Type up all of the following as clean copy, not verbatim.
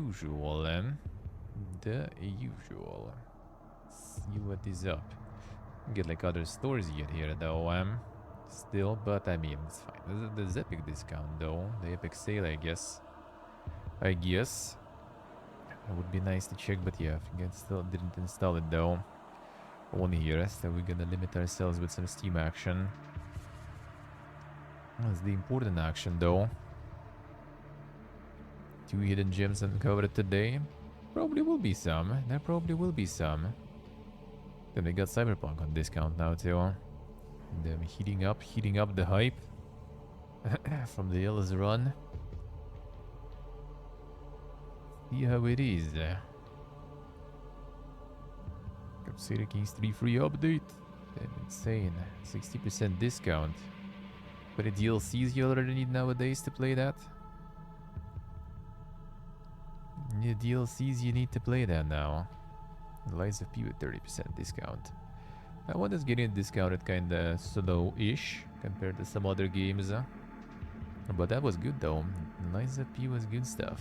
usual, the usual. See what is up. Get like other stores yet here though, still, but I mean, it's fine. There's epic discount though, the epic sale, I guess. It would be nice to check, but yeah, I think I still didn't install it though. On here, so we're gonna limit ourselves with some Steam action. That's the important action though. 2 hidden gems uncovered today. Probably will be some. There probably will be some. Then we got Cyberpunk on discount now too. Them heating up the hype from the Yellow's run. See how it is. Crusader Kings 3 free update. Damn insane. 60% discount. But the DLCs you already need nowadays to play that? The DLCs you need to play that now. The Lies of P with 30% discount. That one is getting discounted kinda slow-ish compared to some other games. But that was good though. Lies of P was good stuff.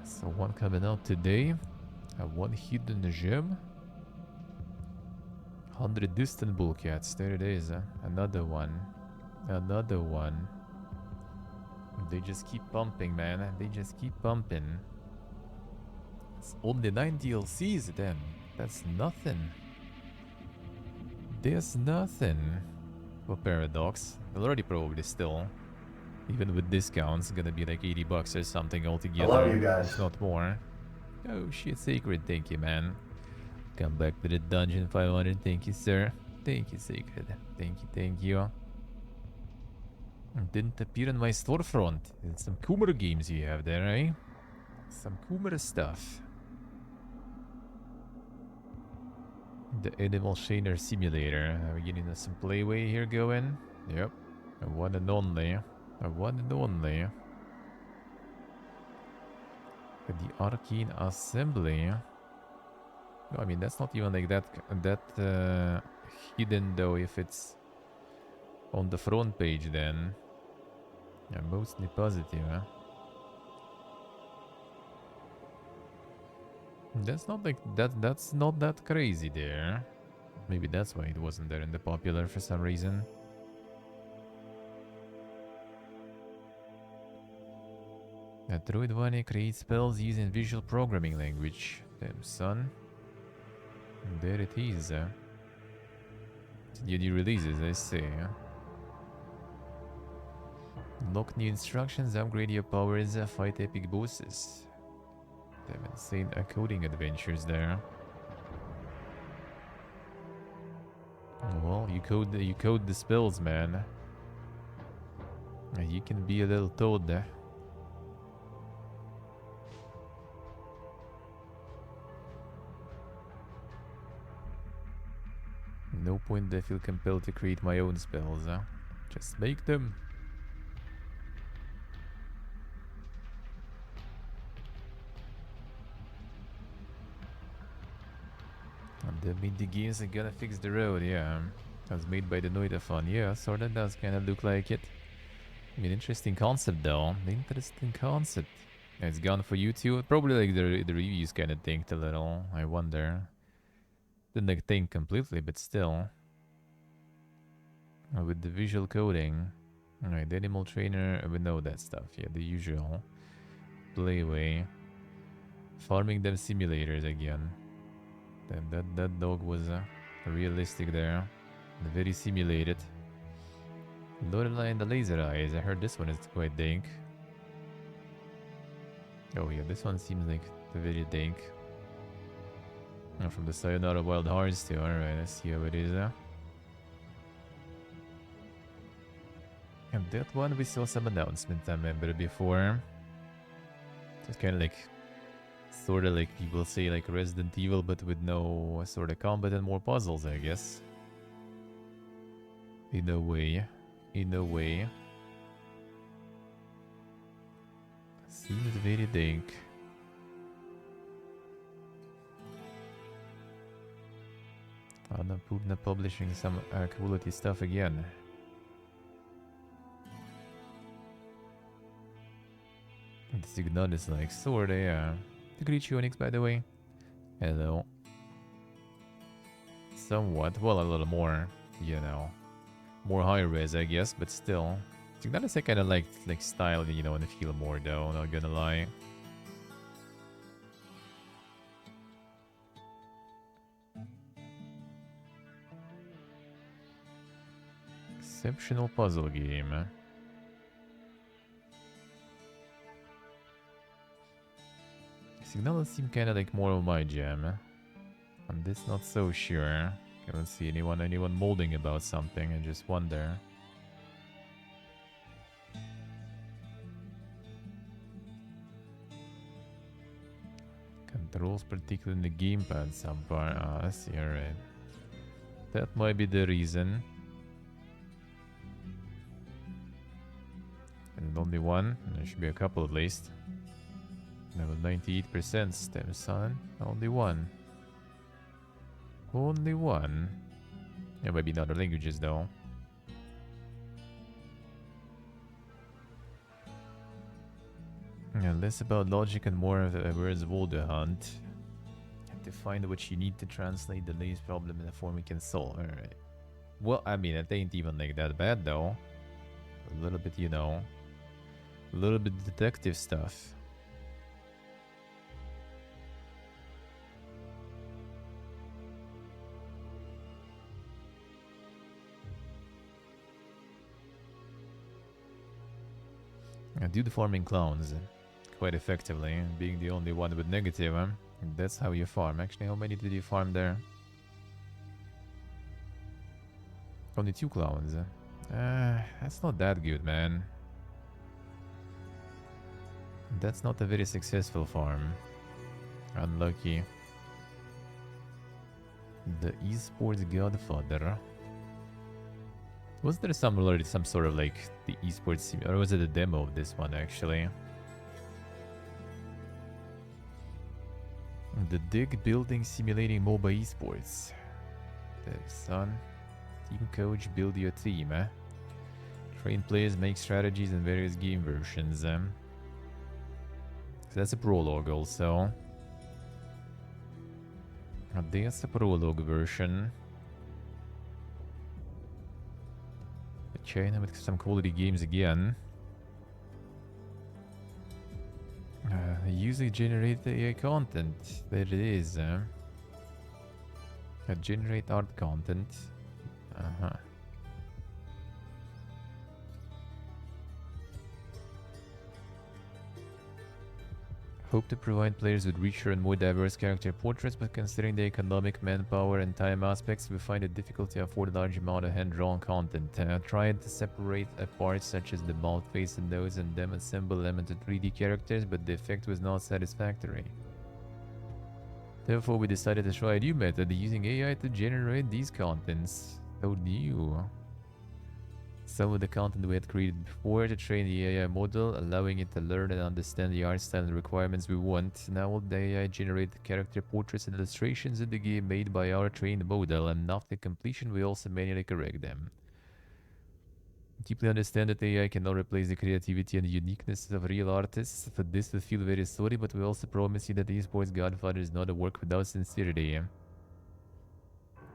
So one coming out today. One hidden gem. 100 distant bullcats. There it is. Another one. Another one. They just keep pumping, man. They just keep pumping. It's only 9 DLCs then. That's nothing. There's nothing. For Paradox. Already probably still. Even with discounts, gonna be like 80 bucks or something altogether. I love you guys. If not more. Oh shit, Sacred. Thank you, man. Come back to the dungeon 500. Thank you, sir. Thank you, Sacred. Thank you, thank you. Didn't appear in my storefront. It's some Kumar games you have there, eh? Some Kumar stuff. The Animal Trainer Simulator. Are we getting some playway here going? Yep. A one and only. A one and only. The Arcane Assembly. No, I mean, that's not even like that hidden though if it's on the front page then. I'm mostly positive, huh? That's not like that's not that crazy there. Maybe that's why it wasn't there in the popular for some reason. A Druidvani creates spells using visual programming language. Damn son. There it is. New releases, I see. Lock new instructions, upgrade your powers, fight epic bosses. Damn insane coding adventures there. Well, you code the spells, man. You can be a little toad there. No point I feel compelled to create my own spells, huh? Just make them. And the indie games are gonna fix the road, yeah. That was made by the Noidaphone, yeah, sort of does kinda look like it. I mean, interesting concept though. Interesting concept. It's gone for you too. Probably like the reviews kinda tanked a little, I wonder. Didn't like tank completely, but still. With the visual coding. Alright, the animal trainer, we know that stuff, yeah, the usual. Playway. Farming them simulators again. That dog was realistic there. Very simulated. Lorelei and the laser eyes. I heard this one is quite dank. Oh yeah, this one seems like very dank. From the Sayonara Wild Hearts too. Alright, let's see how it is. And that one we saw some announcements I remember before. It's kind of like, sort of like people say like Resident Evil, but with no sort of combat and more puzzles, I guess. In a way. In a way. Seems very dank. Annapurna publishing some quality stuff again. The signal is like sorta, yeah. To greet you, Onyx, by the way. Hello. Somewhat, well, a little more, you know. More high res, I guess, but still. Signal is I kind of like style, you know, and feel more though, not gonna lie. Exceptional puzzle game. Signal seem kind of like more of my jam. I'm just not so sure. I don't see anyone molding about something. I just wonder. Controls, particularly in the gamepad, subpar. Ah, I see. Alright. That might be the reason. And only one. There should be a couple at least. Level 98% stem son. Only one. Only one. Yeah, maybe in other languages though. Yeah, less about logic and more of a words Volder hunt. Have to find what you need to translate the latest problem in a form we can solve. Alright. Well, I mean, it ain't even like that bad though. A little bit, you know. A little bit detective stuff. I do the farming clowns quite effectively, being the only one with negative. That's how you farm. Actually, how many did you farm there? Only 2 clowns. That's not that good, man. That's not a very successful farm. Unlucky. The esports godfather. Was there already some sort of like the esports sim, or was it a demo of this one actually? The Dig Building Simulating MOBA Esports. Dev son. Team coach, build your team, eh? Train players, make strategies in various game versions. So that's a prologue also. There's a prologue version. China with some quality games again. Usually generate the AI content. There it is. Generate art content. Uh-huh. Hope to provide players with richer and more diverse character portraits, but considering the economic, manpower, and time aspects, we find it difficult to afford a large amount of hand-drawn content. Tried to separate parts such as the mouth, face, and nose, and then assemble them into 3D characters, but the effect was not satisfactory. Therefore, we decided to try a new method using AI to generate these contents. So new. Some of the content we had created before to train the AI model, allowing it to learn and understand the art style and requirements we want. Now the AI generate the character portraits and illustrations in the game made by our trained model, and after completion we also manually correct them. Deeply understand that AI cannot replace the creativity and the uniqueness of real artists. For this we feel very sorry, but we also promise you that esports Godfather is not a work without sincerity.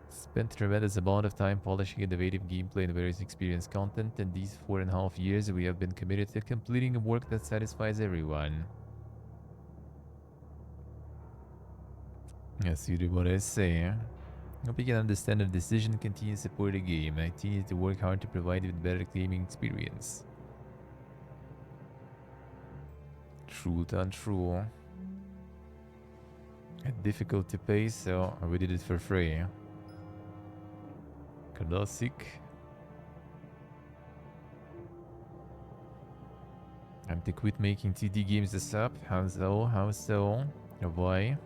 Spent a tremendous amount of time polishing innovative gameplay and various experience content, and these 4.5 years we have been committed to completing a work that satisfies everyone. Yes, you do what I say. Hope you can understand the decision, continue to support the game, and continue to work hard to provide you with better gaming experience. Truth untrue. Difficult to pay, so we did it for free. Classic. Time to quit making 2D games this up. How so? How so? Why?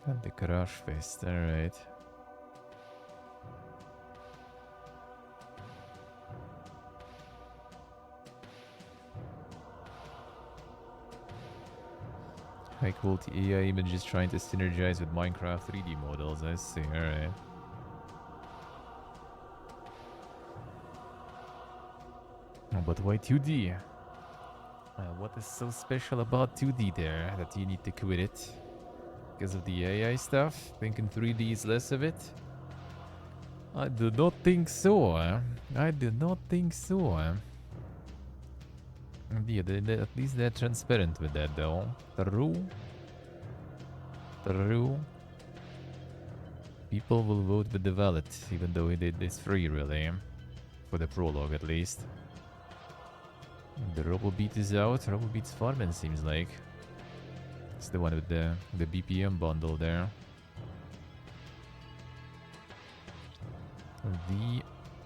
And the Crash Fest, alright. High quality AI images trying to synergize with Minecraft 3D models. I see, alright. But why 2D? What is so special about 2D there that you need to quit it? Because of the AI stuff? Thinking 3D is less of it? I do not think so. I do not think so. Yeah, at least they're transparent with that though. True. True. People will vote with the ballot, even though it's free really. For the prologue at least. The RoboBeat is out. RoboBeat's farming seems like. It's the one with the BPM bundle there.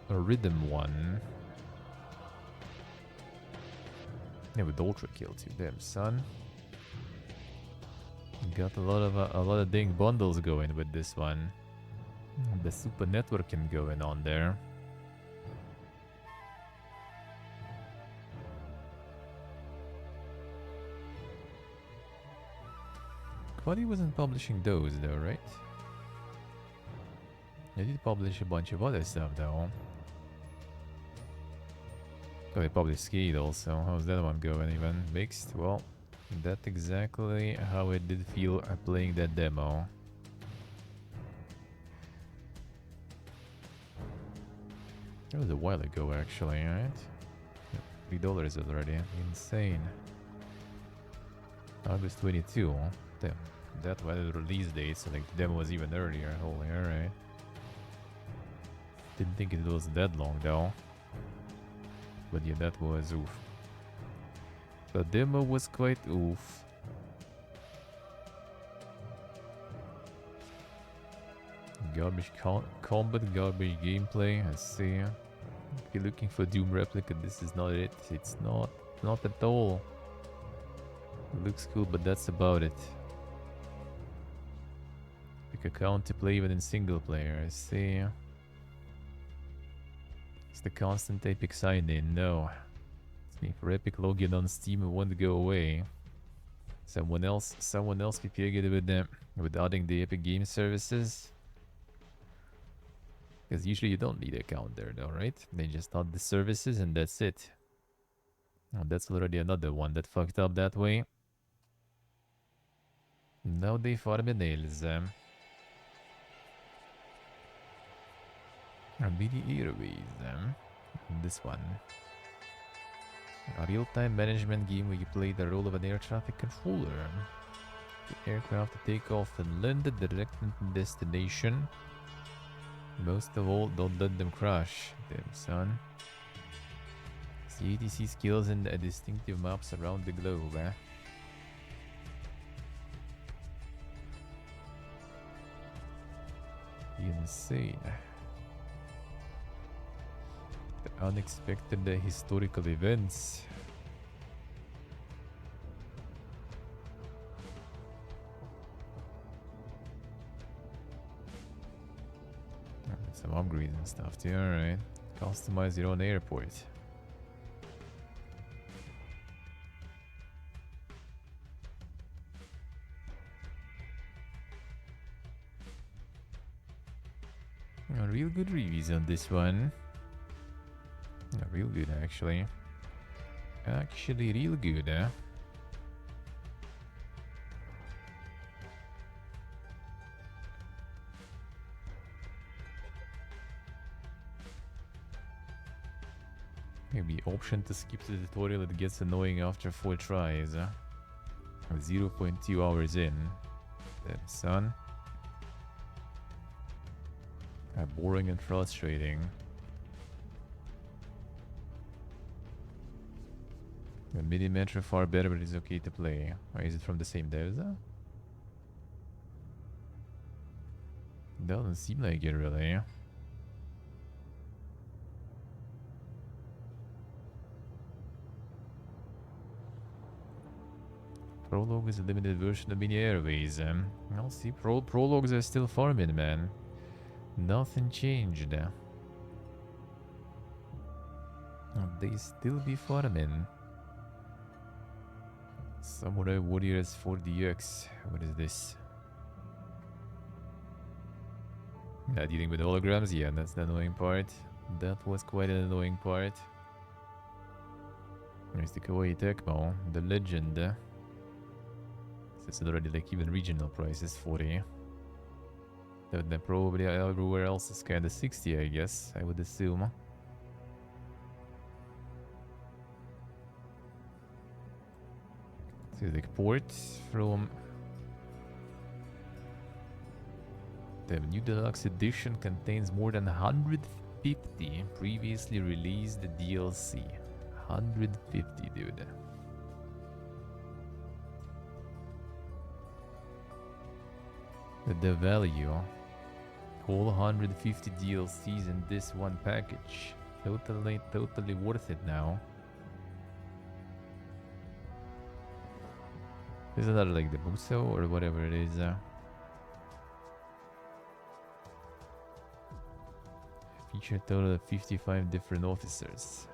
The rhythm one. Yeah, with ultra kill too. Damn son. Got a lot of dang bundles going with this one. The super networking going on there. Quaddy wasn't publishing those though, right? They did publish a bunch of other stuff though. Oh, they published Skate also. How's that one going even? Mixed? Well, that's exactly how it did feel playing that demo. That was a while ago actually, right? $3 already. Insane. August 22. Damn. That was the release date, so like the demo was even earlier. Holy, alright. Didn't think it was that long though. But yeah, that was oof. The demo was quite oof. Garbage combat, garbage gameplay. I see. If you're looking for Doom replica, this is not it. It's not at all. It looks cool, but that's about it. Pick account to play even in single player. I see. It's the constant Epic sign-in. No. For Epic login on Steam, it won't go away. Someone else prepared with them with adding the Epic Game Services. Because usually you don't need an account there though, right? They just add the services and that's it. Oh, that's already another one that fucked up that way. Now they farm the nails. BD Airways. This one. A real-time management game where you play the role of an air traffic controller. The aircraft to take off and land direct into destination. Most of all, don't let them crash. Damn son. See ATC skills and distinctive maps around the globe. Insane. The unexpected historical events. Some upgrades and stuff too, alright. Customize your own airport. Real good reviews on this one. Real good actually. Actually real good, Maybe option to skip the tutorial, it gets annoying after 4 tries. 0.2 hours in. Damn son. Boring and frustrating. The Mini Metro far better, but it's okay to play. Or is it from the same devs? Doesn't seem like it really. Prologue is a limited version of Mini Airways. I'll see. Prologues are still farming, man. Nothing changed. They still be farming. Samurai Warriors 4DX. What is this? Dealing with holograms? Yeah, that's the annoying part. That was quite an annoying part. There's the Kawaii Tecmo, the Legend. It's already like even regional prices 40. Then probably everywhere else is kinda 60, I guess, I would assume. So like ports from the new deluxe edition contains more than 150 previously released DLC. 150, dude. The value. Whole 150 DLCs in this one package. Totally worth it now. Isn't that like the Buso or whatever it is? Feature a total of 55 different officers.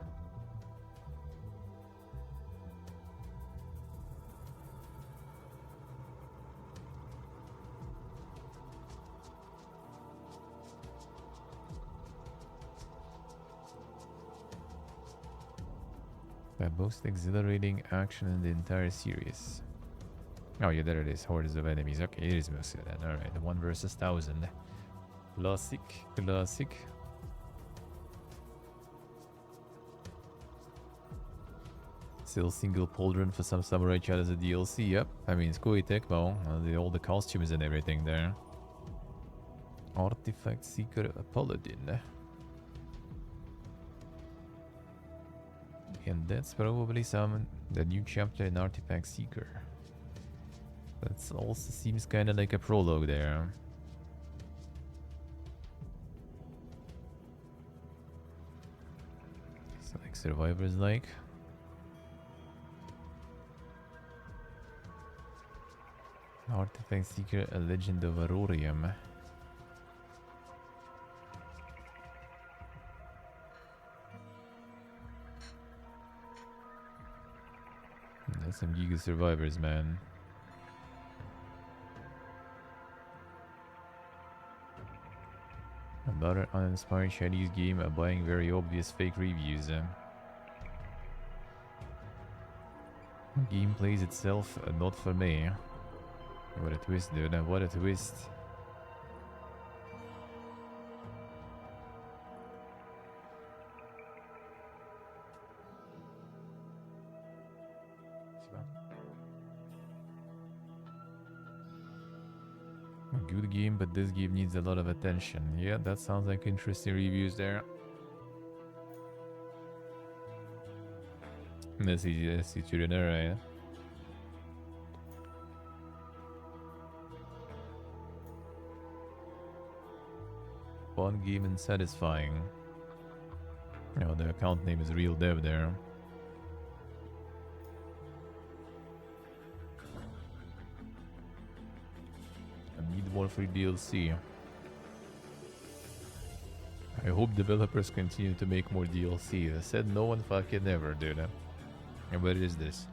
The most exhilarating action in the entire series. Oh yeah, there it is. Hordes of enemies. Okay, it is mostly then. Alright, the 1 versus 1000. Classic. Still single pauldron for some Samurai Chat as a DLC. Yep, I mean, it's Koei Tecmo. All the costumes and everything there. Artifact Seeker Paladin. And that's probably the new chapter in Artifact Seeker. That also seems kind of like a prologue there. So like survivors like. Artifact Seeker, a Legend of Aurorium. That's some Giga survivors, man. Another uninspired Chinese game buying very obvious fake reviews. Game plays itself, not for me. What a twist, dude. What a twist. Good game, but this game needs a lot of attention. Yeah, that sounds like interesting reviews there. Let's see to the right. Fun game and satisfying. You know, the account name is Real Dev there. I need more free DLC. I hope developers continue to make more DLC. I said no one fucking never, dude. And what is this?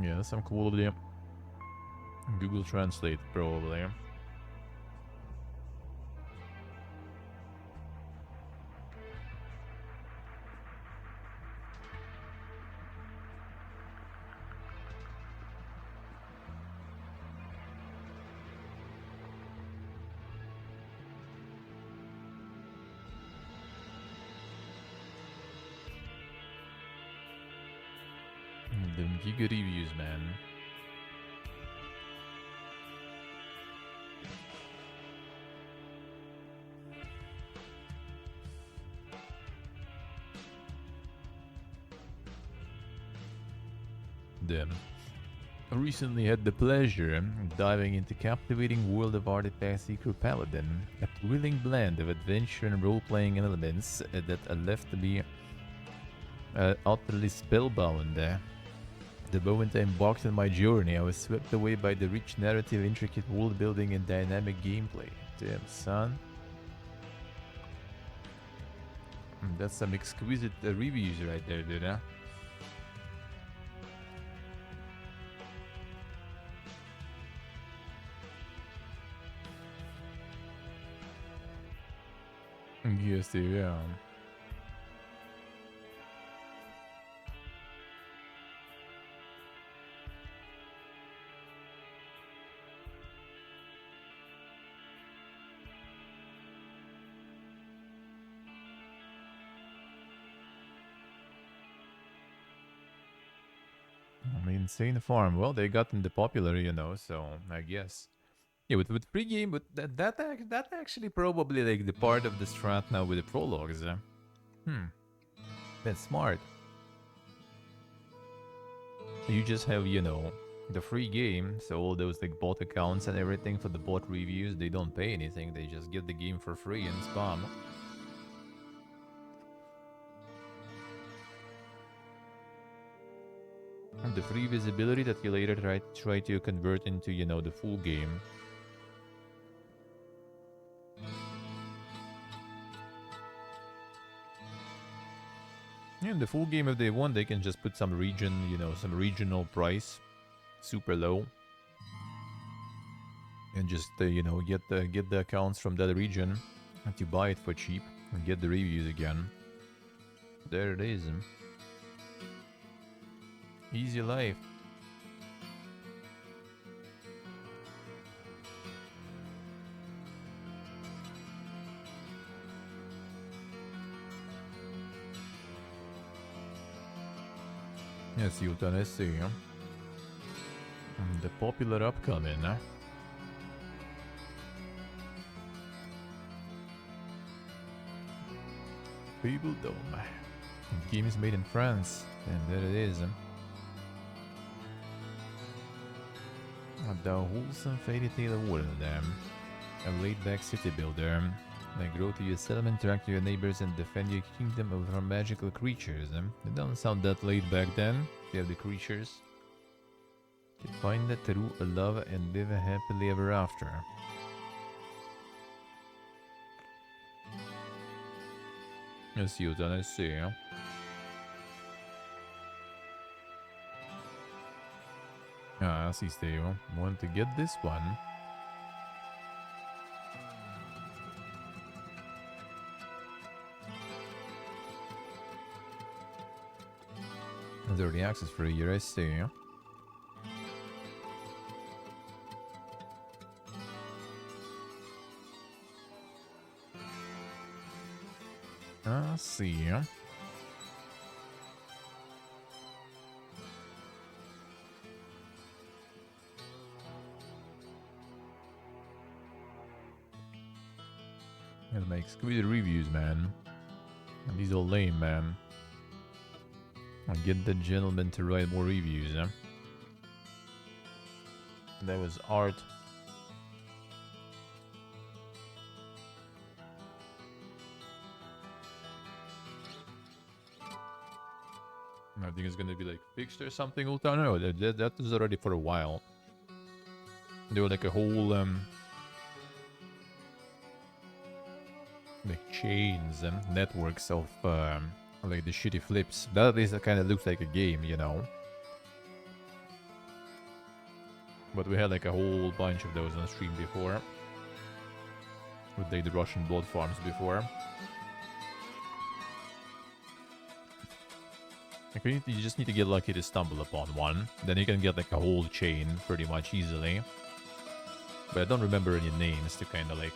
Yeah, some quality. Google Translate, probably. Them Giga reviews, man. Them. I recently had the pleasure diving into captivating world of Artifact Seeker Paladin, a thrilling blend of adventure and role-playing elements that left me utterly spellbound. The moment I embarked on my journey, I was swept away by the rich narrative, intricate world building, and dynamic gameplay. Damn, son. That's some exquisite reviews right there, dude, huh? Yes, yeah. I mean, Insane Farm. Well, they got into popular, you know, so I guess. Yeah, with free game, but that actually probably like the part of the strat now with the prologues. That's smart. You just have, you know, the free game, so all those like bot accounts and everything for the bot reviews, they don't pay anything. They just get the game for free and spam. And the free visibility that you later try to convert into, you know, the full game. Yeah, in the full game, if they want, they can just put some region, you know, some regional price, super low, and just you know, get the accounts from that region, and to buy it for cheap and get the reviews again. There it is. Easy life. Yes, euthanasia. The popular upcoming, huh? People Dome. The game is made in France, and there it is. The wholesome fairy tale world. A laid-back city builder. Grow to your settlement, interact with your neighbors, and defend your kingdom over magical creatures. It doesn't sound that laid back then. You have the creatures. To find the true love and live happily ever after. Yes, you done, I see. Ah, sì, Steve. Want to get this one? There's already access for a year, I see. I see. Gotta make exquisite reviews, man. And these are lame, man. I'll get the gentleman to write more reviews, huh? That was art. I think it's gonna be like fixed or something. No, that was already for a while. There were like a whole like chains and networks of like the shitty flips. That at least kind of looks like a game, you know. But we had like a whole bunch of those on stream before. With like the Russian blood farms before. You just need to get lucky to stumble upon one. Then you can get like a whole chain pretty much easily. But I don't remember any names to kind of like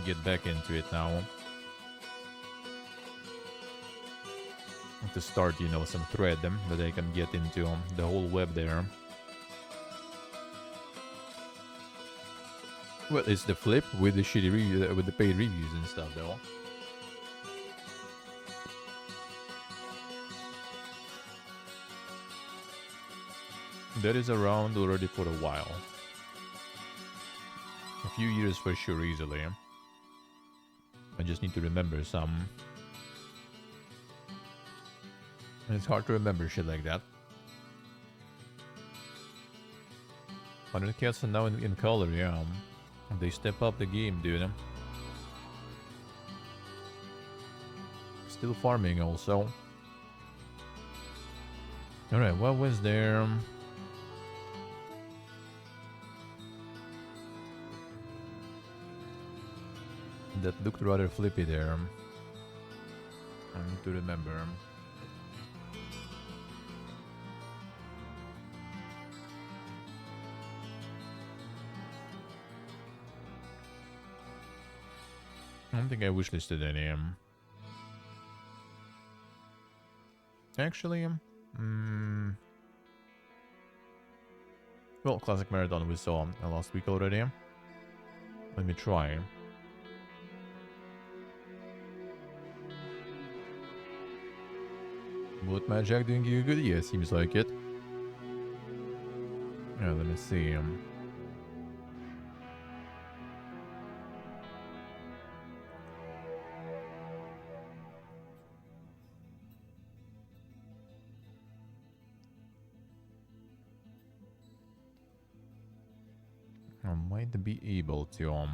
get back into it now. To start, you know, some thread that I can get into the whole web there. Well, it's the flip with the shitty review, with the paid reviews and stuff though. That is around already for a while. A few years for sure, easily. I just need to remember some. It's hard to remember shit like that. 100 cats are now in color, yeah. They step up the game, dude. Still farming also. Alright, what was there? That looked rather flippy there. I need to remember. I don't think I wishlisted any. Actually, well, Classic Marathon we saw last week already. Let me try. Would my Jack doing you good? Yeah, seems like it. Yeah, let me see. I might be able to.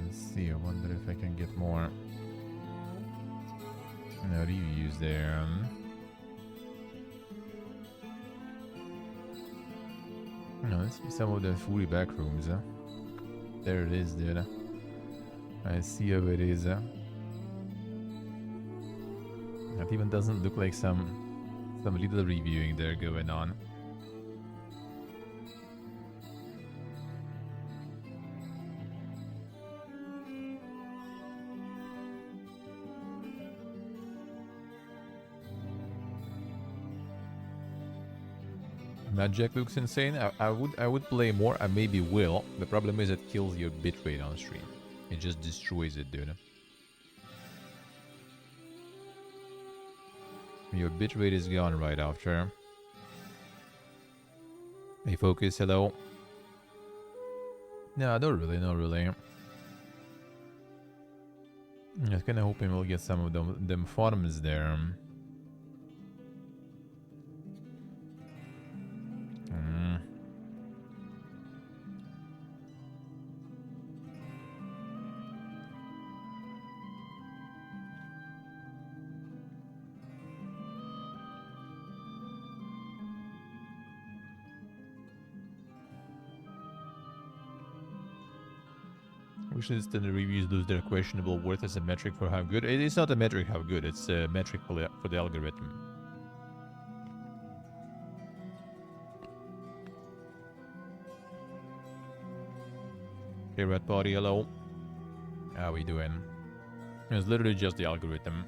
Let's see. I wonder if I can get more reviews there. No, let's see some of the fully back rooms. There it is, dude. I see how it is. That even doesn't look like some little reviewing there going on. Magic looks insane. I would play more. I maybe will. The problem is it kills your bitrate on stream. It just destroys it, dude. Your bitrate is gone right after. Hey, Focus, hello. No, not really. I was kinda hoping we'll get some of them farms there. Wishlist and the reviews lose their questionable worth as a metric for how good. It is not a metric how good, it's a metric for the algorithm. Hey, Red Body, hello. How we doing? It's literally just the algorithm.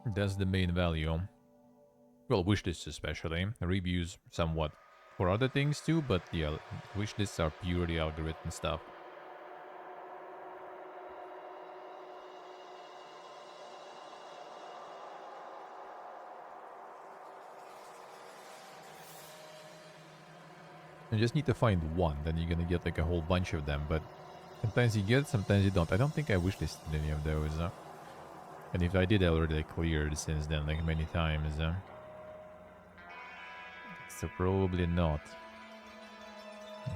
That's the main value. Well, wishlists especially. Reviews somewhat for other things too, but yeah, wishlists are purely algorithm stuff. You just need to find one, then you're gonna get like a whole bunch of them, but sometimes you get, sometimes you don't. I don't think I wishlisted any of those. And if I did, I already cleared since then, like many times. So probably not.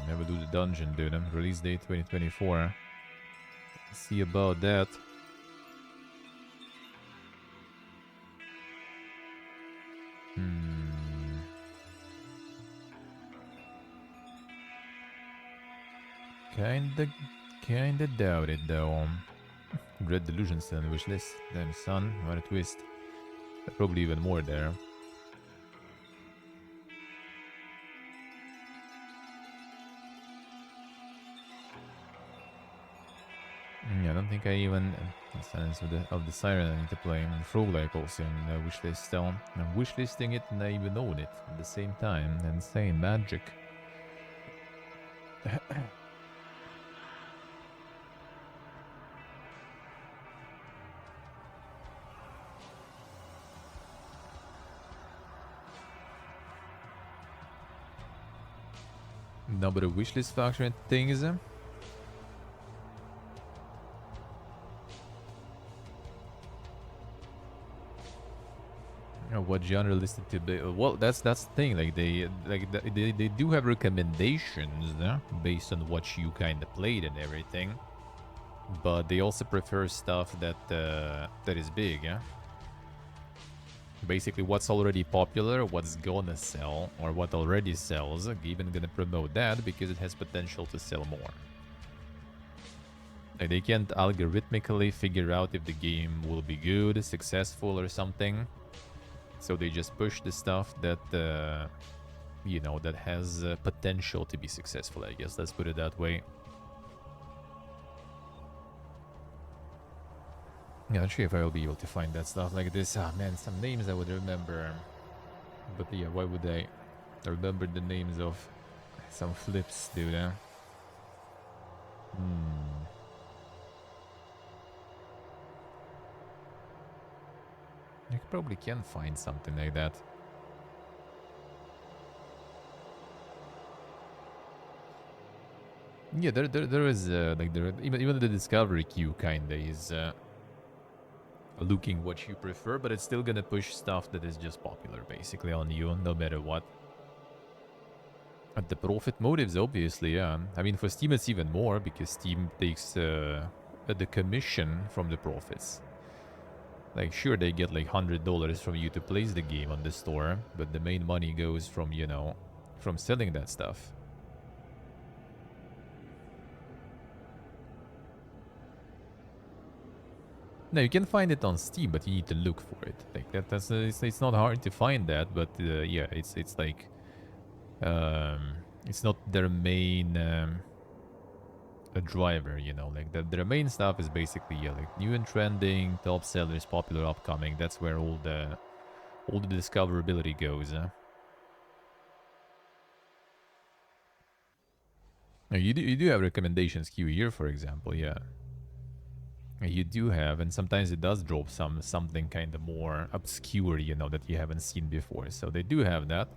Never do the dungeon, dude. Release date 2024. See about that. Kinda doubt it though. Red Delusions on the wishlist. Damn son, what a twist. Probably even more there. Yeah, I don't think I even Silence of the Siren I need to play. And Frog-like also in the wishlist still. I'm wishlisting it and I even own it at the same time. Insane magic. Number of wishlist factor and things. What genre listed to be? Well, that's the thing. Like they do have recommendations based on what you kind of played and everything, but they also prefer stuff that is big. Yeah. Basically, what's already popular, what's gonna sell, or what already sells. Even gonna promote that because it has potential to sell more. Like they can't algorithmically figure out if the game will be good, successful, or something. So they just push the stuff that, you know, that has potential to be successful, I guess. Let's put it that way. Yeah, not sure if I will be able to find that stuff like this. Ah, man, some names I would remember. But yeah, why would I remember the names of some flips, dude? You probably can find something like that. Yeah, there is like even the discovery queue kinda is looking what you prefer, but it's still gonna push stuff that is just popular basically on you, no matter what. And the profit motives, obviously, yeah. I mean, for Steam it's even more because Steam takes the commission from the profits. Like, sure, they get like $100 from you to place the game on the store, but the main money goes from, you know, from selling that stuff. No, you can find it on Steam, but you need to look for it. Like that's it's not hard to find that, but yeah, it's like it's not their main a driver, you know. Like their main stuff is basically, yeah, like new and trending, top sellers, popular, upcoming. That's where all the discoverability goes. Now, you do have recommendations queue here, for example, yeah. You do have, and sometimes it does drop something kind of more obscure, you know, that you haven't seen before. So they do have that.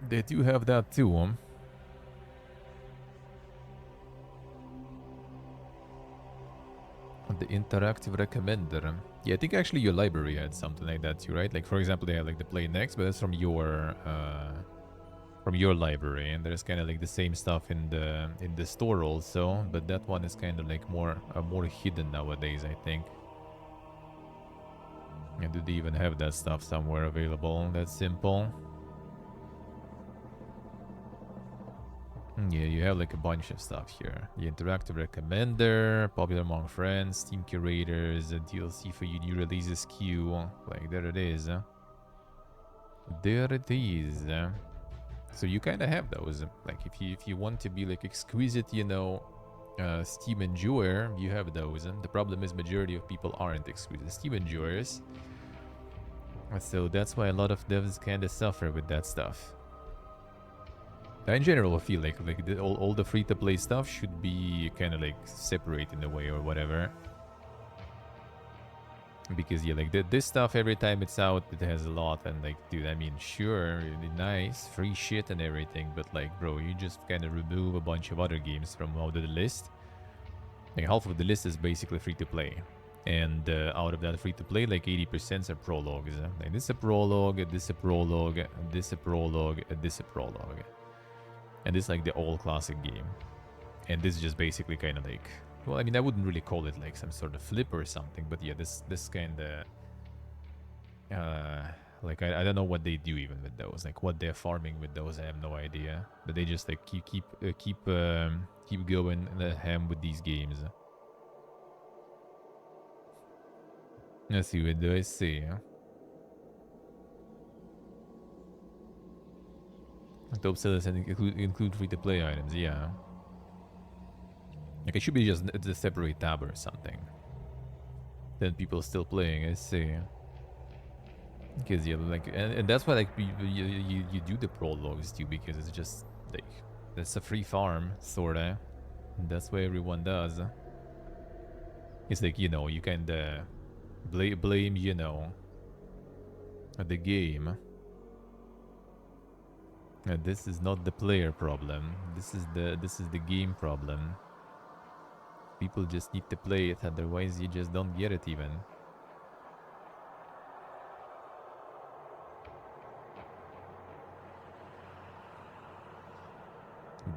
They do have that too. The interactive recommender. Yeah, I think actually your library had something like that too, right? Like for example, they have like the play next, but that's from your library, and there's kind of like the same stuff in the store also, but that one is kind of like more hidden nowadays, I think. And do they even have that stuff somewhere available? That's simple. Yeah, you have like a bunch of stuff here. The interactive recommender, popular among friends, Steam curators, a DLC for you, new releases queue. Like there it is. There it is. So you kind of have those. Like if you want to be like exquisite, you know, Steam enjoyer, you have those. And the problem is majority of people aren't exquisite Steam enjoyers. So that's why a lot of devs kind of suffer with that stuff. In general, I feel like all the free-to-play stuff should be kind of like separate in a way or whatever. Because yeah, like this stuff every time it's out, it has a lot, and like, dude, I mean, sure, really nice, free shit and everything, but like, bro, you just kind of remove a bunch of other games from out of the list. Like half of the list is basically free-to-play, and out of that free-to-play, like 80% are prologues. Like this is a prologue, this is a prologue, this is a prologue, this is a prologue. And this is like the old classic game. And this is just basically kind of like... Well, I mean, I wouldn't really call it like some sort of flip or something. But yeah, this kind of... like, I don't know what they do even with those. Like, what they're farming with those, I have no idea. But they just like keep going ham with these games. Let's see, what do I see? Top sellers and include free-to-play items, yeah. Like it should be just a separate tab or something. Then people still playing, I see. Because yeah, like, and that's why like you do the prologues too, because it's just like it's a free farm sorta. That's what everyone does. It's like, you know, you kinda blame, you know, the game. This is not the player problem. This is the game problem. People just need to play it, otherwise you just don't get it even.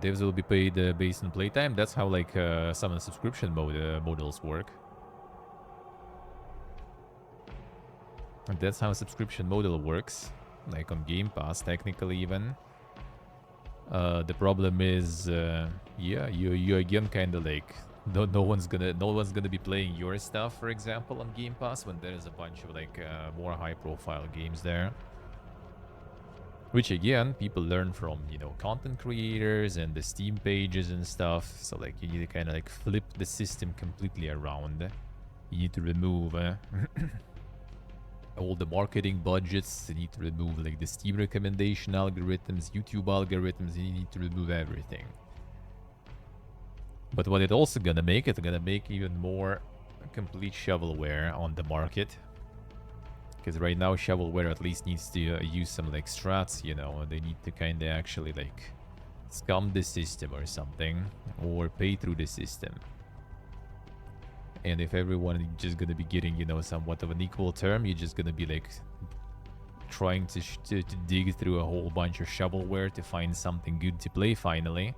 Devs will be paid based on playtime. That's how like some of the subscription models work. And that's how a subscription model works, like on Game Pass, technically even. The problem is, yeah, you again kind of like no one's gonna be playing your stuff, for example, on Game Pass when there's a bunch of like more high-profile games there. Which again, people learn from, you know, content creators and the Steam pages and stuff. So like you need to kind of like flip the system completely around. You need to remove all the marketing budgets. You need to remove like the Steam recommendation algorithms, YouTube algorithms. You need to remove everything. But what it's also gonna make, it's gonna make even more complete shovelware on the market. Because right now shovelware at least needs to use some like strats, you know. They need to kind of actually like scum the system or something, or pay through the system. And if everyone is just gonna be getting, you know, somewhat of an equal term, you're just gonna be like trying to dig through a whole bunch of shovelware to find something good to play finally.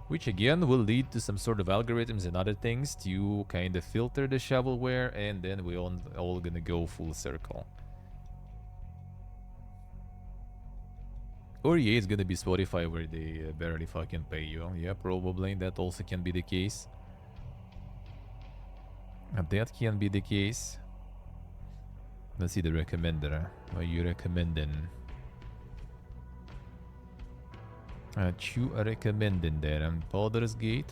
Which again will lead to some sort of algorithms and other things to kind of filter the shovelware, and then we're all gonna go full circle. Or yeah, it's gonna be Spotify where they barely fucking pay you. Yeah, probably. That also can be the case. That can be the case. Let's see the recommender. What are you recommending? You are recommending there. Baldur's Gate,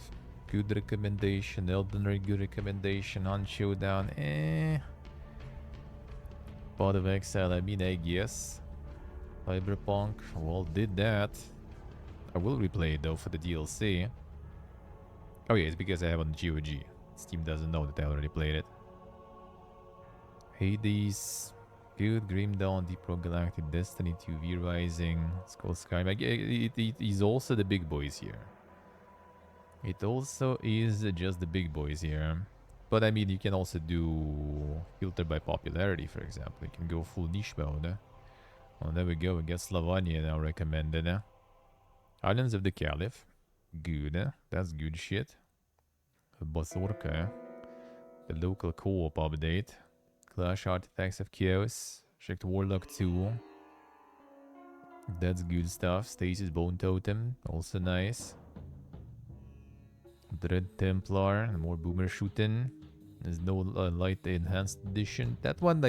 good recommendation. Elden Ring, good recommendation. On Showdown, Path of Exile, I mean, I guess. Cyberpunk, well, did that. I will replay it though for the DLC. Oh yeah, it's because I have on GOG. Steam doesn't know that I already played it. Hades, good. Grim Dawn, Deep Rock Galactic, Destiny 2, V Rising, Skull Skyrim. It is also the big boys here. It also is just the big boys here. But I mean, you can also do filter by popularity, for example. You can go full niche mode. Oh, there we go. We get Slavania now recommended. Islands of the Caliph. Good. That's good shit. Basorka. The local co-op update. Clash Artifacts of Chaos. Checked Warlock 2. That's good stuff. Stasis Bone Totem. Also nice. Dread Templar. More boomer shooting. There's no light enhanced edition. That one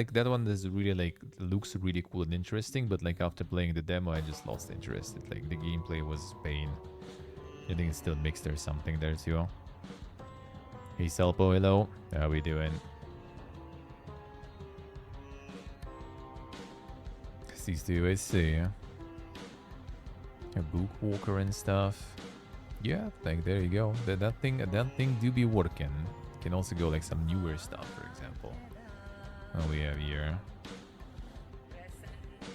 is really like looks really cool and interesting, but like after playing the demo, I just lost interest. Like the gameplay was pain. I think it's still mixed or something there too. Hey Selpo, hello. How we doing? These two I see. A Bookwalker and stuff. Yeah, like there you go. That thing do be working. Can also go like some newer stuff, for example. Oh, we have here.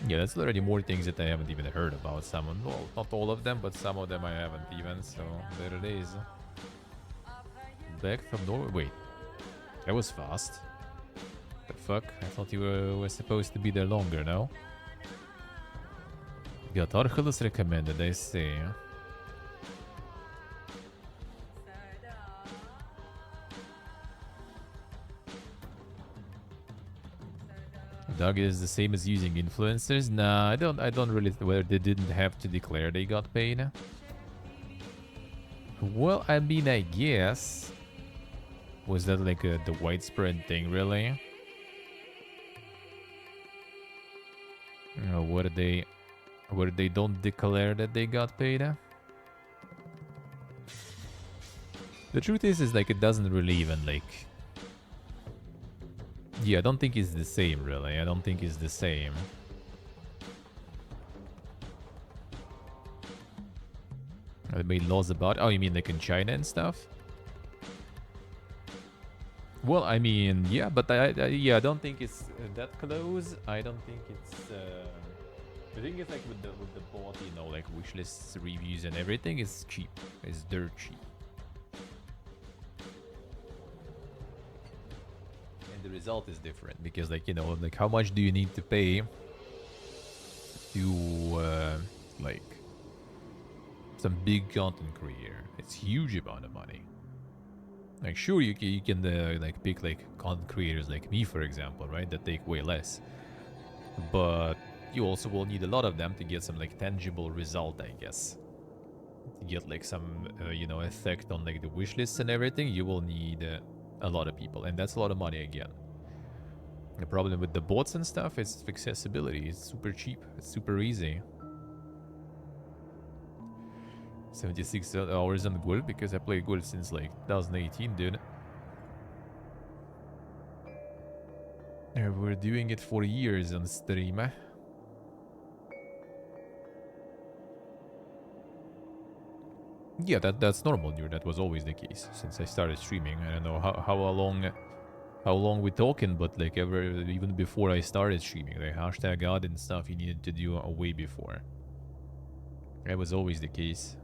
Yeah, that's already more things that I haven't even heard about. Some, well, not all of them, but some of them I haven't even. So there it is. Back from Norway. Wait, that was fast. The fuck? I thought you were supposed to be there longer, no? Got Archelaus recommended, I see. Doug is the same as using influencers. Nah, I don't really whether they didn't have to declare they got paid. Well, I mean, I guess. Was that like the widespread thing, really? Where they don't declare that they got paid? The truth is like it doesn't really even like. Yeah, I don't think it's the same, really. I don't think it's the same. They made laws about... Oh, you mean like in China and stuff? Well, I mean, yeah, but I don't think it's that close. I don't think it's... The thing is, like with the bot, you know, like wish lists, reviews, and everything is cheap. It's dirt cheap. And the result is different because, like, you know, like how much do you need to pay to like some big content creator? It's huge amount of money. Like, sure, you can like pick like content creators like me, for example, right? That take way less, but you also will need a lot of them to get some like tangible result, I guess. To get like some you know, effect on like the wish lists and everything, you will need a lot of people, and that's a lot of money again. The problem with the bots and stuff is accessibility. It's super cheap. It's super easy. 76 hours on Gul because I play Gul since like 2018, dude. We're doing it for years on stream. Yeah, that's normal, dude. That was always the case since I started streaming. I don't know how long we talking, but like even before I started streaming, like hashtag ad and stuff, you needed to do way before. That was always the case.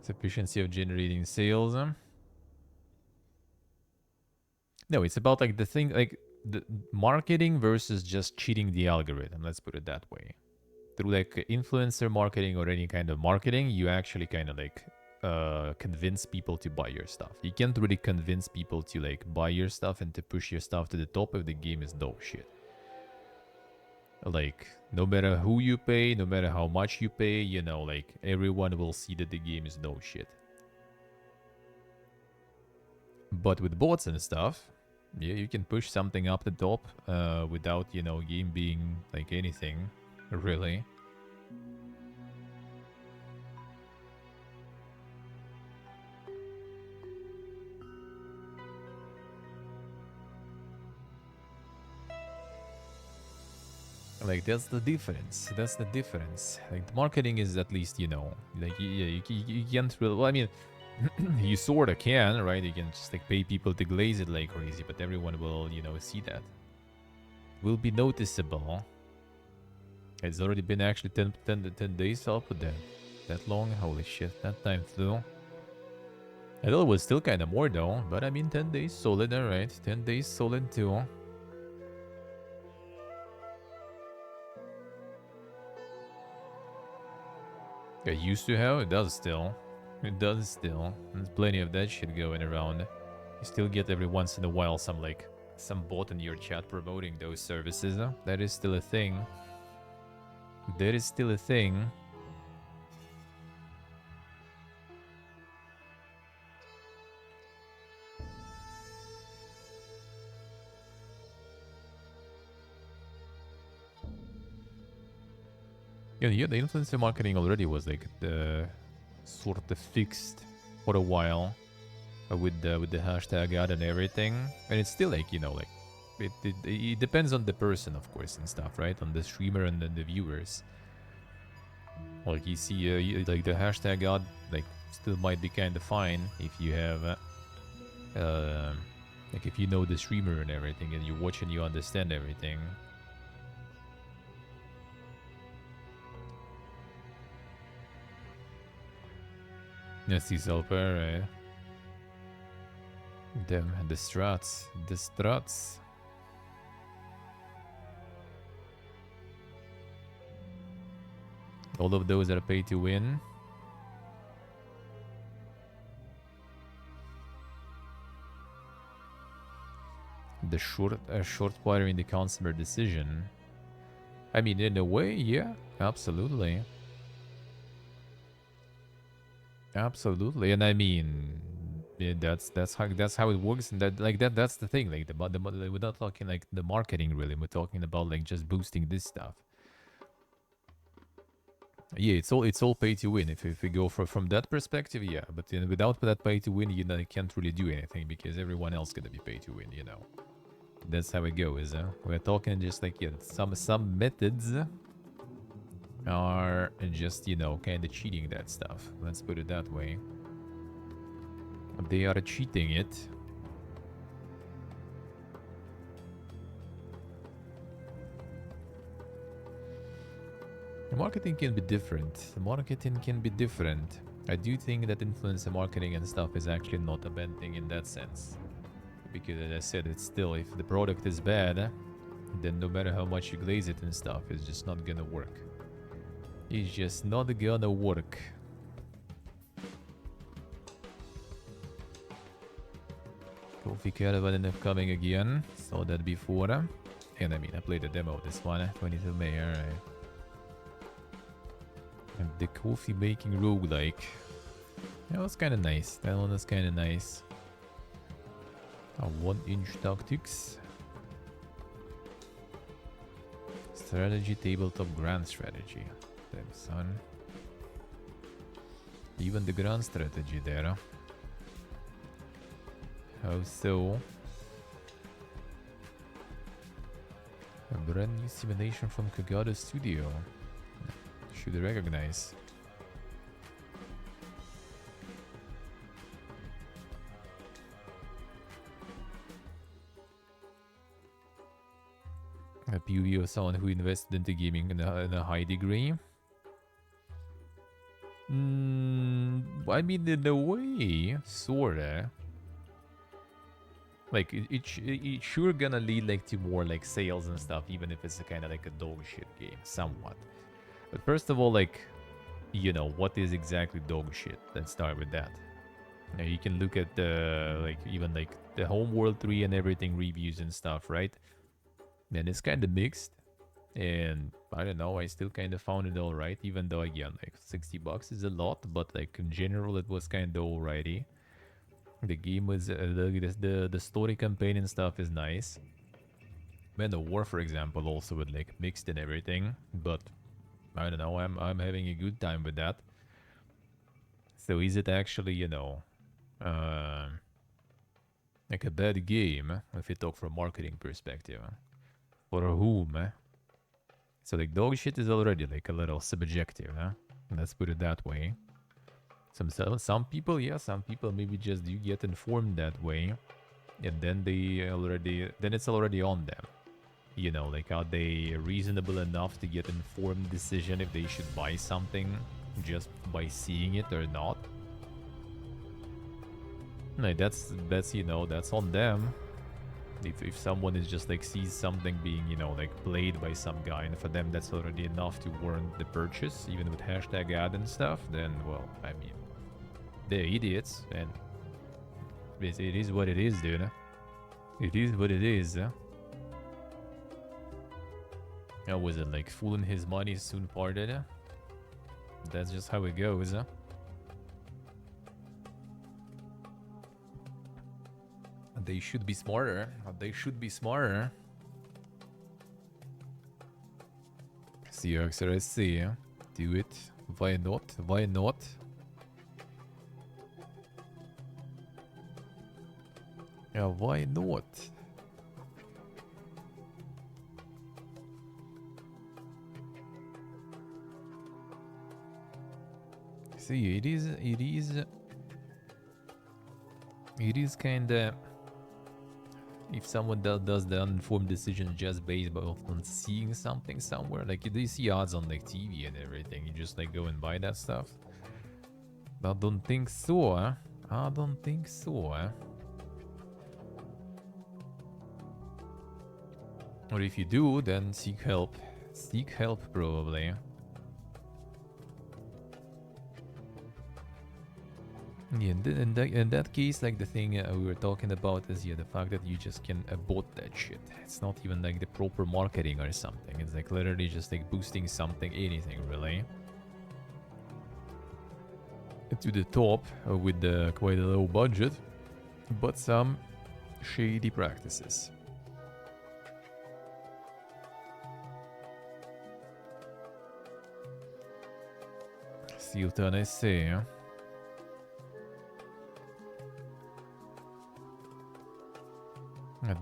Sufficiency of generating sales. No, it's about like the thing, like the marketing versus just cheating the algorithm. Let's put it that way. Through like influencer marketing or any kind of marketing, you actually kind of like convince people to buy your stuff. You can't really convince people to like buy your stuff and to push your stuff to the top if the game is dog shit. Like, no matter who you pay, no matter how much you pay, you know, like everyone will see that the game is dog shit. But with bots and stuff, yeah, you can push something up the top without, you know, game being like anything, really. Like, that's the difference. That's the difference. Like, the marketing is at least, you know, like, yeah, you can't really, well, I mean, you sorta can, right? You can just like pay people to glaze it like crazy, but everyone will, you know, see that. Will be noticeable. It's already been actually 10 days up with that long. Holy shit, that time flew. I thought it was still kind of more though, but I mean 10 days solid, alright. 10 days solid too. It used to have, it does still. It does still. There's plenty of that shit going around. You still get every once in a while some bot in your chat promoting those services. That is still a thing. That is still a thing. Yeah, the influencer marketing already was like sort of fixed for a while with the hashtag ad and everything, and it's still like, you know, like it depends on the person, of course, and stuff, right? On the streamer and then the viewers. Like you see, like the hashtag ad like still might be kind of fine if you have like if you know the streamer and everything, and you watch and you understand everything. Yes, he's helper, right? Damn, the struts. The struts. All of those are pay to win. The short wiring the consumer decision. I mean, in a way, yeah, absolutely. Absolutely, and I mean, yeah, that's how it works, and that's the thing. Like we're not talking like the marketing really. We're talking about like just boosting this stuff. Yeah, it's all pay to win. If we go from that perspective, yeah. But without that pay to win, you know, you can't really do anything because everyone else gonna be pay to win. You know, that's how it goes. We're talking just like, yeah, some methods are just, you know, kind of cheating that stuff. Let's put it that way. They are cheating it. The marketing can be different. The marketing can be different. I do think that influencer marketing and stuff is actually not a bad thing in that sense. Because as I said, it's still, if the product is bad, then no matter how much you glaze it and stuff, it's just not gonna work. It's just not gonna work. Coffee Caravan ended up coming again. Saw that before. And I mean, I played the demo of this one. 22 May, alright. And the coffee making roguelike. That was kind of nice. That one was kind of nice. 1-inch tactics. Strategy, tabletop, grand strategy. Damn son. Even the grand strategy there. How so? A brand new simulation from Kagado Studio. Should recognize. A POV of someone who invested into gaming in a high degree. I mean, in a way, sorta. Like, it's sure gonna lead like to more like sales and stuff, even if it's a kind of like a dog shit game, somewhat. But first of all, like, you know, what is exactly dog shit? Let's start with that. Now you can look at the, like, even like the Homeworld 3 and everything reviews and stuff, right? And it's kind of mixed. And I don't know, I still kind of found it alright, even though again, like $60 is a lot, but like in general, it was kind of alrighty. The game was, the story campaign and stuff is nice. Man, the War, for example, also with like mixed and everything, but I don't know, I'm having a good time with that. So is it actually, you know, like a bad game, if you talk from marketing perspective? For whom? So like dog shit is already like a little subjective, huh? Let's put it that way. Some people, yeah, some people maybe just do get informed that way, and then then it's already on them. You know, like are they reasonable enough to get informed decision if they should buy something just by seeing it or not? Like that's you know, that's on them. If someone is just like sees something being, you know, like played by some guy, and for them that's already enough to warrant the purchase, even with hashtag ad and stuff, then well, I mean, they're idiots, and it is what it is, dude. It is what it is. How was it, like fooling his money soon parted? That's just how it goes. They should be smarter. They should be smarter. See, I see. Do it. Why not? Why not? Yeah, why not? See, it is kinda, if someone does the uninformed decision just based on seeing something somewhere, like you see ads on like TV and everything, you just like go and buy that stuff. I don't think so. I don't think so. Or if you do, then seek help. Seek help, probably. Yeah, in that case, like the thing we were talking about is, yeah, the fact that you just can bot that shit. It's not even like the proper marketing or something. It's like literally just like boosting something, anything really. To the top with quite a low budget, but some shady practices. Silton, I see.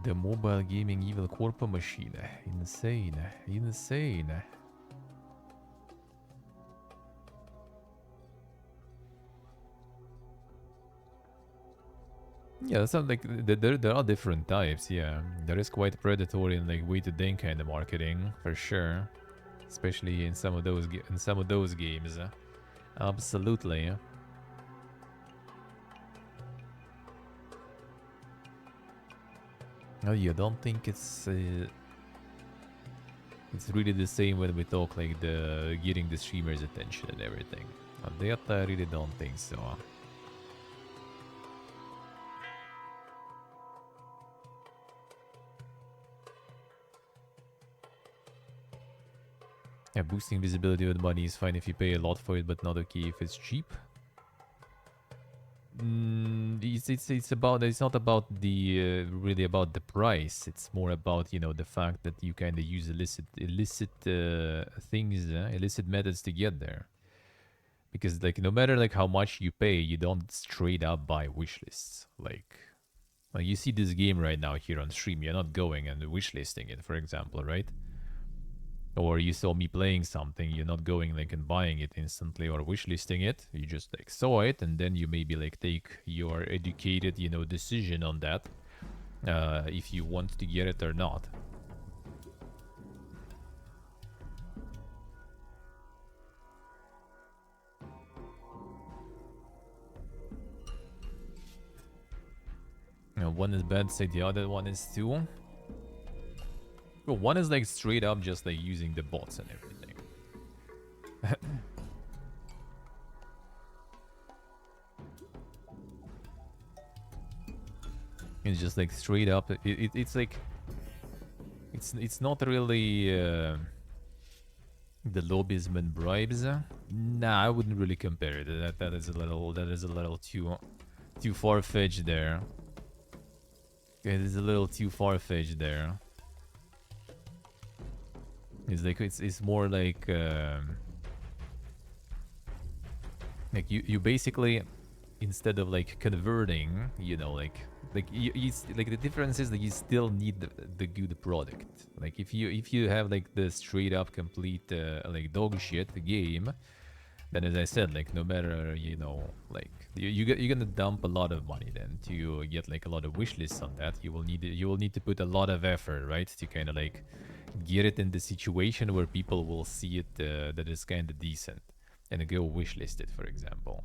The mobile gaming evil corpo machine. Insane. Insane. Yeah, that's not like there are different types. Yeah, there is quite predatory and like way to think kind of marketing for sure, especially in some of those games. Absolutely. Oh, you don't think it's really the same when we talk like the getting the streamer's attention and everything. That I really don't think so. Yeah, boosting visibility with money is fine if you pay a lot for it, but not okay if it's cheap. It's not about the really about the price. It's more about the fact that you kind of use illicit things, illicit methods to get there. Because like no matter like how much you pay, you don't straight up buy wish lists. Like you see this game right now here on stream, you're not going and wishlisting it, for example, right? Or you saw me playing something, you're not going like and buying it instantly or wishlisting it. You just like saw it and then you maybe like take your educated, decision on that. If you want to get it or not. One is bad, say the other one is too. Well, one is like straight up just like using the bots and everything. It's just like straight up. It's like it's not really the lobbyism and bribes. Nah, I wouldn't really compare it. That is a little too far fetched there. It is a little too far fetched there. It's like it's more like you basically, instead of like converting, like the difference is that you still need the good product. Like if you have like the straight up complete like dog shit game, then as I said, like no matter like you're gonna dump a lot of money then to get like a lot of wish lists on that. You will need to put a lot of effort, right, to kind of like get it in the situation where people will see it that is kind of decent and go wishlist it, for example.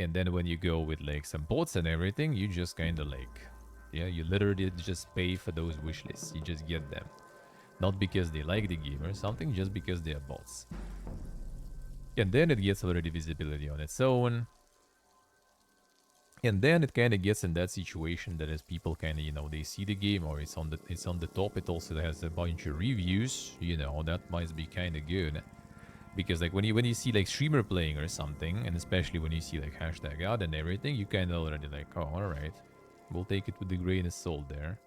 And then when you go with like some bots and everything, you just kind of like, yeah, you literally just pay for those wish lists. You just get them. Not because they like the game or something, just because they are bots. And then it gets already visibility on its own. And then it kind of gets in that situation that as people kind of, they see the game or it's on the top, it also has a bunch of reviews, that might be kind of good. Because like when you see like streamer playing or something, and especially when you see like hashtag out and everything, you kind of already like, oh, all right, we'll take it with a grain of salt there.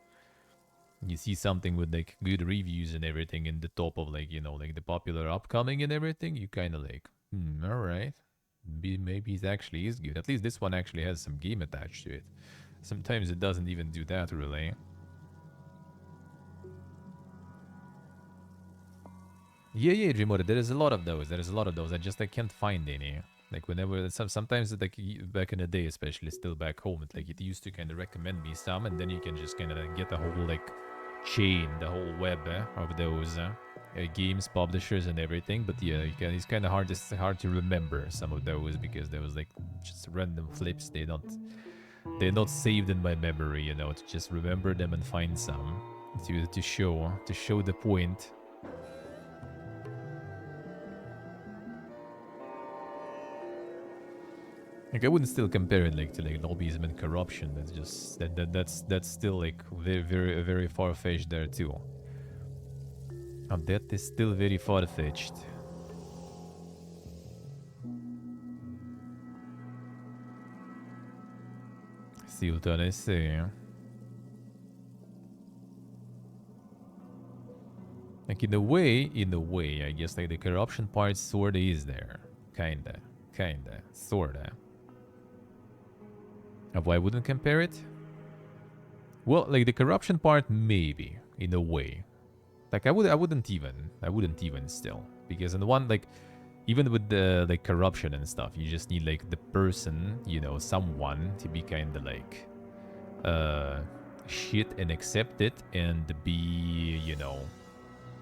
You see something with like good reviews and everything in the top of like like the popular upcoming and everything, you kind of like, all right, maybe it actually is good. At least this one actually has some game attached to it. Sometimes it doesn't even do that really. Yeah, Dreamoda, there is a lot of those. I can't find any. Like whenever, sometimes like back in the day, especially still back home, it used to kind of recommend me some, and then you can just kind of like, get the whole like chain, the whole web of those games, publishers, and everything. But yeah, it's kind of hard to remember some of those because there was like just random flips. They're not saved in my memory, to just remember them and find some to show the point. Like I wouldn't still compare it like to like lobbyism and corruption. That's just that's still like very far fetched there too. That is still very far fetched. See what I say. Like in a way, I guess like the corruption part sorta is there. Kinda, sorta. Why wouldn't compare it? Well, like the corruption part, maybe in a way. Like I wouldn't even still, because in the one like even with the like corruption and stuff, you just need like the person, you know, someone to be kind of like uh shit and accept it and be, you know,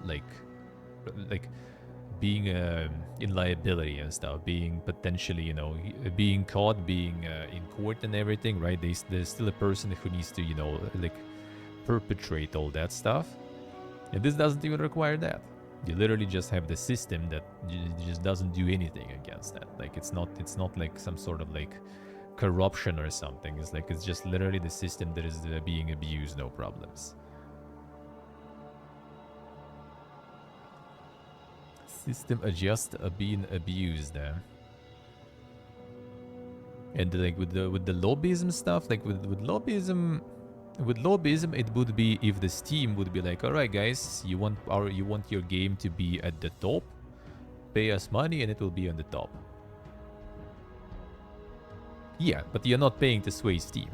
like like being in liability and stuff, being potentially, you know, being caught, being in court and everything, right? There's still a person who needs to, you know, like perpetrate all that stuff. And this doesn't even require that. You literally just have the system that just doesn't do anything against that. Like it's not like some sort of like corruption or something. It's like it's just literally the system that is being abused, no problems. System adjust being abused. And like with the lobbyism stuff, like with lobbyism, it would be if the Steam would be like, all right, guys, you want your game to be at the top, pay us money, and it will be on the top. Yeah, but you're not paying to sway Steam.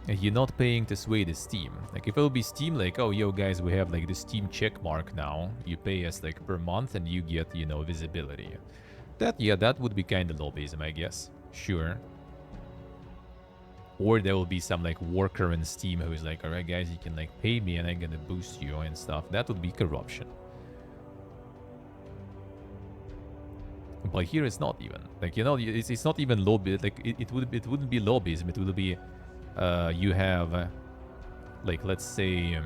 You're not paying to sway the Steam. Like if it'll be Steam, like, oh, yo, guys, we have like the Steam check mark now. You pay us like per month, and you get, you know, visibility. That would be kind of lobbyism, I guess. Sure. Or there will be some like worker in Steam who's like, all right, guys, you can like pay me and I'm gonna boost you and stuff. That would be corruption. But here it's not even like, you know, it's not even lobby. Like it wouldn't be lobbyism. It would be you have like, let's say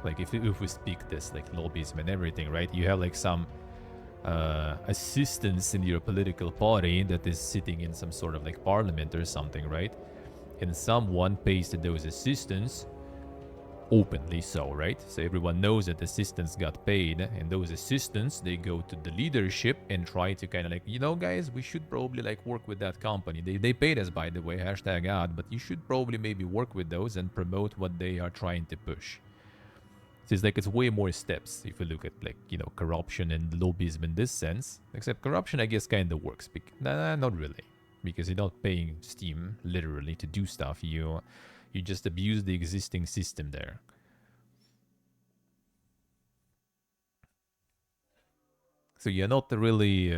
like if we speak this like lobbyism and everything, right? You have like some assistants in your political party that is sitting in some sort of like parliament or something, right? And someone pays to those assistants openly, so right, so everyone knows that assistants got paid, and those assistants, they go to the leadership and try to kind of like, you know, guys, we should probably like work with that company. They paid us, by the way, hashtag ad, but you should probably maybe work with those and promote what they are trying to push. So it's like it's way more steps if you look at like, you know, corruption and lobbyism in this sense. Except corruption, I guess, kind of works. Nah, not really, because you're not paying Steam literally to do stuff. You just abuse the existing system there. So you're not really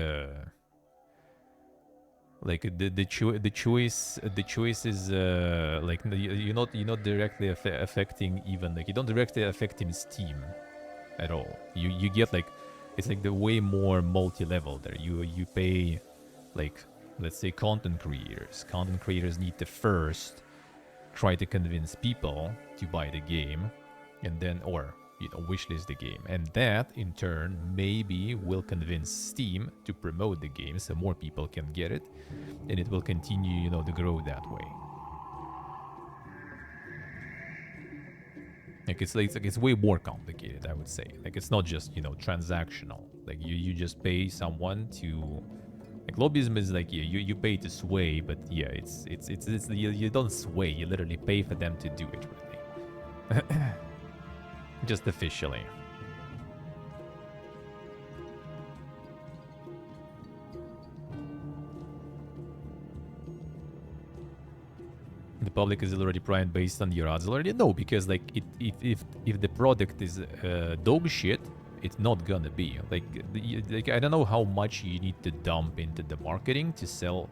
like the choice is like you're not directly affecting, even like you don't directly affect in Steam at all. You get like, it's like the way more multi-level there. You pay like, let's say content creators need to first try to convince people to buy the game, and then, or, you know, wishlist the game, and that in turn maybe will convince Steam to promote the game so more people can get it, and it will continue, you know, to grow that way. Like it's way more complicated, I would say. Like it's not just, you know, transactional. Like you just pay someone to, like lobbyism is like, yeah, you pay to sway, but yeah, it's you don't sway, you literally pay for them to do it, really. Just officially. The public is already primed based on your odds already? No, because like if the product is dog shit, it's not gonna be like I don't know how much you need to dump into the marketing to sell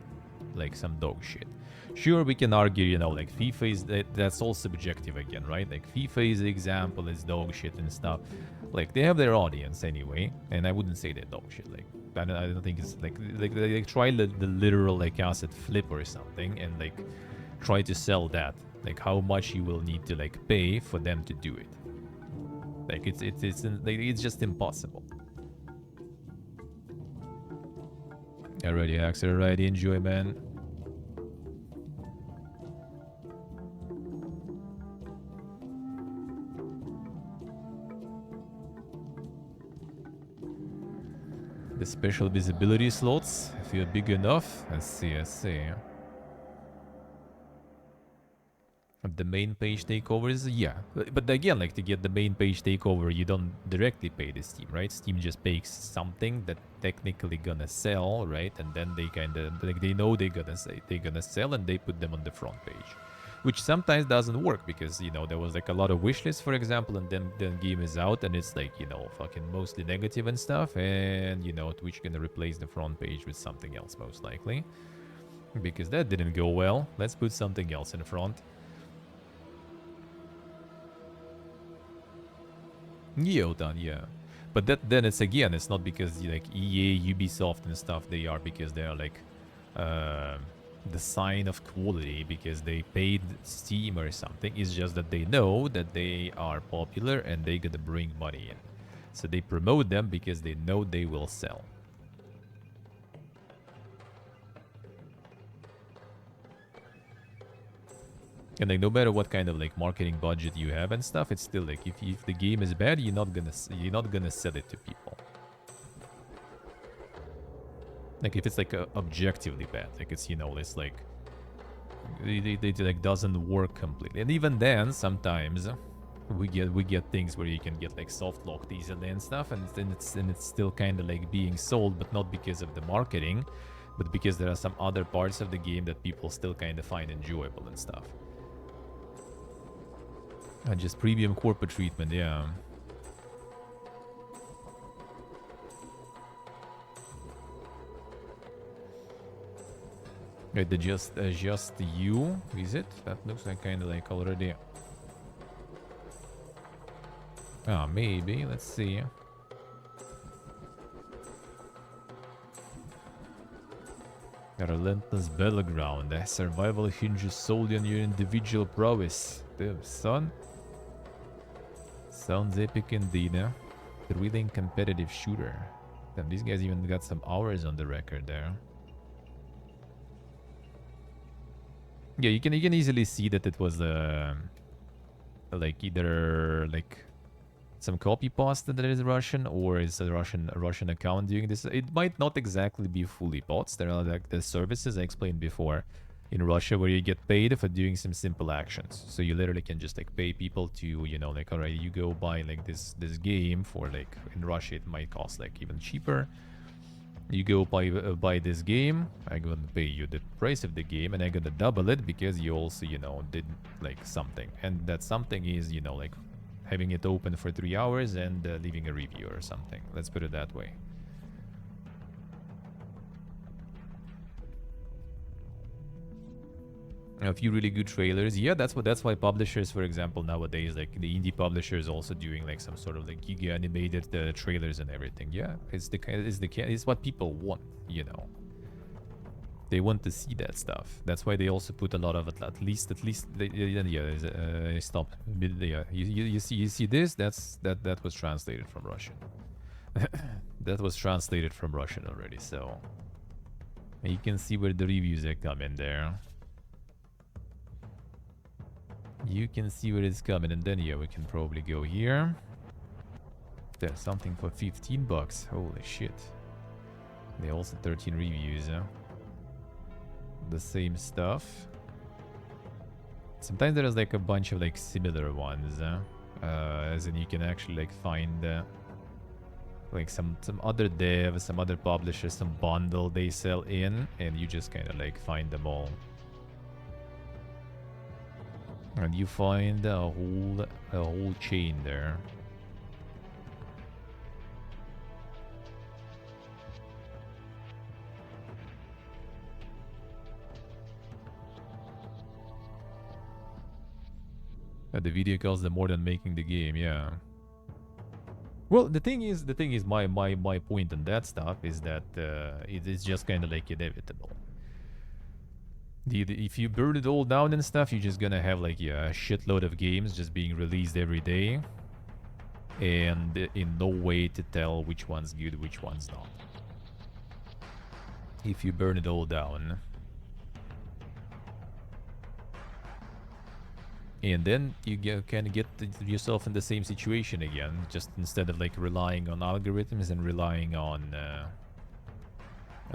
like some dog shit. Sure, we can argue, you know, like FIFA is that's all subjective again, right? Like FIFA is the example, is dog shit and stuff. Like they have their audience anyway, and I wouldn't say they're dog shit. Like I don't think it's like they try the literal like asset flip or something, and like try to sell that. Like how much you will need to like pay for them to do it. Like it's just impossible. Alrighty, Axel. Alrighty, enjoy, man. The special visibility slots, if you're big enough. I see. The main page takeovers, yeah. But again, like to get the main page takeover, you don't directly pay the Steam, right? Steam just pays something that technically gonna sell, right? And then they kind of like they know they're gonna sell, and they put them on the front page. which sometimes doesn't work because, you know, there was like a lot of wish lists, for example, and then game is out and it's like, you know, fucking mostly negative and stuff, and, you know, Twitch gonna replace the front page with something else most likely because that didn't go well. Let's put something else in front. Done, yeah. But then it's again, it's not because like EA, Ubisoft and stuff, they are because they are like the sign of quality because they paid Steam or something. It's just that they know that they are popular and they gonna bring money in. So they promote them because they know they will sell. And like no matter what kind of like marketing budget you have and stuff, it's still like if the game is bad, you're not gonna sell it to people. Like if it's like objectively bad, like it's, you know, it's like it like doesn't work completely. And even then, sometimes we get things where you can get like soft locked easily and stuff, and then it's still kind of like being sold, but not because of the marketing, but because there are some other parts of the game that people still kind of find enjoyable and stuff. And just premium corporate treatment, yeah. Wait, the just you, is it? That looks like kind of like already. Ah, maybe. Let's see. A relentless battleground. Survival hinges solely on your individual prowess. Damn, son. Sounds epic indeed, eh? Thrilling competitive shooter. Damn, these guys even got some hours on the record there. Yeah, you can easily see that it was like either like some copy pasta that is Russian or is a Russian account doing this. It might not exactly be fully bots. There are like the services I explained before in Russia where you get paid for doing some simple actions. So you literally can just like pay people to, you know, like, all right, you go buy like this game for like, in Russia it might cost like even cheaper. You go buy this game, I'm gonna pay you the price of the game and I'm gonna double it because you also, you know, did like something. And that something is, you know, like having it open for 3 hours and leaving a review or something. Let's put it that way. A few really good trailers. Yeah, that's why publishers, for example, nowadays, like the indie publishers, also doing like some sort of like giga animated trailers and everything. Yeah, it's what people want. You know, they want to see that stuff. That's why they also put a lot of it. At least. Stop. Yeah, you see this? That was translated from Russian. That was translated from Russian already. So you can see where the reviews are coming there. You can see where it's coming, and then yeah, we can probably go here. There's something for 15 bucks. Holy shit. They also 13 reviews, huh? The same stuff. Sometimes there's like a bunch of like similar ones, huh? As in you can actually like find like some other dev, some other publishers, some bundle they sell in, and you just kind of like find them all. And you find a whole chain there. The video costs them more than making the game, yeah. Well, the thing is, my point on that stuff is that it is just kind of like inevitable. If you burn it all down and stuff, you're just gonna have like a shitload of games just being released every day, and in no way to tell which one's good, which one's not. If you burn it all down. And then you can get yourself in the same situation again, just instead of like relying on algorithms and relying on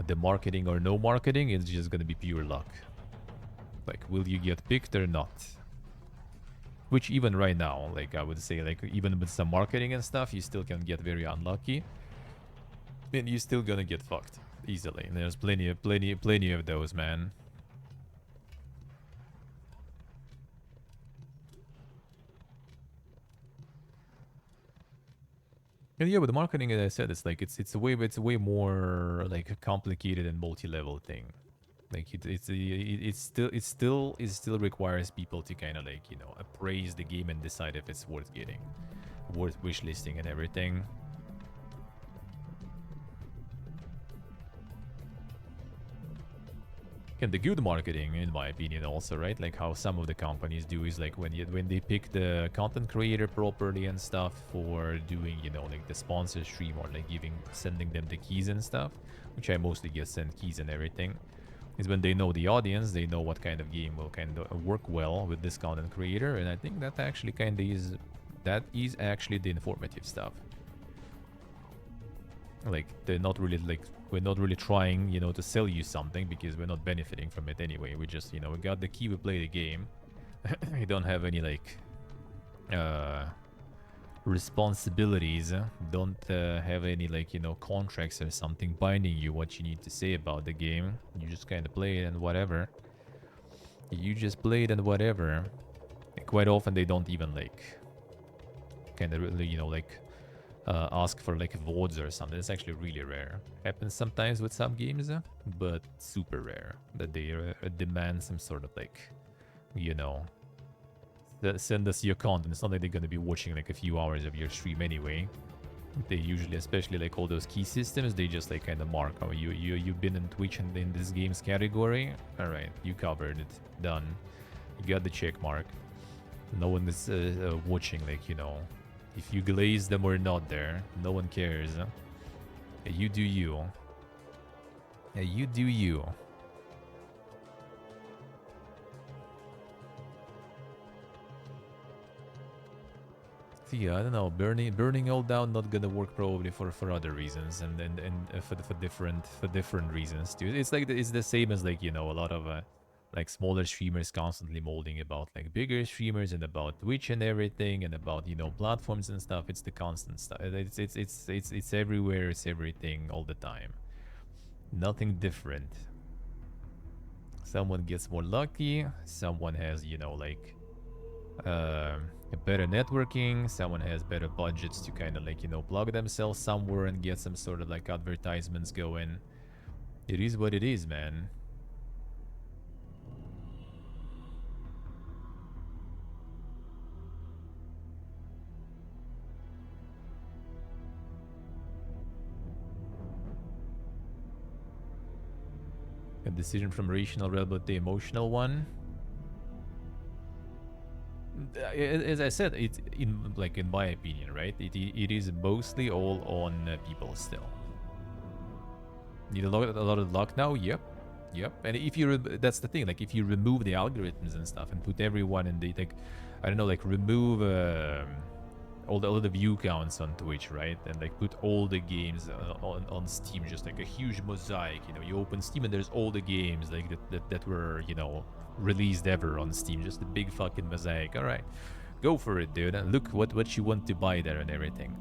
the marketing or no marketing, it's just gonna be pure luck. Like, will you get picked or not? Which even right now, like I would say, like even with some marketing and stuff, you still can get very unlucky, and you're still gonna get fucked easily. And there's plenty of those, man. And yeah, with the marketing, as I said, it's a way more like a complicated and multi-level thing. Like it still requires people to kind of like appraise the game and decide if it's worth getting, worth wishlisting and everything. And the good marketing, in my opinion, also, right? Like how some of the companies do is like when they pick the content creator properly and stuff for doing, like the sponsor stream or like sending them the keys and stuff, which I mostly get sent keys and everything, is when they know the audience, they know what kind of game will kind of work well with this content creator, and I think that actually that is actually the informative stuff. Like we're not really trying, to sell you something because we're not benefiting from it anyway. We just, we got the key, we play the game. We don't have any like uh responsibilities, don't have any like contracts or something binding you what you need to say about the game. You just kind of play it and whatever. You just play it and whatever. And quite often they don't even like kind of really, like ask for like VODs or something. It's actually really rare. Happens sometimes with some games, but super rare that they demand some sort of like, send us your content. It's not like they're gonna be watching like a few hours of your stream anyway. They usually, especially like all those key systems, they just like kind of mark, oh, you've been in Twitch and in this game's category. All right, you covered it, done. You got the check mark. No one is watching, like, if you glaze them or not there. No one cares. You do you. You do you. So yeah, I don't know. Burning all down not gonna work probably for other reasons and for different reasons too. It's like it's the same as like a lot of like smaller streamers constantly molding about like bigger streamers and about Twitch and everything and about platforms and stuff. It's the constant stuff. It's everywhere. It's everything all the time. Nothing different. Someone gets more lucky. Someone has like better networking. Someone has better budgets to kind of like plug themselves somewhere and get some sort of like advertisements going. It is what it is, man. A decision from rational realm, but the emotional one. As I said, it's in my opinion, right? It is mostly all on people still. Need a lot of luck now. Yep. And if you that's the thing. Like if you remove the algorithms and stuff and put everyone in the like, I don't know, like remove all the view counts on Twitch, right? And like put all the games on Steam, just like a huge mosaic. You open Steam and there's all the games like that were released ever on Steam. Just a big fucking mosaic. All right, go for it, dude. And look what you want to buy there and everything.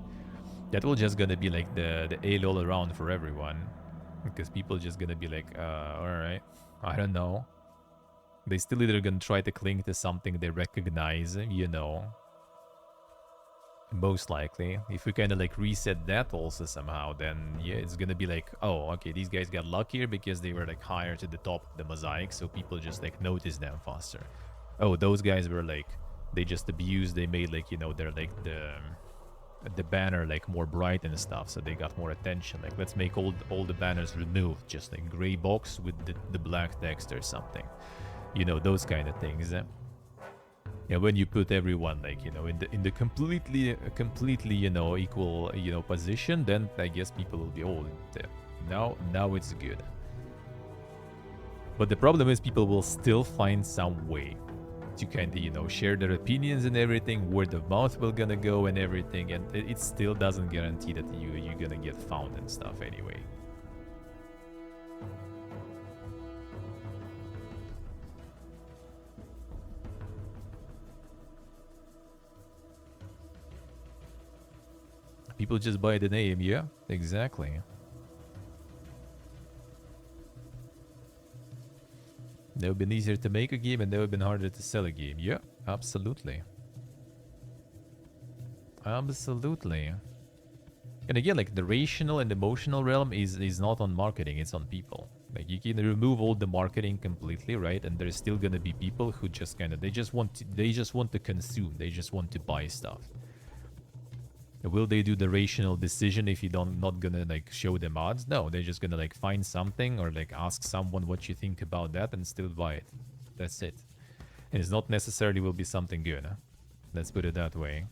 That will just gonna be like the ale all around for everyone, because people just gonna be like, all right, I don't know. They still either gonna try to cling to something they recognize, most likely. If we kind of like reset that also somehow, then yeah, it's gonna be like, oh, okay, these guys got luckier because they were like higher to the top of the mosaic, so people just like notice them faster. Oh, those guys were like, they just abused, they made like, they're like the banner like more bright and stuff, so they got more attention. Like, let's make all the banners removed, just like gray box with the black text or something. Those kind of things. Yeah, when you put everyone like in the completely equal position, then I guess people will be now it's good. But the problem is people will still find some way to kind of share their opinions and everything. Word of mouth will gonna go and everything, and it still doesn't guarantee that you're gonna get found and stuff anyway. People just buy the name, yeah, exactly. It would have been easier to make a game and it would have been harder to sell a game. Yeah, absolutely. Absolutely. And again, like the rational and emotional realm is not on marketing, it's on people. Like you can remove all the marketing completely, right? And there's still gonna be people who just kind of they just want to consume, they just want to buy stuff. Will they do the rational decision if you don't not gonna like show them odds? No, they're just gonna like find something or like ask someone what you think about that and still buy it. That's it. And it's not necessarily will be something good. Huh? Let's put it that way.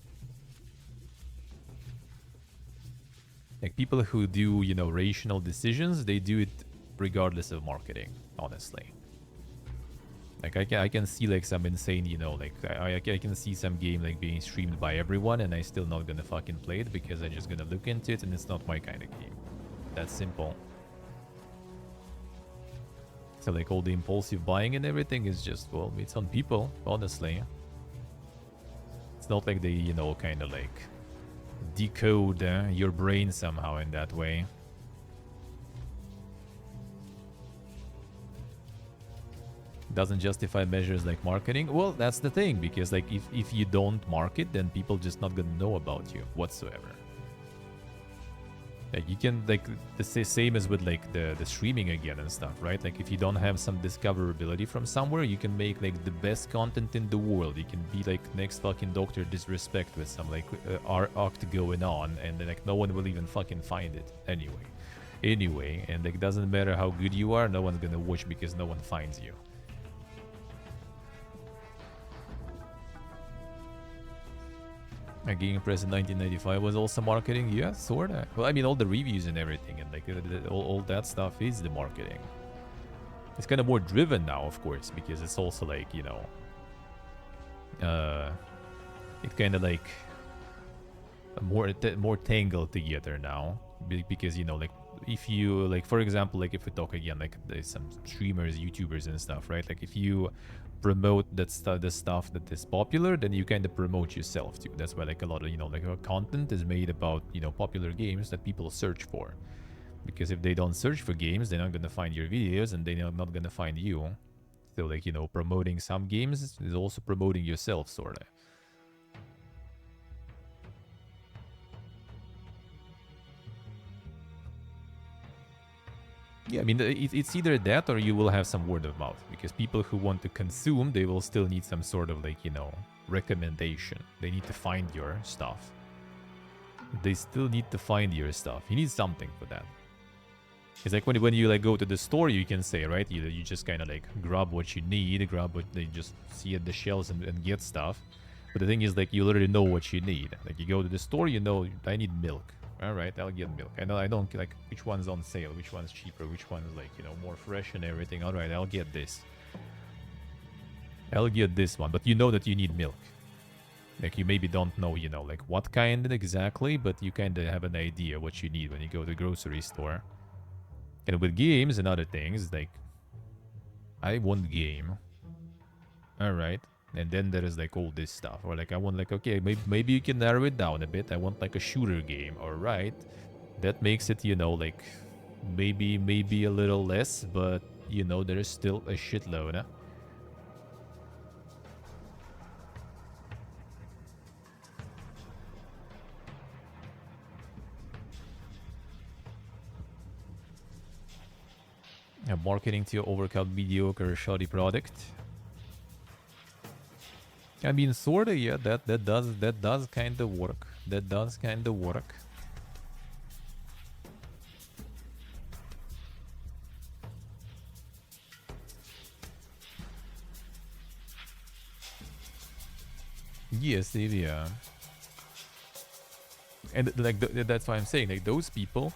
Like people who do, you know, rational decisions, they do it regardless of marketing, honestly. Like I can see like some insane, you know, like I can see some game like being streamed by everyone and I still not gonna fucking play it because I just gonna look into it and it's not my kind of game. That's simple. So like all the impulsive buying and everything is just, well, it's on people, honestly. It's not like they, you know, kind of like decode your brain somehow in that way. Doesn't justify measures like marketing. Well, that's the thing, because like if you don't market, then people just not gonna know about you whatsoever. Like you can like the same as with like the streaming again and stuff, right? Like if you don't have some discoverability from somewhere, you can make like the best content in the world. You can be like next fucking Doctor Disrespect with some like act going on, and then like no one will even fucking find it anyway. And like doesn't matter how good you are, no one's gonna watch because no one finds you. A Game Press in 1995 was also marketing? Yeah, sorta. Well, I mean, all the reviews and everything, and like all that stuff is the marketing. It's kind of more driven now, of course, because it's also like, you know, it kind of like more tangled together now, because, you know, like if you like, for example, like if we talk again, like there's some streamers, YouTubers and stuff, right? Like if you promote the stuff that is popular, then you kind of promote yourself too. That's why like a lot of, you know, like content is made about, you know, popular games that people search for, because if they don't search for games, they're not gonna find your videos and they're not gonna find you. So like, you know, promoting some games is also promoting yourself, sort of. Yeah, I mean, it's either that or you will have some word of mouth, because people who want to consume, they will still need some sort of like, you know, recommendation. They need to find your stuff. They still need to find your stuff. You need something for that. It's like when you like go to the store, you can say, right? You just kind of like grab what you need, grab what they just see at the shelves and get stuff. But the thing is, like, you already know what you need. Like, you go to the store, you know, I need milk. All right, I'll get milk. I know I don't like which one's on sale, which one's cheaper, which one's like, you know, more fresh and everything. All right, I'll get this. I'll get this one, but you know that you need milk. Like, you maybe don't know, you know, like what kind exactly, but you kind of have an idea what you need when you go to the grocery store. And with games and other things, like, I want game. All right. And then there is like all this stuff, or like I want like, okay, maybe you can narrow it down a bit. I want like a shooter game. All right, that makes it, you know, like maybe a little less, but you know, there is still a shitload. Huh? Marketing to overcut mediocre shoddy product. I mean, sorta, yeah. That does kind of work. That does kind of work. Yes, yeah. And like that's why I'm saying, like those people,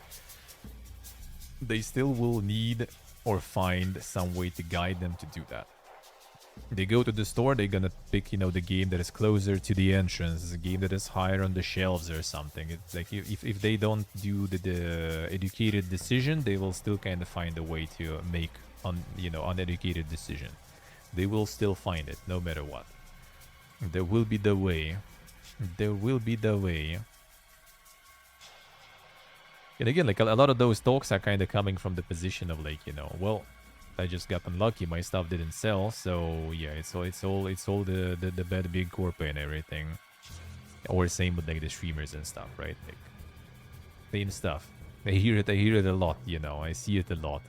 they still will need or find some way to guide them to do that. They go to the store, they're gonna pick, you know, the game that is closer to the entrance, the game that is higher on the shelves or something. It's like if they don't do the educated decision, they will still kind of find a way to make uneducated decision. They will still find it no matter what. There will be the way. There will be the way. And again, like a lot of those talks are kind of coming from the position of like, you know, well, I just got unlucky. My stuff didn't sell, so yeah, it's all the bad big corporate and everything. Or same with like the streamers and stuff, right? Like, Same stuff. I hear it. I hear it a lot. You know, I see it a lot.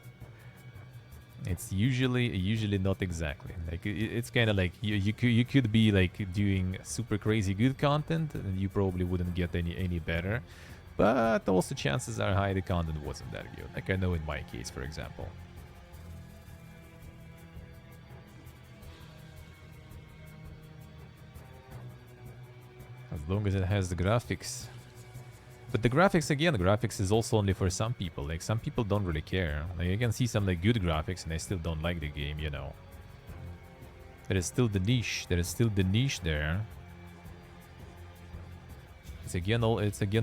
It's usually not exactly like it's kind of like you could be like doing super crazy good content and you probably wouldn't get any better, but also chances are high the content wasn't that good. Like I know in my case, for example. As long as it has the graphics. But the graphics, again, the graphics is also only for some people. Like, some people don't really care. Like, I can see some, like, good graphics and I still don't like the game, you know. There is still the niche. There is still the niche there. It's again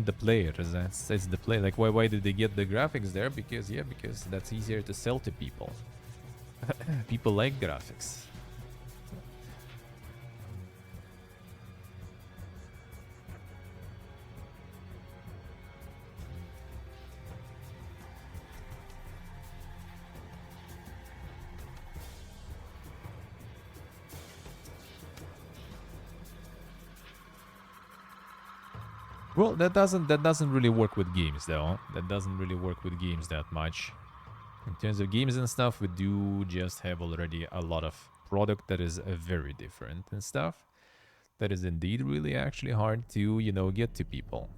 the players. It's the play. Like, why did they get the graphics there? Because, yeah, because that's easier to sell to people. People like graphics. Well, that doesn't really work with games though. That doesn't really work with games that much. In terms of games and stuff, we do just have already a lot of product that is very different and stuff. That is indeed really actually hard to, you know, get to people.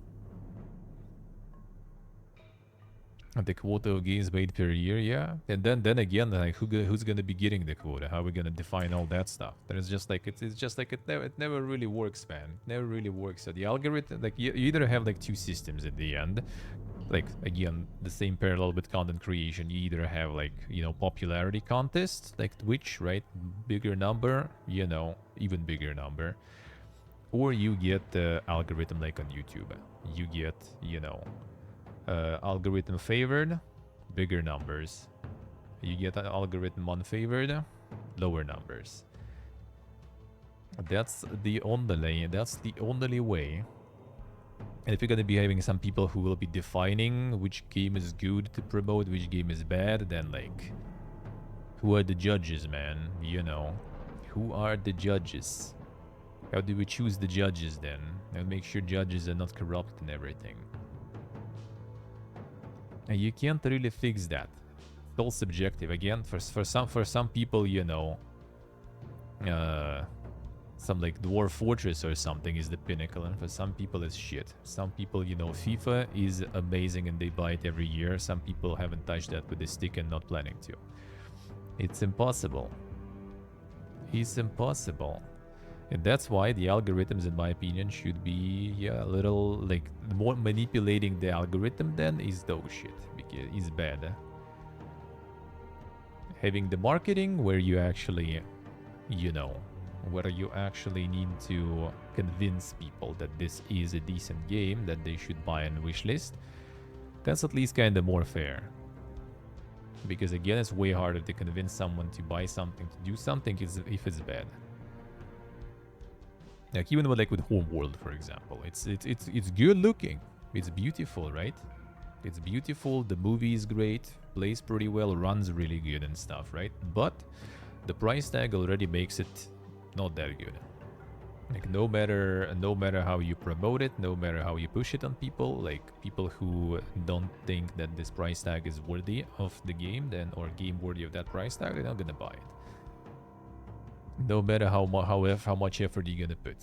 And the quota of games made per year, yeah. And then again, like who's gonna be getting the quota? How are we gonna define all that stuff? That is just like it's just like it never really works, man. It never really works. So the algorithm, like you either have like two systems at the end, like again the same parallel with content creation. You either have like, you know, popularity contests like Twitch, right? Bigger number, you know, even bigger number, or you get the algorithm like on YouTube. You get, you know, algorithm favored, bigger numbers. You get an algorithm unfavored, lower numbers. That's the only way. And if you're gonna be having some people who will be defining which game is good to promote, which game is bad, then like, who are the judges, man? You know, who are the judges? How do we choose the judges then? And make sure judges are not corrupt and everything. And you can't really fix that. It's all subjective. Again, for some people, you know, some like Dwarf Fortress or something is the pinnacle, and for some people it's shit. Some people, you know, FIFA is amazing and they buy it every year. Some people haven't touched that with a stick and not planning to. It's impossible. It's impossible. And that's why the algorithms, in my opinion, should be, yeah, a little, like, more manipulating the algorithm then is dog shit, because it's bad. Having the marketing where you actually, you know, where you actually need to convince people that this is a decent game, that they should buy and wishlist, that's at least kind of more fair. Because again, it's way harder to convince someone to buy something, to do something, if it's bad. Like even with Homeworld, for example, it's good looking, it's beautiful, right? It's beautiful. The movie is great, plays pretty well, runs really good and stuff, right? But the price tag already makes it not that good. Like no matter how you promote it, no matter how you push it on people, like people who don't think that this price tag is worthy of the game, then or game worthy of that price tag, they're not gonna buy it. No matter how much effort you're gonna put.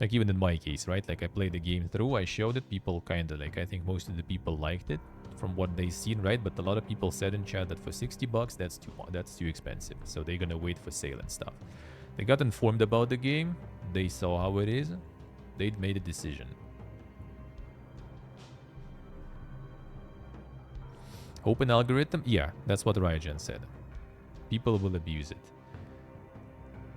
Like even in my case, right? Like I played the game through, I showed it, people kind of like, I think most of the people liked it from what they seen, right? But a lot of people said in chat that for $60 that's too expensive, so they're gonna wait for sale and stuff. They got informed about the game, they saw how it is, they made a decision. Open algorithm? Yeah, that's what Ryogen said. People will abuse it.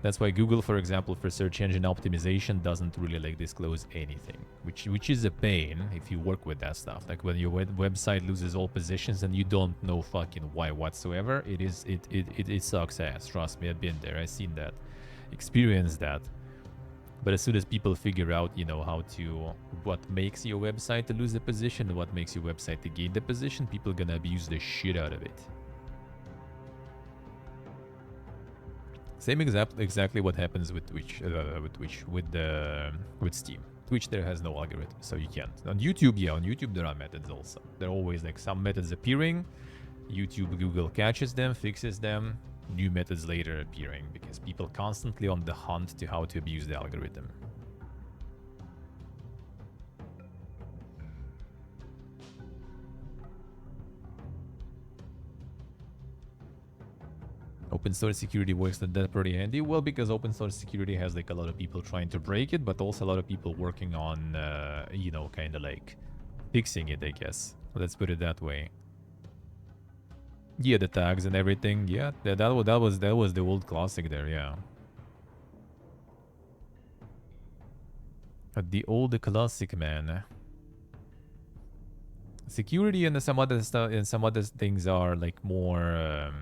That's why Google, for example, for search engine optimization doesn't really like disclose anything, which is a pain if you work with that stuff. Like when your website loses all positions and you don't know fucking why whatsoever, it sucks ass. Trust me, I've been there. I've seen that, experienced that. But as soon as people figure out, you know, what makes your website to lose the position and what makes your website to gain the position, people are gonna abuse the shit out of it. Same exactly what happens with Twitch, with Steam. Twitch there has no algorithm, so you can't. On YouTube, yeah, on YouTube there are methods also. There are always like some methods appearing. YouTube, Google catches them, fixes them. New methods later appearing because people constantly on the hunt to how to abuse the algorithm. Open source security works not that pretty handy. Well, because open source security has like a lot of people trying to break it, but also a lot of people working on, you know, kind of like fixing it, I guess. Let's put it that way. Yeah, the tags and everything. Yeah, that was the old classic there. Yeah. The old classic, man. Security and some other stuff and some other things are like more.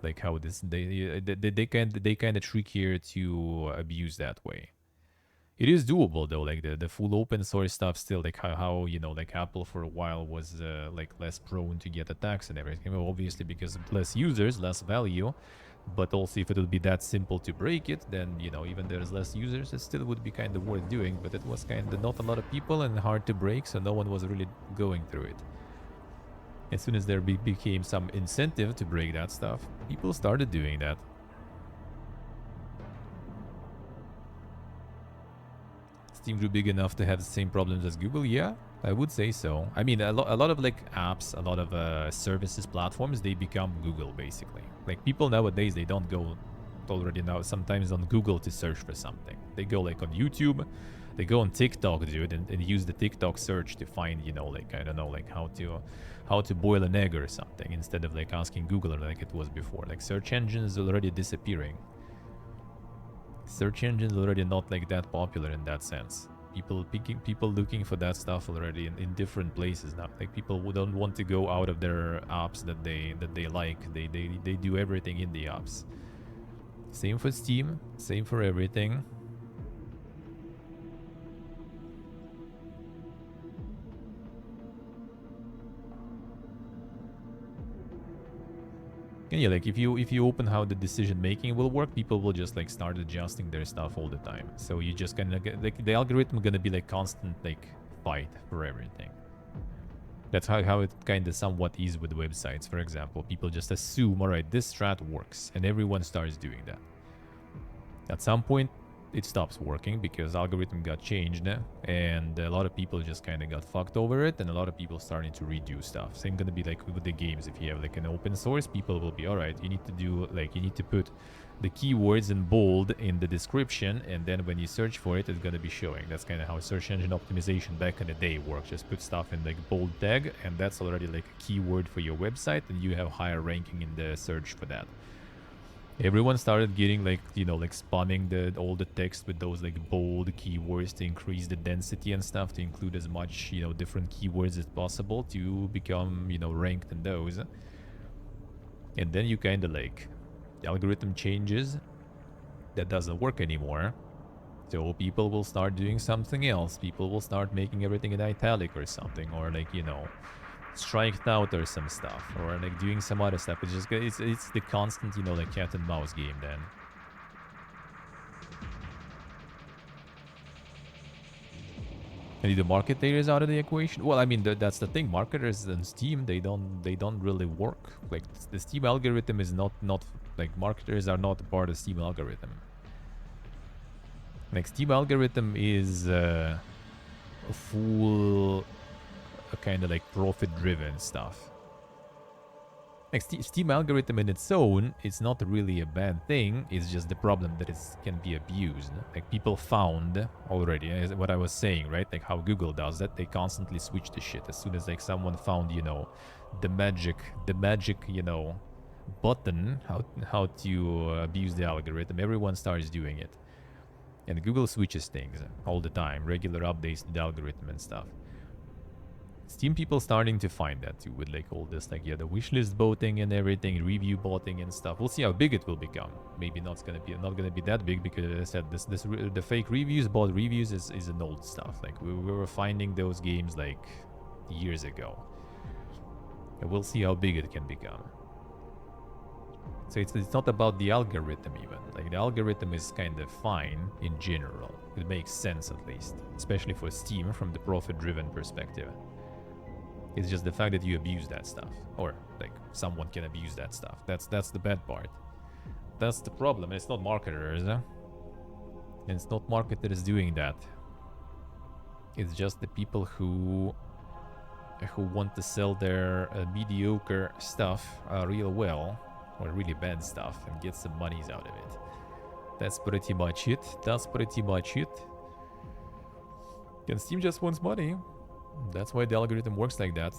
Like how this they kind of trickier to abuse that way. It is doable though, like the full open source stuff still, like how you know, like Apple for a while was like less prone to get attacks and everything. Well, obviously because of less users, less value, but also if it would be that simple to break it, then you know, even there's less users, it still would be kind of worth doing. But it was kind of not a lot of people and hard to break, so no one was really going through it. As soon as there became some incentive to break that stuff, people started doing that. Steam grew big enough to have the same problems as Google? Yeah, I would say so. I mean, a lot of like apps, a lot of services, platforms, they become Google basically. Like people nowadays, they don't go already now sometimes on Google to search for something. They go like on YouTube, they go on TikTok, dude, and use the TikTok search to find, you know, like, I don't know, like how to boil an egg or something instead of like asking Google like it was before. Like search engines already disappearing. Search engines already not like that popular in that sense. People looking for that stuff already in different places now. Like people who don't want to go out of their apps that they like. They do everything in the apps. Same for Steam, same for everything. And yeah, like if you open how the decision making will work, people will just like start adjusting their stuff all the time. So you just gonna get like the algorithm gonna be like constant like fight for everything. That's how it kind of somewhat is with websites. For example, people just assume, all right, this strat works, and everyone starts doing that. At some point, it stops working because algorithm got changed, and a lot of people just kind of got fucked over it, and a lot of people starting to redo stuff. Same gonna be like with the games. If you have like an open source, people will be, all right, you need to do like, you need to put the keywords in bold in the description, and then when you search for it, it's gonna be showing. That's kind of how search engine optimization back in the day worked. Just put stuff in like bold tag, and that's already like a keyword for your website, and you have higher ranking in the search for that. Everyone started getting like, you know, like spamming all the text with those like bold keywords to increase the density and stuff, to include as much, you know, different keywords as possible to become, you know, ranked in those. And then you kind of like, the algorithm changes, that doesn't work anymore. So people will start doing something else. People will start making everything in italic or something, or like, you know, striked out or some stuff, or like doing some other stuff. It's just it's the constant, you know, like cat and mouse game then. And the marketers out of the equation? Well, I mean that's the thing. Marketers on Steam, they don't really work. Like the Steam algorithm is not like, marketers are not part of Steam algorithm. Like Steam algorithm is a full kind of like profit-driven stuff. Like Steam algorithm in its own, it's not really a bad thing. It's just the problem that it can be abused. Like people found already, what I was saying, right? Like how Google does that. They constantly switch the shit. As soon as like someone found, you know, the magic, you know, button, how to abuse the algorithm, everyone starts doing it. And Google switches things all the time, regular updates to the algorithm and stuff. Steam people starting to find that too, with like all this, like, yeah, the wishlist voting and everything, review botting and stuff. We'll see how big it will become. Maybe not gonna be that big, because as I said, the fake reviews, bot reviews is an old stuff. Like we were finding those games like years ago. And we'll see how big it can become. So it's not about the algorithm even. Like the algorithm is kind of fine in general. It makes sense at least, especially for Steam from the profit-driven perspective. It's just the fact that you abuse that stuff, or like someone can abuse that stuff. That's the bad part. That's the problem. It's not marketers. It's not marketers doing that. It's just the people who want to sell their mediocre stuff real well, or really bad stuff, and get some monies out of it. That's pretty much it. That's pretty much it. And Steam just wants money. That's why the algorithm works like that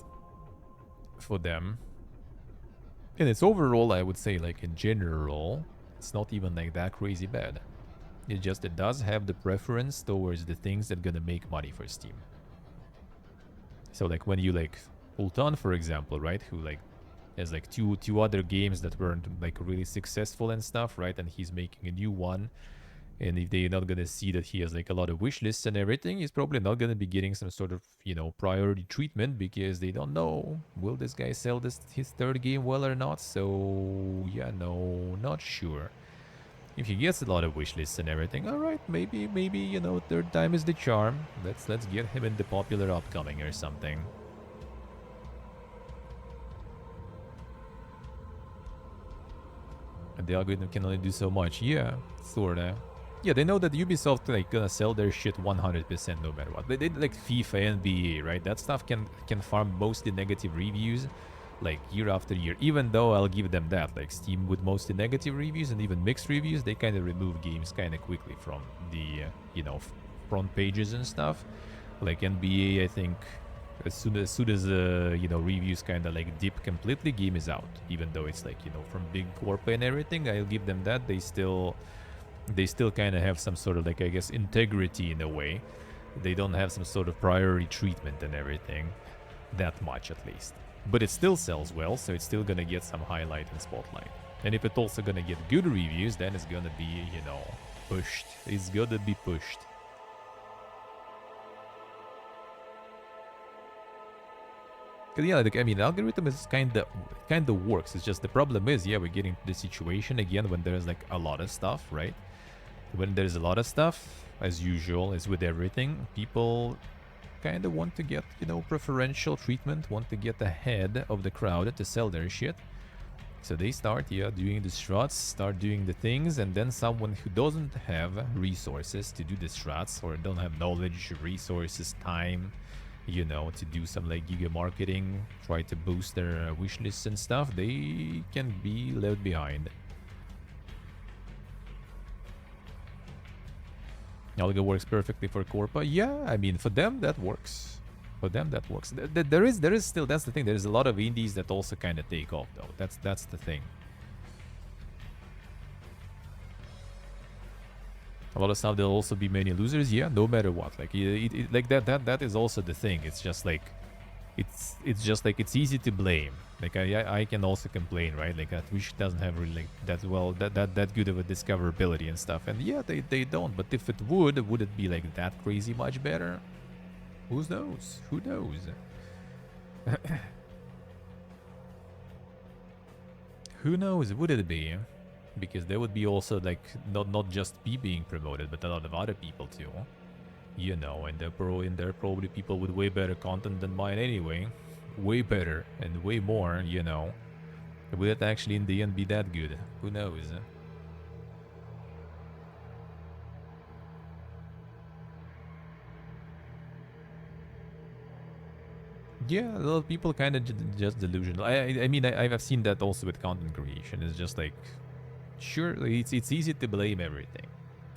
for them. And it's overall, I would say, like in general, it's not even like that crazy bad. It just, it does have the preference towards the things that gonna make money for Steam. So like when you like Ultan, for example, right, who like has like two other games that weren't like really successful and stuff, right, and he's making a new one, and if they're not gonna see that he has like a lot of wish lists and everything, he's probably not gonna be getting some sort of, you know, priority treatment, because they don't know, will this guy sell his third game well or not. So yeah, no, not sure. If he gets a lot of wish lists and everything, all right, maybe, you know, third time is the charm. Let's get him in the popular upcoming or something. And the algorithm can only do so much. Yeah, sorta. Yeah, they know that Ubisoft like gonna sell their shit 100% no matter what. They like FIFA, NBA, right? That stuff can farm mostly negative reviews, like year after year. Even though I'll give them that, like Steam with mostly negative reviews and even mixed reviews, they kind of remove games kind of quickly from the you know, front pages and stuff. Like NBA, I think as soon as you know, reviews kind of like dip completely, game is out. Even though it's like, you know, from big corp and everything, I'll give them that. They still kind of have some sort of like, I guess, integrity in a way. They don't have some sort of priority treatment and everything, that much at least. But it still sells well, so it's still gonna get some highlight and spotlight. And if it's also gonna get good reviews, then it's gonna be, you know, pushed. It's gonna be pushed. Cause yeah, like, I mean, the algorithm is kinda works. It's just the problem is, yeah, we're getting to the situation again when there's like a lot of stuff, right? When there's a lot of stuff, as usual, as with everything, people kind of want to get, you know, preferential treatment, want to get ahead of the crowd to sell their shit. So they start, yeah, doing the struts, start doing the things, and then someone who doesn't have resources to do the struts, or don't have knowledge, resources, time, you know, to do some like giga marketing, try to boost their wish lists and stuff, they can be left behind. Alga works perfectly for Corpa. Yeah, I mean, for them, that works. For them, that works. There is still, that's the thing, there's a lot of indies that also kind of take off, though. That's the thing. A lot of stuff, there'll also be many losers, yeah, no matter what. Like, like that is also the thing. It's just like, it's just like, it's easy to blame. Like I can also complain, right? Like that Twitch doesn't have really like that good of a discoverability and stuff. And yeah, they don't. But if it would it be like that crazy much better? Who knows? Who knows? Who knows? Would it be? Because there would be also like not just me being promoted, but a lot of other people too. You know, and there are probably people with way better content than mine anyway. Way better and way more, you know. Will it actually in the end be that good? Who knows? Yeah, a lot of people kind of just delusional. I mean, I've seen that also with content creation. It's just like, sure, it's easy to blame everything.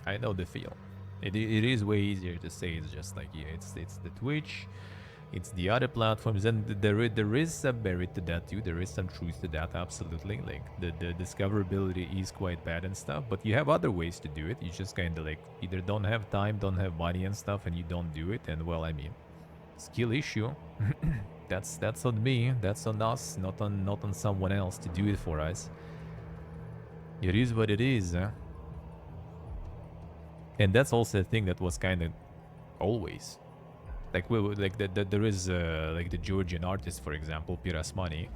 I know the feel. It is way easier to say it's just like, yeah, it's the Twitch, it's the other platforms, and there is some merit to that too. There is some truth to that, absolutely. Like the discoverability is quite bad and stuff, but you have other ways to do it. You just kind of like either don't have time, don't have money and stuff, and you don't do it. And well, I mean, skill issue. that's on me. That's on us, not on someone else to do it for us. It is what it is. And that's also a thing that was kind of always. Like, there is like the Georgian artist, for example, Pirasmani.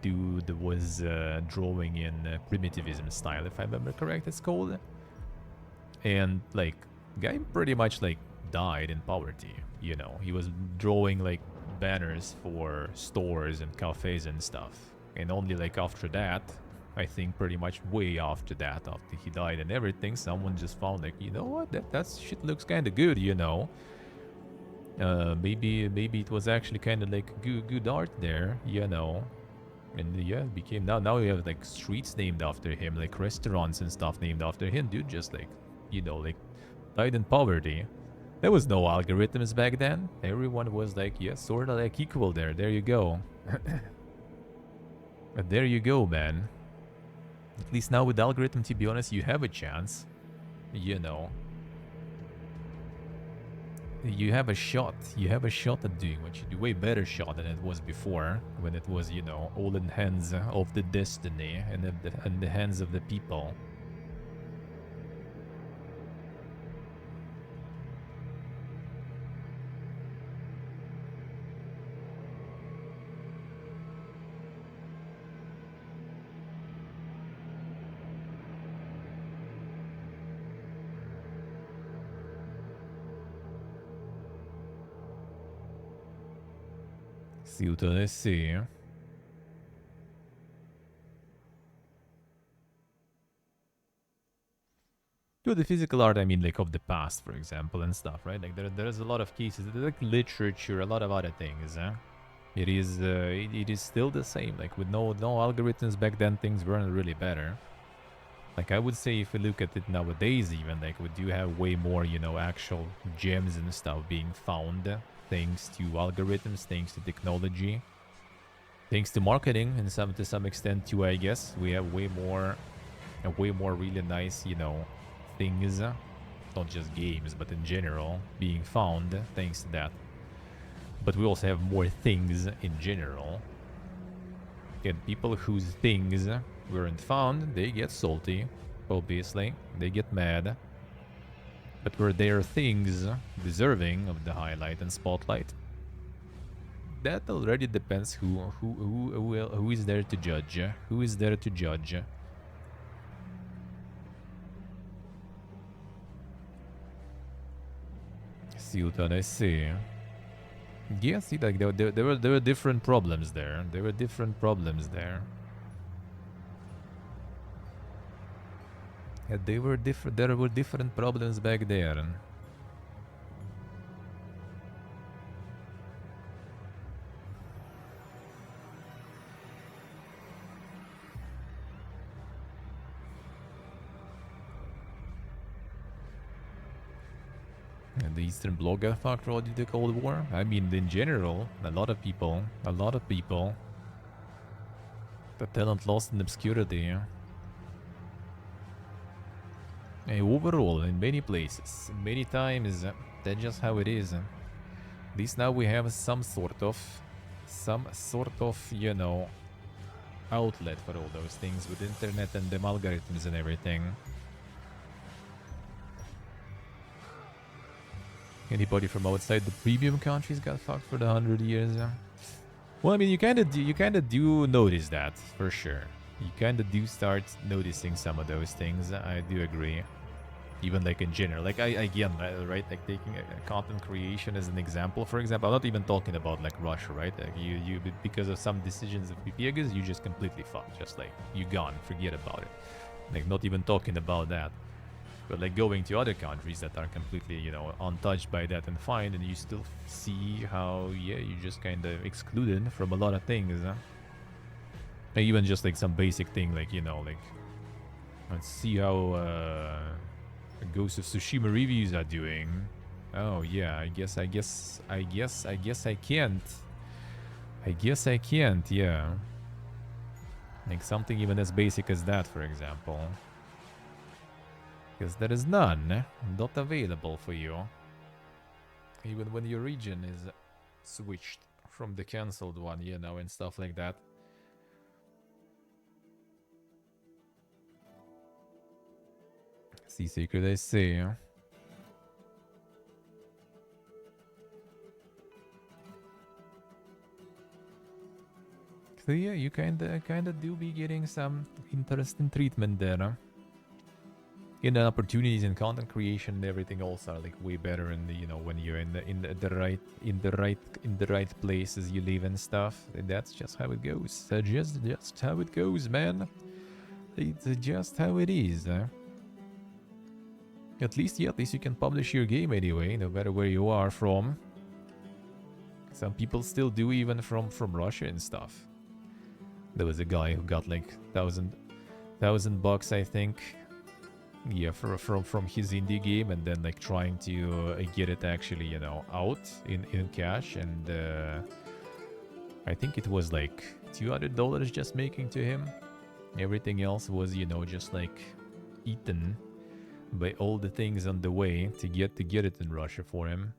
dude was drawing in primitivism style, if I remember correct, it's called. And like, guy pretty much like died in poverty. You know, he was drawing like banners for stores and cafes and stuff. And only like after that, I think pretty much way after that, after he died and everything, someone just found like, you know what, that shit looks kind of good, you know. Maybe it was actually kind of like good art there, you know. And yeah, it became now we have like streets named after him, like restaurants and stuff named after him. Dude just like, you know, like died in poverty. There was no algorithms back then. Everyone was like, yeah, sort of like equal there. There you go. There you go, man. At least now with algorithm, to be honest, you have a chance. You know. You have a shot. You have a shot at doing what you do. Way better shot than it was before. When it was, you know, all in hands of the destiny and in the hands of the people. See what I see. To the physical art, I mean, like of the past, for example, and stuff, right? Like there's a lot of cases, like literature, a lot of other things. It is still the same. Like with no algorithms back then, things weren't really better. Like I would say, if we look at it nowadays, even like we do have way more, you know, actual gems and stuff being found, thanks to algorithms, thanks to technology, thanks to marketing, and to some extent too. I guess we have way more really nice, you know, things, not just games, but in general, being found thanks to that. But we also have more things in general. And people whose things weren't found, they get salty, obviously. They get mad. But were their things deserving of the highlight and spotlight? That already depends who is there to judge. Who is there to judge? See what I see. Yeah, see, like there were different problems there. There were different problems there. Yeah, they were different. There were different problems back there. And the Eastern Bloc got fucked all the Cold War. I mean, in general, a lot of people, the talent lost in obscurity. And overall, in many places, many times, that's just how it is. At least now we have some sort of, you know, outlet for all those things with internet and them algorithms and everything. Anybody from outside the premium countries got fucked for the 100 years. Well, I mean, you kind of do notice that for sure. You kind of do start noticing some of those things. I do agree. Even like in general, like I again, right? Like taking content creation as an example. For example, I'm not even talking about like Russia, right? Like you because of some decisions of PPGs, you just completely fucked. Just like you gone, forget about it. Like not even talking about that. But like going to other countries that are completely, you know, untouched by that and fine, and you still see how, yeah, you just kind of excluded from a lot of things. Huh? Like even just like some basic thing, like, you know, like, let's see how Ghost of Tsushima reviews are doing. Oh yeah, I guess I can't. I guess I can't, yeah. Like something even as basic as that, for example. Because there is none not available for you. Even when your region is switched from the cancelled one, you know, and stuff like that. See Secret, I see. So yeah, you kinda do be getting some interesting treatment there. Huh? And the opportunities in content creation and everything also are like way better in the, when you're in the right places you live and stuff. And that's just how it goes. Just how it goes, man. It's just how it is. At least you can publish your game anyway, no matter where you are from. Some people still do, even from Russia and stuff. There was a guy who got like thousand bucks, I think. Yeah, from his indie game, and then like trying to get it actually, out in cash, and I think it was like $200 just making to him. Everything else was, just like eaten by all the things on the way to get it in Russia for him.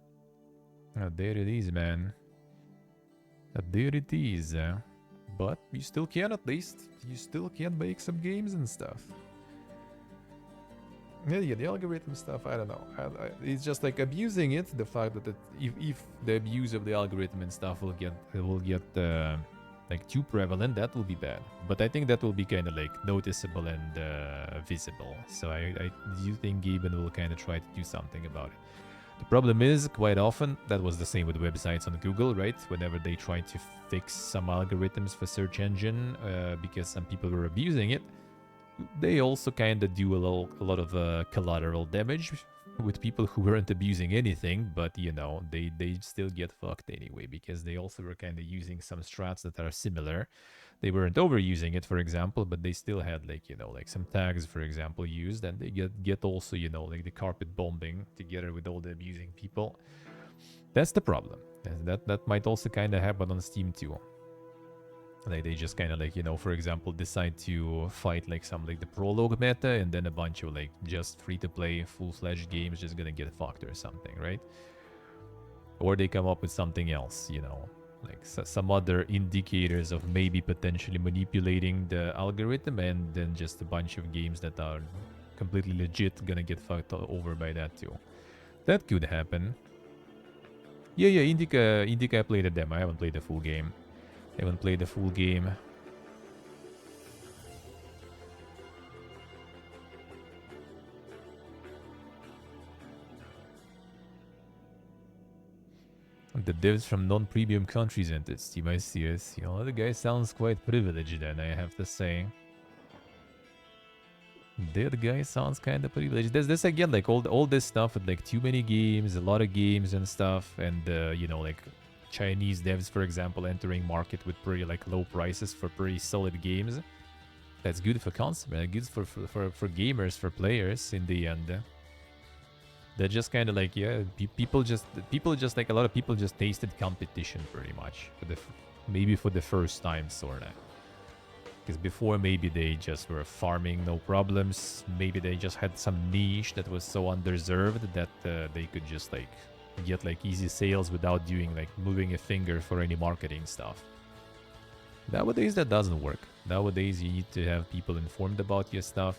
There it is, man. There it is. But you still can, at least. You still can make some games and stuff. Yeah, the algorithm stuff, I don't know. It's just like abusing it. The fact that if the abuse of the algorithm and stuff will get like too prevalent, that will be bad. But I think that will be kind of like noticeable and visible. So I do think Gaben will kind of try to do something about it. The problem is, quite often, that was the same with websites on Google, right? Whenever they tried to fix some algorithms for search engine because some people were abusing it, they also kind of do a lot of collateral damage with people who weren't abusing anything, but they still get fucked anyway, because they also were kind of using some strats that are similar. They weren't overusing it, for example, but they still had like some tags, for example, used, and they get also like the carpet bombing together with all the abusing people. That's the problem. That might also kind of happen on Steam too. Like they just kind of like, for example, decide to fight like some like the prologue meta, and then a bunch of like just free-to-play full-fledged games just gonna get fucked or something, right? Or they come up with something else, like some other indicators of maybe potentially manipulating the algorithm, and then just a bunch of games that are completely legit gonna get fucked over by that too. That could happen. Yeah, Indica I played a demo. I haven't played the full game. I haven't played the full game. The devs from non-premium countries entered Steam. I see it. The guy sounds quite privileged then, I have to say. That guy sounds kind of privileged. There's this again, like all this stuff with like too many games, a lot of games and stuff, and like Chinese devs, for example, entering market with pretty like low prices for pretty solid games. That's good for consumers, good for gamers, for players in the end. They're just kind of like, people just like a lot of people just tasted competition pretty much maybe for the first time, sorta. Because before, maybe they just were farming, no problems. Maybe they just had some niche that was so underserved that they could just like get like easy sales without doing like moving a finger for any marketing stuff. Nowadays that doesn't work. Nowadays you need to have people informed about your stuff.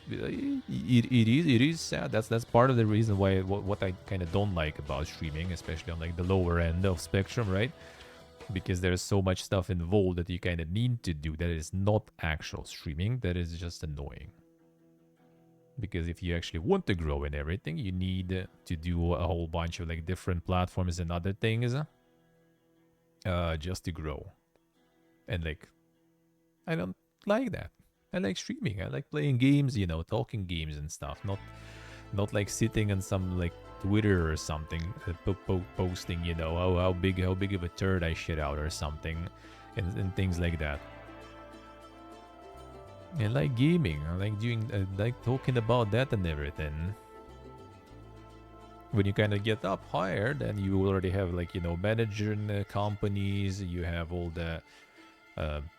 It is sad. That's part of the reason why what I kind of don't like about streaming, especially on like the lower end of spectrum, right? Because there's so much stuff involved that you kind of need to do that is not actual streaming. That is just annoying. Because if you actually want to grow and everything, you need to do a whole bunch of like different platforms and other things just to grow. And like, I don't like that. I like streaming. I like playing games, talking games and stuff. Not like sitting on some like Twitter or something, posting, how big of a turd I shit out or something, and things like that. I like gaming. I like like talking about that and everything. When you kind of get up higher, then you already have like manager companies. You have all the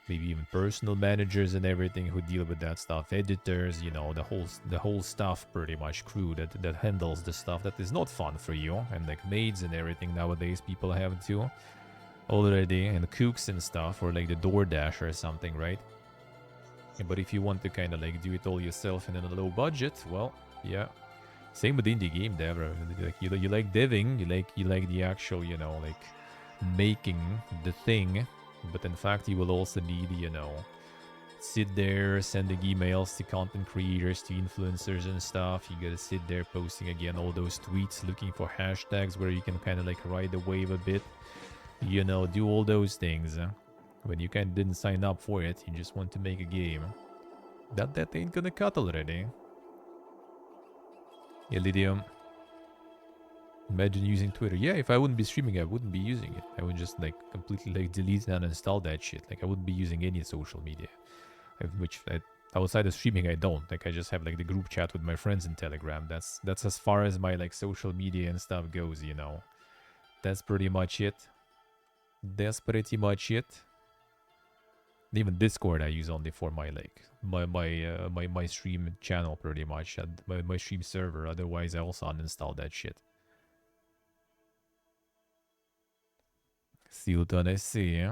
maybe even personal managers and everything who deal with that stuff. Editors, the whole stuff pretty much crew that handles the stuff that is not fun for you, and like maids and everything nowadays people have too already, and cooks and stuff, or like the DoorDash or something, right? But if you want to kind of like do it all yourself and in a low budget, well, yeah. Same with indie game dev. Like you like deving, you like the actual, like making the thing But in fact, you will also need, you know, sit there sending emails to content creators, to influencers and stuff. You gotta sit there posting again all those tweets, looking for hashtags where you can kind of like ride the wave a bit. You know, do all those things. When you kind of didn't sign up for it, you just want to make a game. That ain't gonna cut already. Yeah, Lydium. Imagine using Twitter. Yeah, if I wouldn't be streaming, I wouldn't be using it. I would just like completely like delete and uninstall that shit. Like I wouldn't be using any social media. Outside of streaming, I don't. Like I just have like the group chat with my friends in Telegram. That's as far as my like social media and stuff goes, you know. That's pretty much it. That's pretty much it. Even Discord I use only for my like my stream channel pretty much, and my stream server. Otherwise I also uninstall that shit. Silton, I see.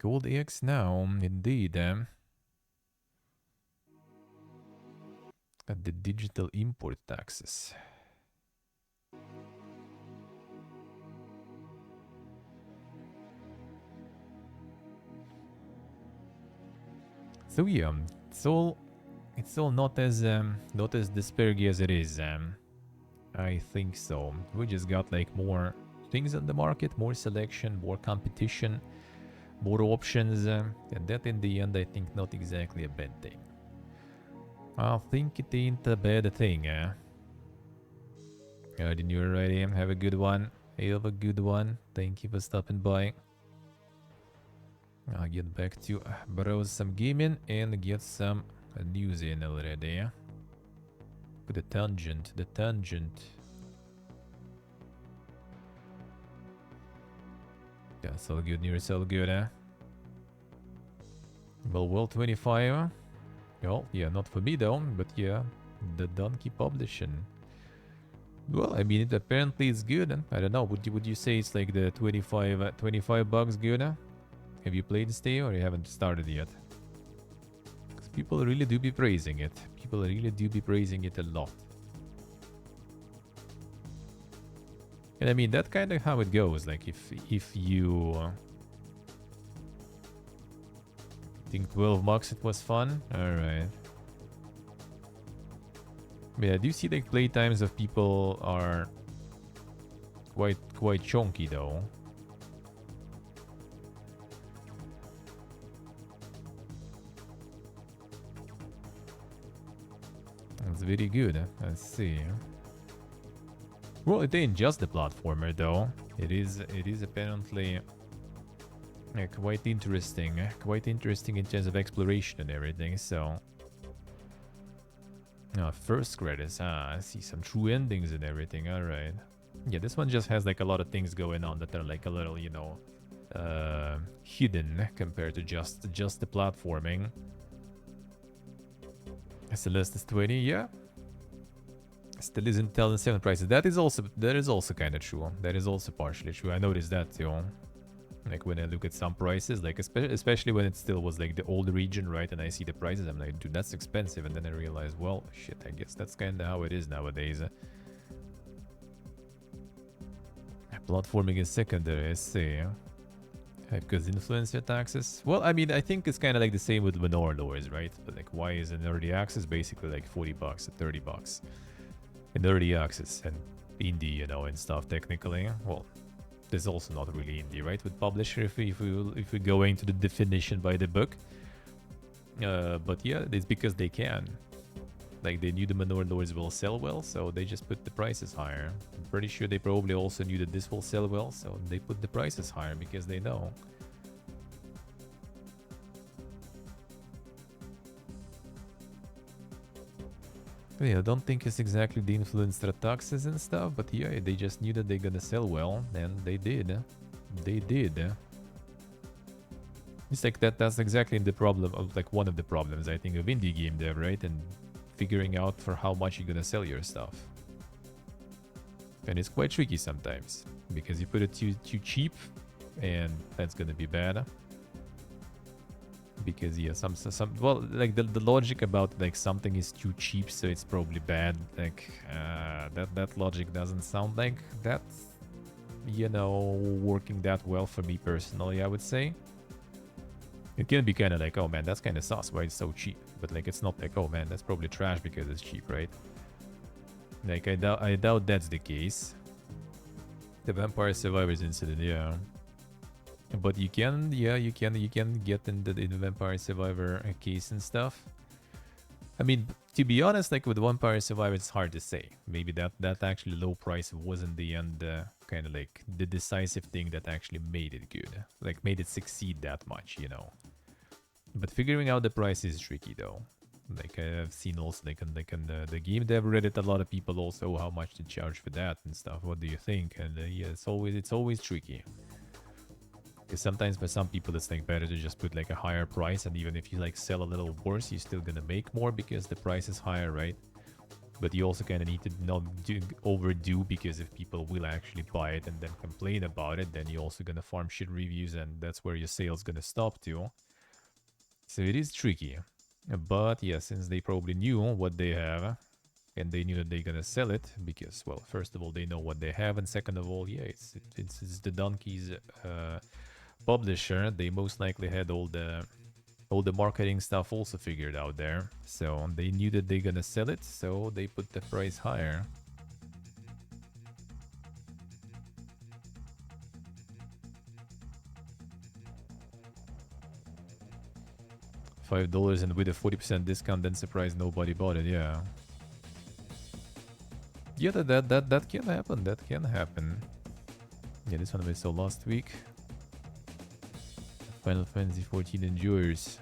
Gold EX now, indeed. At the digital import taxes. So yeah, it's all not as disparity as it is. I think so. We just got like more things on the market, more selection, more competition, more options, and that in the end I think not exactly a bad thing. I think it ain't a bad thing. Didn't you already have a good one? Have a good one. Thank you for stopping by. I'll get back to browse some gaming and get some news in already. The tangent. Yeah, it's all good news, all good, eh? Well, 25. Well, yeah, not for me though, but yeah, the Donkey publishing. Well, I mean, it apparently is good. I don't know. Would you say it's like the 25 bucks good? Have you played this day or you haven't started yet? Because people really do be praising it. People really do be praising it a lot. And I mean, that's kind of how it goes. Like, if you think 12 bucks it was fun, all right. Yeah, I do see like playtimes of people are quite chunky though. That's very good. Let's see. Well, it ain't just a platformer though. It is apparently quite interesting. Quite interesting in terms of exploration and everything. So, first credits. I see some true endings and everything. All right. Yeah, this one just has like a lot of things going on that are like a little, you know, hidden compared to just the platforming. Celeste is 20, yeah. Still isn't telling 7 prices. That is also kind of true. That is also partially true. I noticed that too. Like when I look at some prices, like especially when it still was like the old region, right? And I see the prices, I'm like, dude, that's expensive. And then I realize, well, shit, I guess that's kind of how it is nowadays. Platforming is secondary, I see. Because influencer taxes? Well, I mean, I think it's kind of like the same with Manor lures, right? But like, why is an early access basically like 40 bucks or 30 bucks? In early access and indie, you know, and stuff technically. Well, there's also not really indie, right? With publisher, if we go into the definition by the book. But yeah, it's because they can. Like, they knew the Manor lures will sell well, so they just put the prices higher. I'm pretty sure they probably also knew that this will sell well, so they put the prices higher because they know. Yeah, I don't think it's exactly the influencer taxes and stuff, but yeah, they just knew that they're gonna sell well, and they did. They did. It's like that's exactly the problem of, like, one of the problems, I think, of indie game dev, right? And figuring out for how much you're gonna sell your stuff. And it's quite tricky sometimes, because you put it too cheap, and that's gonna be bad. Because yeah, some well, like the logic about like something is too cheap, so it's probably bad. Like that logic doesn't sound like that you know, working that well for me personally, I would say. It can be kind of like, oh man, that's kind of sus, why it's so cheap? But like, it's not like, oh man, that's probably trash because it's cheap, right? Like, I doubt that's the case. The Vampire Survivors incident, yeah. But you can, yeah, you can get in the Vampire Survivor case and stuff. I mean, to be honest, like with Vampire Survivor, it's hard to say. Maybe that actually low price wasn't the end, kind of like the decisive thing that actually made it good, like made it succeed that much, you know. But figuring out the price is tricky though. Like I've seen also like on the game dev Reddit, a lot of people also how much to charge for that and stuff. What do you think? And yeah, it's always tricky. Because sometimes for some people it's like better to just put like a higher price, and even if you like sell a little worse, you're still gonna make more because the price is higher, right? But you also kind of need to not overdo, because if people will actually buy it and then complain about it, then you're also gonna farm shit reviews, and that's where your sales gonna stop too. So it is tricky. But yeah, since they probably knew what they have, and they knew that they're gonna sell it, because, well, first of all, they know what they have, and second of all, yeah, it's the Donkey's publisher. They most likely had all the marketing stuff also figured out there, so they knew that they're gonna sell it, so they put the price higher. $5 and with a 40% discount, then surprised nobody bought it. Yeah. Yeah, that can happen. That can happen. Yeah, this one we saw last week. Final Fantasy 14 Enjoyers.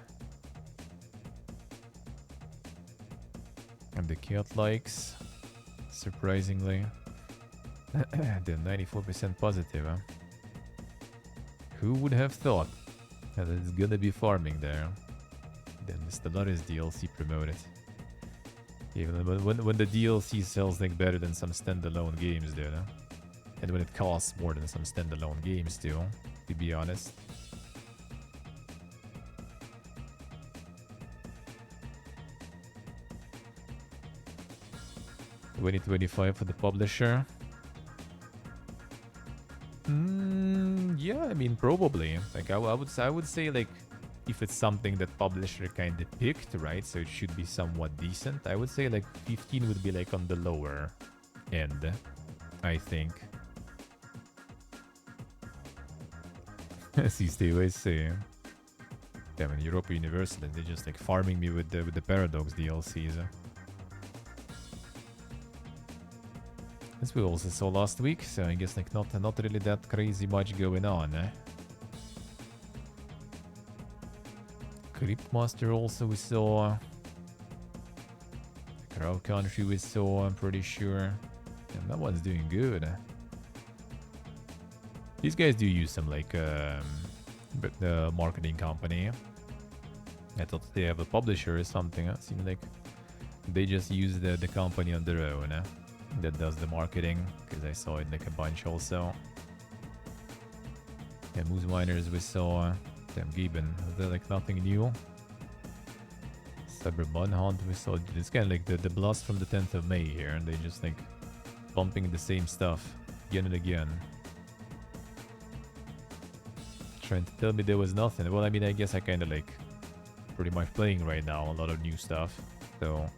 And the cat likes, surprisingly. They're 94% positive, huh? Who would have thought that it's gonna be farming there? Then the Stellaris DLC promoted. Even when the DLC sells like better than some standalone games, dude. Huh? And when it costs more than some standalone games too, to be honest. $20.25 for the publisher. Yeah, I mean probably. Like I would say like, if it's something that publisher kind of picked, right? So it should be somewhat decent. I would say like 15 would be like on the lower end, I think. See, stay away, say. Damn, in Europa Universal, they're just like farming me with the Paradox DLCs. This we also saw last week, so I guess like not really that crazy much going on, eh? Cryptmaster also we saw. Crowd Country we saw, I'm pretty sure. And that one's doing good. These guys do use some like marketing company. I thought they have a publisher or something. It seems like they just use the company on their own that does the marketing, because I saw it like a bunch also. Yeah, Moose Miners we saw. Damn, Gibbon. They're like nothing new. Cyber Manhunt we saw. It's kind of like the blast from the 10th of May here, and they just like bumping the same stuff again and again. Trying to tell me there was nothing. Well, I mean, I guess I kind of like pretty much playing right now a lot of new stuff. So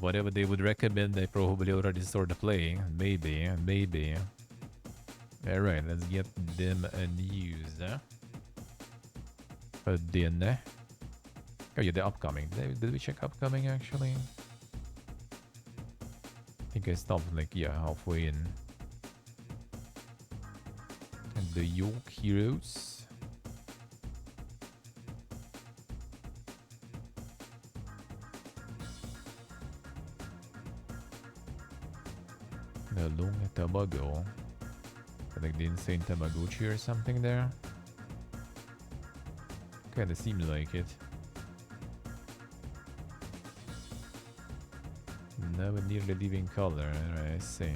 whatever they would recommend, I probably already started playing. Maybe. Alright, let's get them a news. Then. Oh yeah, the upcoming. Did we check upcoming actually? I think I stopped like, yeah, halfway in. And the York Heroes. The Long Tabago. Like the Insane Tamagotchi or something there. Kinda seems like it. Now a nearly living color, I see.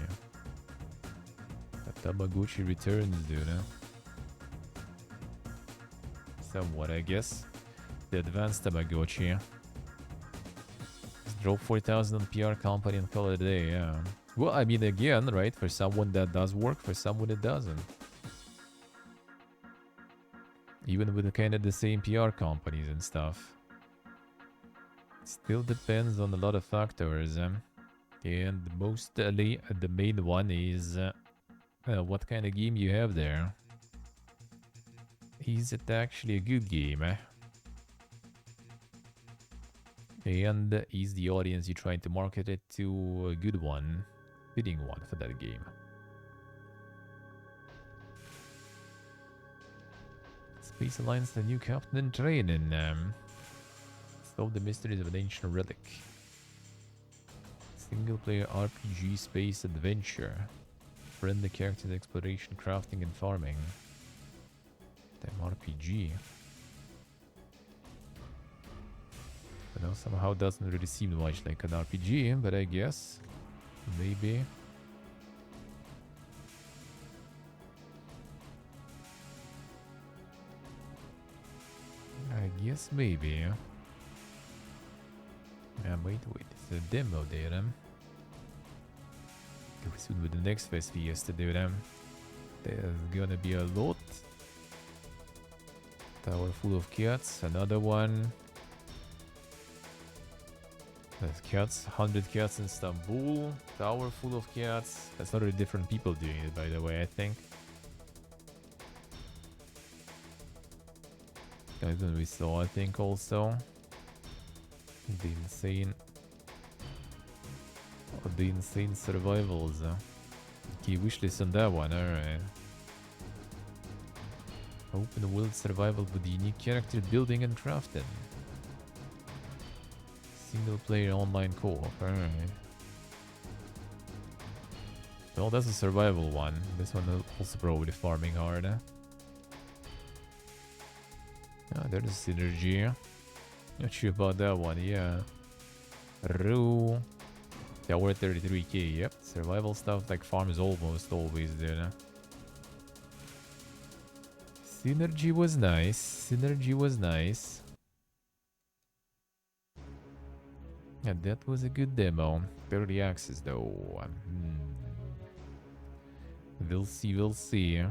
The Tamagotchi returns, dude. Somewhat, I guess. The advanced Tamagotchi. Just drop 4,000 on PR company and call it a day, yeah. Well, I mean, again, right? For someone that does work, for someone it doesn't. Even with kind of the same PR companies and stuff. Still depends on a lot of factors. And mostly the main one is what kind of game you have there. Is it actually a good game? And is the audience you're trying to market it to a good one? Fitting one for that game. Space Alliance, the new captain in training. Solve the mysteries of an ancient relic. Single player RPG space adventure. Friendly characters, exploration, crafting, and farming. Damn RPG. But now somehow doesn't really seem much like an RPG, but I guess maybe. I guess maybe. Wait, it's a demo there. Go soon with the next fest fiesta, dude. There's gonna be a lot. Tower full of cats, another one. There's cats, 100 cats in Istanbul. Tower full of cats. That's not really different people doing it, by the way, I think. Guys, that we saw, I think, also. The insane survivals. Key wishlist on that one, alright. Open world survival with unique character building and crafting. Single player online co-op, alright. Well, that's a survival one. This one also probably farming hard. Ah, there's synergy. Not sure about that one, yeah. Roo. Tower 33k, yep. Survival stuff like farm is almost always there. Synergy was nice. Synergy was nice. Yeah, that was a good demo. Early access though. We'll see, we'll see.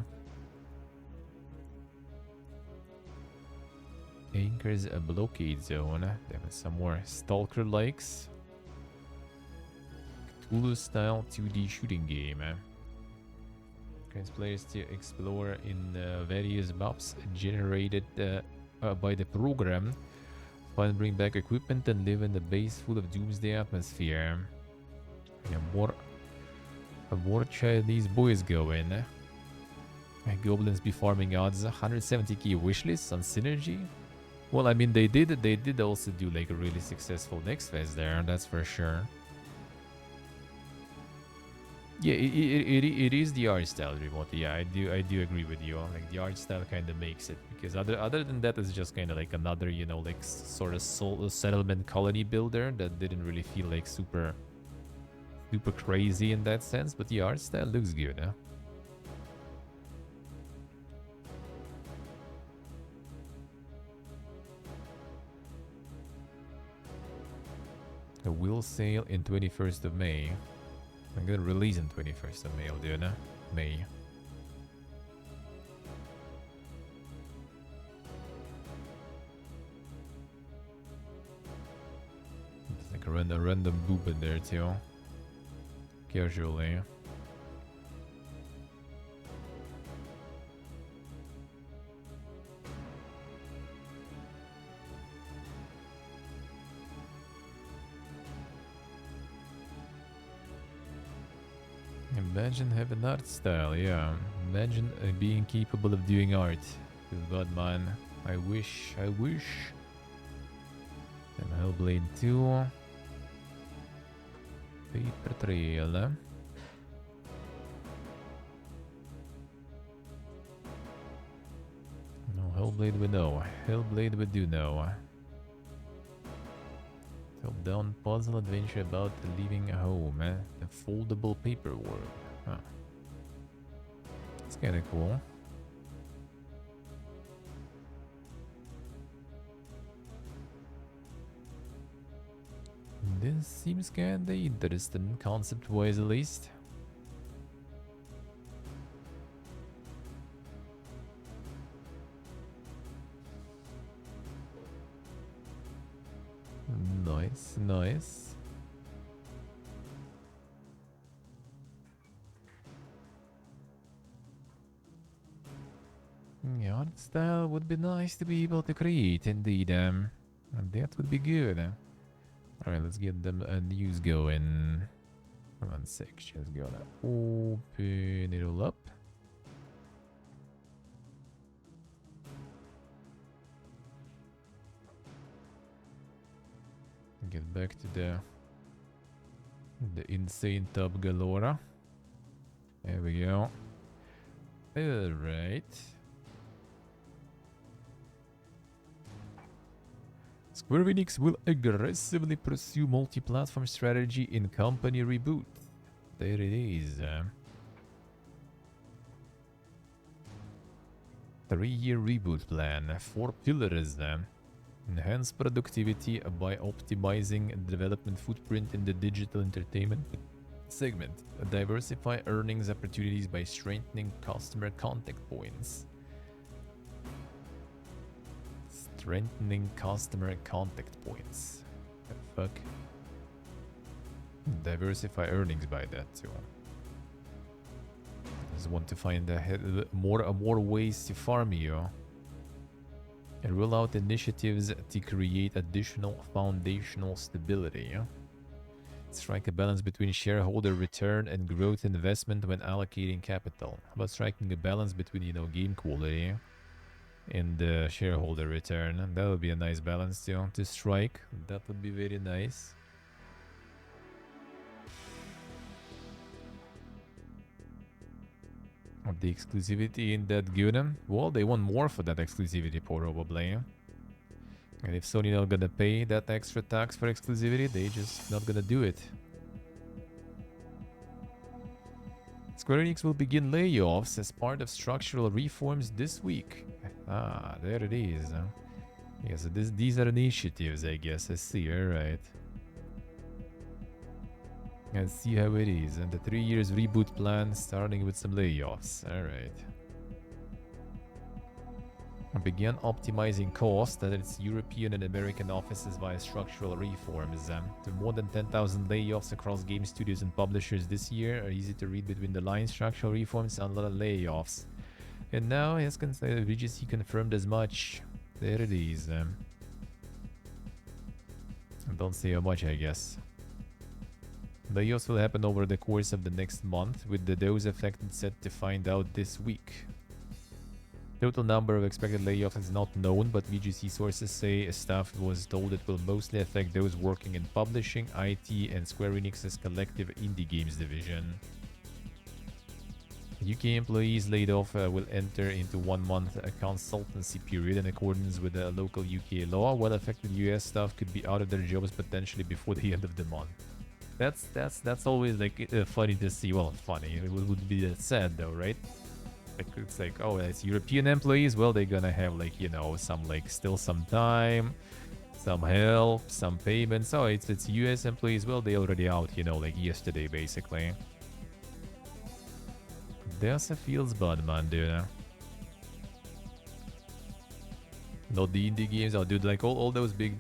Anchors a blockade zone. There was some more Stalker likes. Cthulhu style 2D shooting game. Encourages players to explore in various maps generated by the program. Find, bring back equipment and live in the base full of doomsday atmosphere. Yeah, more Chinese boys going. Goblins be farming odds. 170k wishlist on Synergy. Well, I mean, they did also do like a really successful next phase there, that's for sure. Yeah, it is the art style remotely. Yeah, I do agree with you. Like the art style kind of makes it, because other than that, it's just kind of like another, you know, like sort of settlement colony builder that didn't really feel like super crazy in that sense. But the art style looks good, huh? A will sale in 21st of May. I'm gonna release in 21st of May, dude. May. It's like a random boob in there too. Casually. Imagine having art style, yeah. Imagine being capable of doing art. Good God, man. I wish. And Hellblade 2. Paper Trail. No, Hellblade we know. Hellblade we do know. Top-down puzzle adventure about leaving home. The foldable paper world. Huh. It's kinda cool. This seems kinda interesting, concept-wise at least. Nice, nice. Yeah, art style would be nice to be able to create, indeed. That would be good. Alright, let's get them a news going. One sec, just gotta open it all up. Get back to the insane tub galore. There we go. Alright. Square Enix will aggressively pursue multi-platform strategy in company reboot. There it is. 3-year reboot plan. 4 pillars. Enhance productivity by optimizing development footprint in the digital entertainment segment. Diversify earnings opportunities by strengthening customer contact points. Strengthening customer contact points. The fuck? Diversify earnings by that too. Just want to find more ways to farm you. And roll out initiatives to create additional foundational stability. Strike a balance between shareholder return and growth investment when allocating capital. How about striking a balance between, game quality and shareholder return? That would be a nice balance to strike. That would be very nice. The exclusivity in that good. Well, they want more for that exclusivity, probably. And if Sony not gonna pay that extra tax for exclusivity, they just not gonna do it. Square Enix will begin layoffs as part of structural reforms this week. Ah, there it is. Yeah, so these are initiatives, I guess. I see, alright. And see how it is. And the 3 years reboot plan starting with some layoffs. Alright. Began optimizing costs at its European and American offices via structural reforms. To more than 10,000 layoffs across game studios and publishers this year are easy to read between the lines. Structural reforms and a lot of layoffs. And now VGC confirmed as much. There it is. Don't say how much, I guess. Layoffs will happen over the course of the next month, with those affected set to find out this week. Total number of expected layoffs is not known, but VGC sources say staff was told it will mostly affect those working in publishing, IT, and Square Enix's collective indie games division. UK employees laid off will enter into 1 month consultancy period in accordance with the local UK law, while affected US staff could be out of their jobs potentially before the end of the month. That's always like funny to see. Well, funny. It would be that sad though, right? Like it's like, oh, it's European employees. Well, they're gonna have like some still some time, some help, some payments. Oh, it's US employees. Well, they already out. Like yesterday basically. There's a feels bad, man, dude. Not the indie games, oh dude, like all those big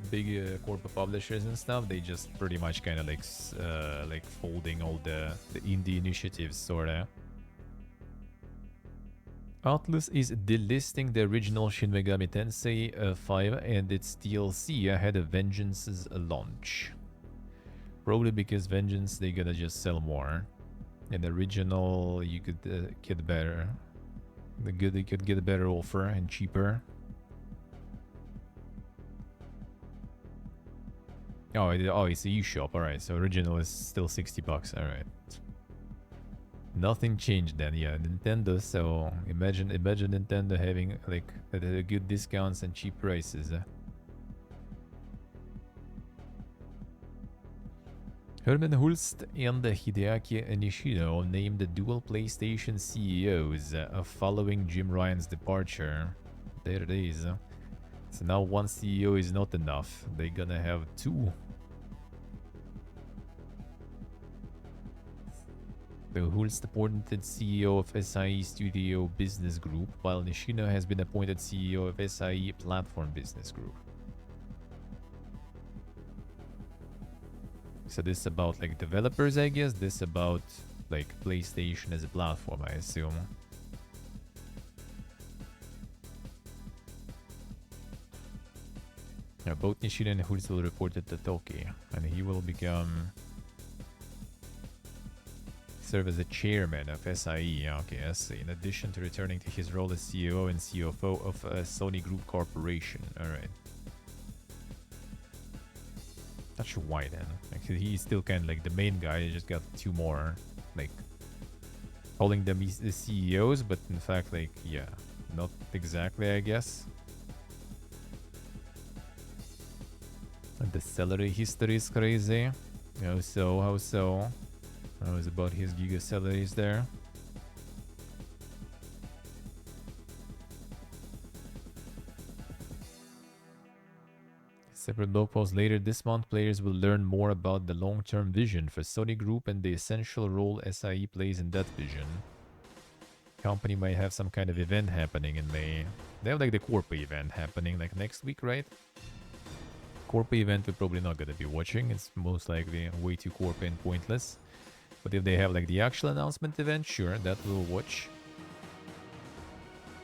corporate publishers and stuff, they just pretty much kind of like folding all the indie initiatives, sorta. Atlus is delisting the original Shin Megami Tensei 5 and its DLC ahead of Vengeance's launch. Probably because Vengeance, they gotta just sell more. And the original, you could get better. You could get a better offer and cheaper. Oh, it's a eShop. Alright, so original is still $60. Alright. Nothing changed then. Yeah, Nintendo. So imagine Nintendo having like good discounts and cheap prices. Herman Hulst and Hideaki Nishino named the dual PlayStation CEOs following Jim Ryan's departure. There it is. So now one CEO is not enough. They're gonna have two. Who's appointed CEO of SIE Studio Business Group, while Nishino has been appointed CEO of SIE Platform Business Group. So this is about like developers, I guess. This about like PlayStation as a platform, I assume. Yeah, both Nishino and Hurts will report to Toki, and he will serve as a chairman of SIE. Okay, I see. In addition to returning to his role as CEO and CFO of Sony Group Corporation. Alright. Not sure why then. Actually, he's still kind of like the main guy. He just got two more, like, calling them the CEOs, but in fact, like, yeah, not exactly, I guess. And the salary history is crazy. How so? How so? How is about his giga salaries there? Separate blog post later this month, players will learn more about the long-term vision for Sony Group and the essential role SIE plays in that vision. Company might have some kind of event happening in May. They have like the corporate event happening like next week, right? Corporate event we're probably not gonna be watching. It's most likely way too corporate and pointless. But if they have like the actual announcement event, sure, that we'll watch.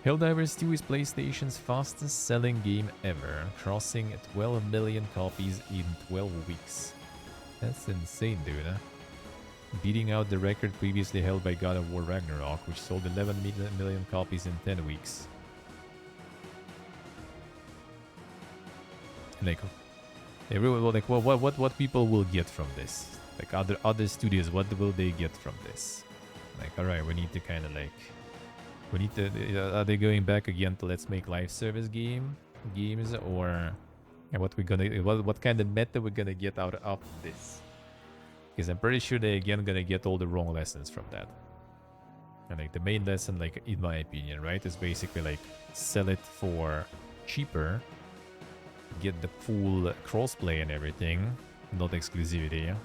Helldivers 2 is PlayStation's fastest selling game ever, crossing 12 million copies in 12 weeks. That's insane, dude. Huh? Beating out the record previously held by God of War Ragnarok, which sold 11 million copies in 10 weeks. Like, everyone will like, well, what people will get from this? Like other studios, what will they get from this? Like, all right, we need to kind of like, we need to. Are they going back again to let's make live service games, or what we gonna what kind of meta we're gonna get out of this? Because I'm pretty sure they again gonna get all the wrong lessons from that. And like the main lesson, like in my opinion, right, is basically like sell it for cheaper, get the full crossplay and everything, not exclusivity.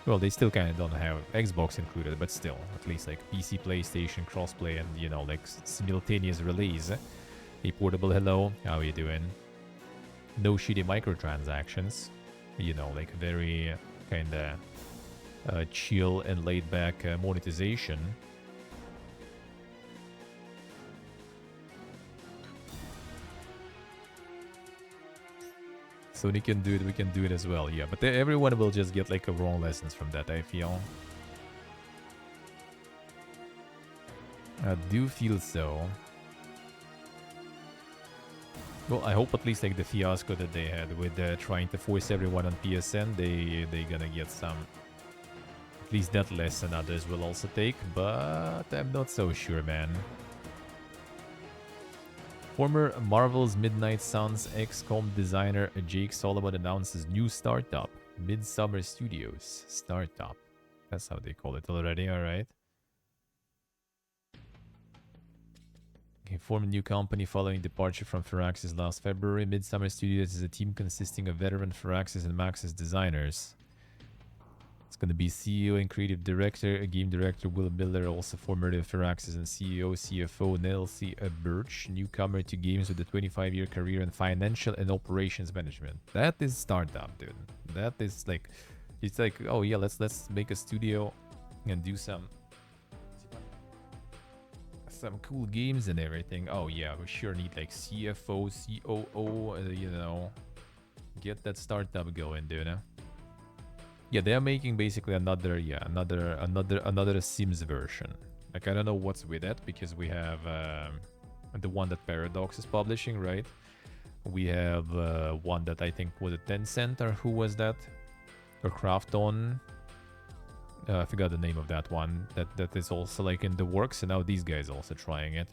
Well, they still kind of don't have Xbox included, but still, at least like PC, PlayStation, crossplay, and you know, like simultaneous release. Hey, Portable, hello, how are you doing? No shitty microtransactions, you know, like very kind of chill and laid back monetization. So they can do it, we can do it as well, yeah. But everyone will just get like a wrong lessons from that, I feel. I do feel so. Well, I hope at least like the fiasco that they had with trying to force everyone on PSN, they gonna get some, at least that lesson others will also take, but I'm not so sure, man. Former Marvel's Midnight Suns XCOM designer Jake Solomon announces new startup, Midsummer Studios startup. That's how they call it already, alright. He formed a new company following departure from Firaxis last February. Midsummer Studios is a team consisting of veteran Firaxis and Maxis designers. It's going to be CEO and creative director, a game director Will Miller, also former Firaxis and CEO, CFO Nelsie Birch, newcomer to games with a 25-year career in financial and operations management. That is startup, dude. That is like, it's like, oh yeah, let's make a studio and do some cool games and everything. Oh yeah, we sure need like CFO, COO, you know, get that startup going, dude. Huh? Yeah, they're making basically another Sims version. Like, I don't know what's with that, because we have the one that Paradox is publishing, right? We have one that I think was a Tencent, or who was that? Or Krafton. I forgot the name of that one. That is also like in the works, and now these guys are also trying it.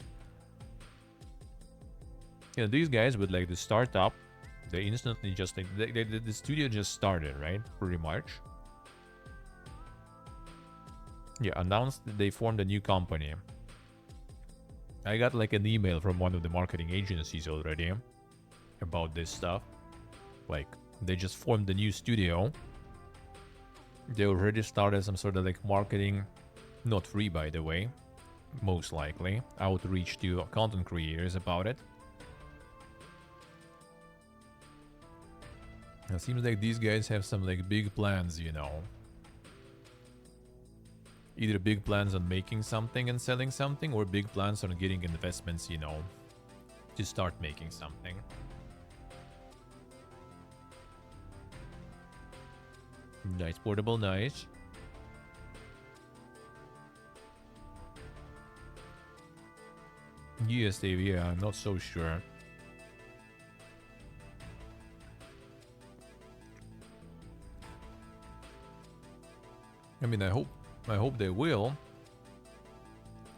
You know, these guys with like the startup, they instantly just like the studio just started, right? Pretty much. Yeah, announced that they formed a new company. I got like an email from one of the marketing agencies already about this stuff. Like, they just formed a new studio. They already started some sort of like marketing Not free, by the way. Most likely. Outreach to content creators about it. It seems like these guys have some like big plans, you know. Either big plans on making something and selling something, or big plans on getting investments, you know, to start making something. Nice portable, nice. Yes, Dave, yeah, I'm not so sure. I mean, I hope they will.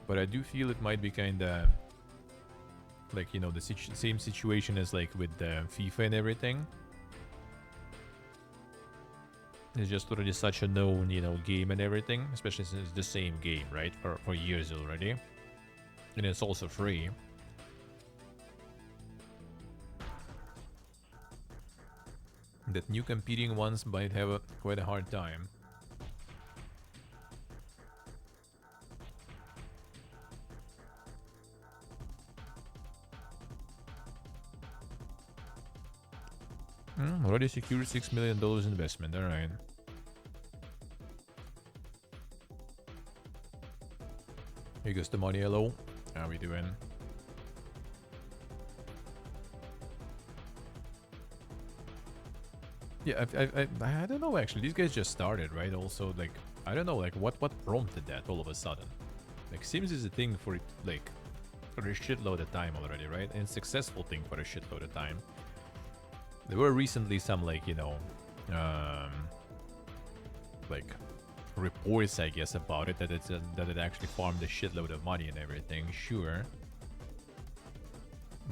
But I do feel it might be kinda like, you know, the same situation as like with FIFA and everything. It's just already such a known, you know, game and everything, especially since it's the same game, right? For years already. And it's also free. That new competing ones might have quite a hard time. Already secured $6 million investment, alright. Here goes the money, hello. How we doing? Yeah, I don't know actually. These guys just started, right? Also, like, I don't know, like, what prompted that all of a sudden? Like, Sims is a thing for, like, for a shitload of time already, right? And successful thing for a shitload of time. There were recently some, like, you know, like, reports, I guess, about it, that it actually farmed a shitload of money and everything, sure.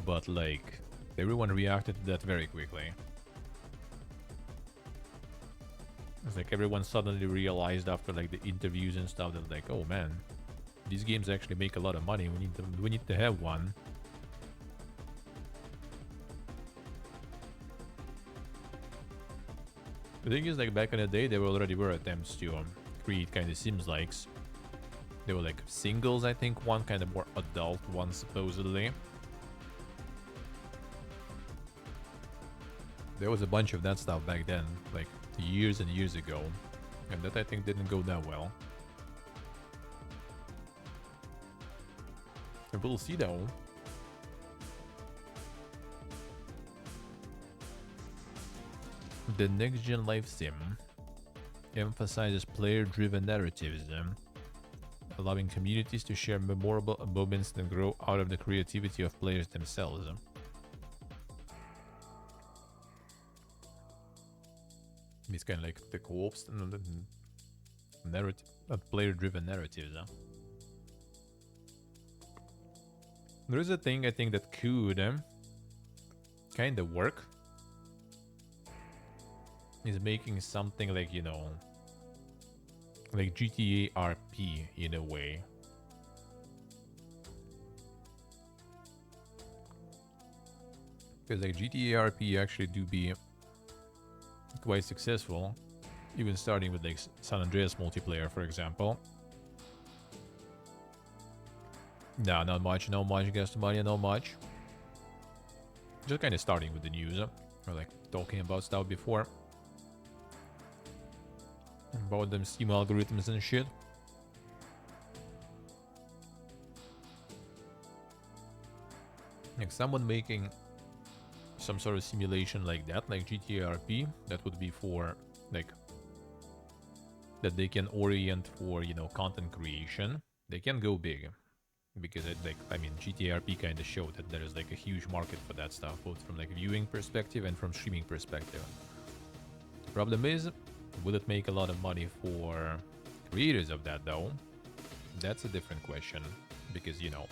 But, like, everyone reacted to that very quickly. It's like everyone suddenly realized after like the interviews and stuff that like, oh man, these games actually make a lot of money. We need to have one. The thing is, like, back in the day, there already were attempts to create kind of Sims likes. They were like singles, I think, one kind of more adult one supposedly. There was a bunch of that stuff back then, like years and years ago, and that I think didn't go that well. And we'll see though. The next gen life sim emphasizes player-driven narratives, allowing communities to share memorable moments and grow out of the creativity of players themselves. It's kind of like the co-ops and the narrative, player-driven narratives. There is a thing I think that could kind of work. Is making something like, you know, like GTA RP in a way. Because like GTA RP actually do be quite successful, even starting with like San Andreas multiplayer, for example. No, not much, no much, Gastomania, no much. Just kind of starting with the news, or like talking about stuff before. About them Steam algorithms and shit. Like someone making some sort of simulation like that, like GTA RP, that would be for like that they can orient for, you know, content creation. They can go big because it, like, I mean, GTA RP kind of showed that there is like a huge market for that stuff, both from like viewing perspective and from streaming perspective. The problem is, will it make a lot of money for creators of that though? That's a different question, because, you know,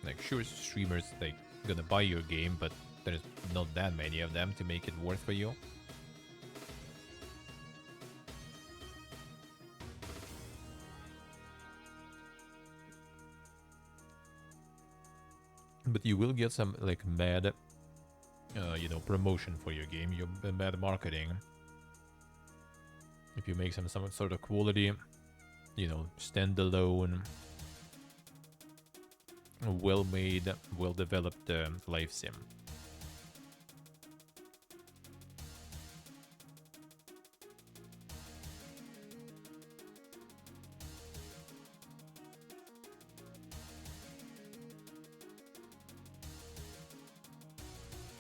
like, sure, streamers, like, gonna buy your game, but there's not that many of them to make it worth for you. But you will get some like mad, you know, promotion for your game, your mad marketing. If you make some sort of quality, you know, standalone, well-made, well-developed life sim.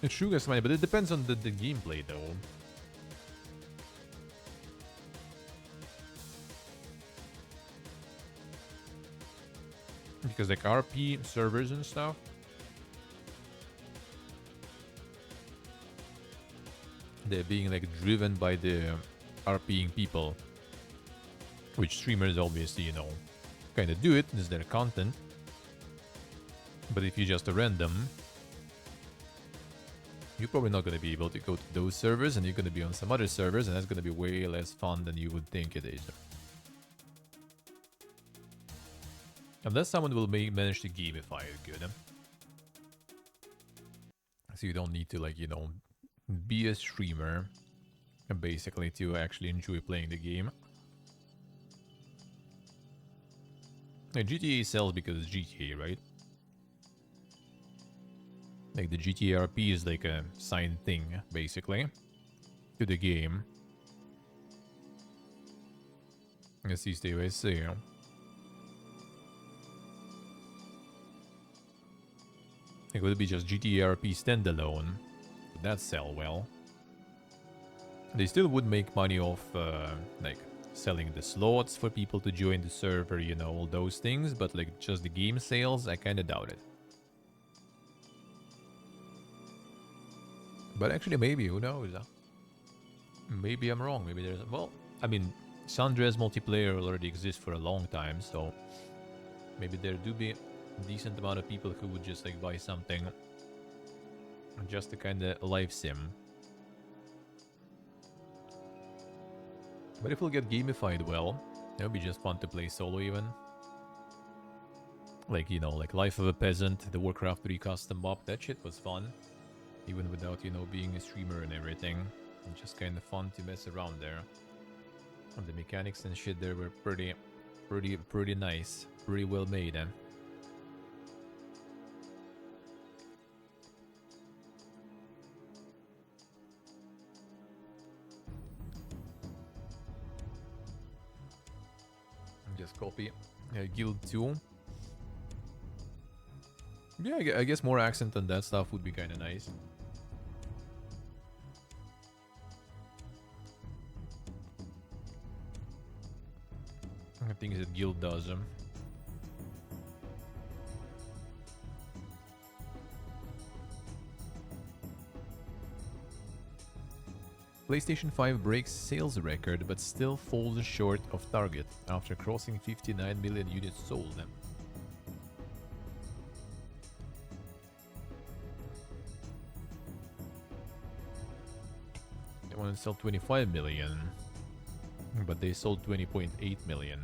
It's true, guys, but it depends on the gameplay, though. Because, like, RP servers and stuff, they're being, like, driven by the RPing people. Which streamers, obviously, you know, kind of do it. It's their content. But if you're just a random, you're probably not going to be able to go to those servers, and you're going to be on some other servers, and that's going to be way less fun than you would think it is. Unless someone will manage to gamify it good. So you don't need to, like, you know, be a streamer, basically, to actually enjoy playing the game. Like, GTA sells because it's GTA, right? Like, the GTA RP is like a signed thing, basically, to the game. Let's see, stay away, see. It would be just GTA RP standalone. Would that sell well? They still would make money off, like, selling the slots for people to join the server, you know, all those things. But, like, just the game sales, I kind of doubt it. But actually, maybe, who knows? Maybe I'm wrong. Maybe there's... Well, I mean, San Andreas multiplayer already exists for a long time, so... Maybe there do be a decent amount of people who would just, like, buy something just to kind of live sim. But if we'll get gamified well, it would be just fun to play solo even. Like, you know, like Life of a Peasant, the Warcraft 3 custom map, that shit was fun. Even without, you know, being a streamer and everything. And just kind of fun to mess around there. And the mechanics and shit there were pretty nice. Pretty well made, eh? Just copy Guild 2. Yeah, I guess more accent on that stuff would be kind of nice. Things that Guild does. PlayStation 5 breaks sales record but still falls short of target after crossing 59 million units sold. They want to sell 25 million, but they sold 20.8 million.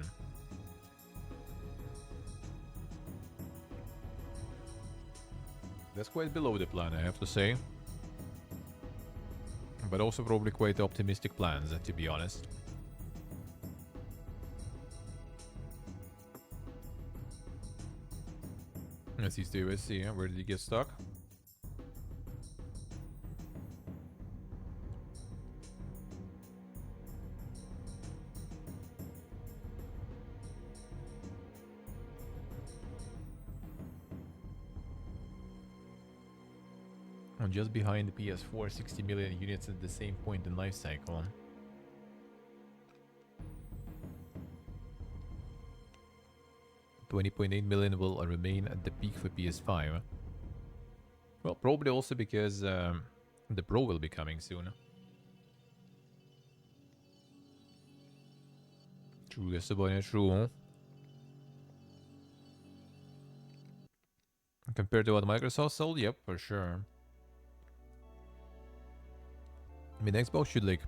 That's quite below the plan, I have to say. But also probably quite optimistic plans, to be honest. Let's see, where did he get stuck? Just behind the PS4, 60 million units at the same point in life cycle. $20.8 million will remain at the peak for PS5. Well, probably also because the Pro will be coming soon. True, yes, true. Compared to what Microsoft sold, yep, for sure. I mean, Xbox should, like,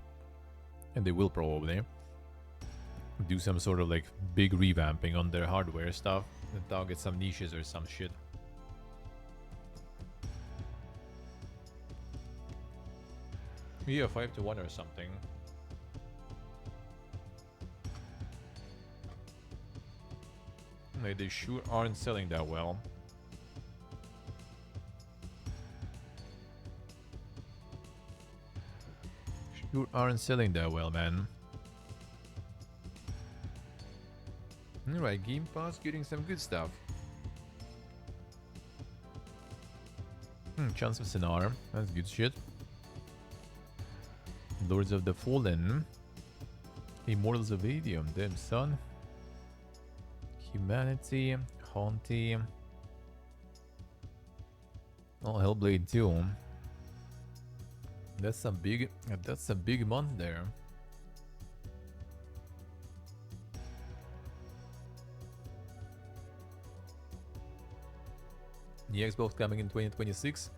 and they will probably do some sort of, like, big revamping on their hardware stuff and target some niches or some shit. Yeah, 5-1 or something. They sure aren't selling that well. Sure aren't selling that well, man. Alright, Game Pass getting some good stuff. Chance of Sinar, that's good shit. Lords of the Fallen. Immortals of Adium, damn son. Humanity, Haunty. Oh, Hellblade 2. That's some big month there. The Xbox coming in 2026.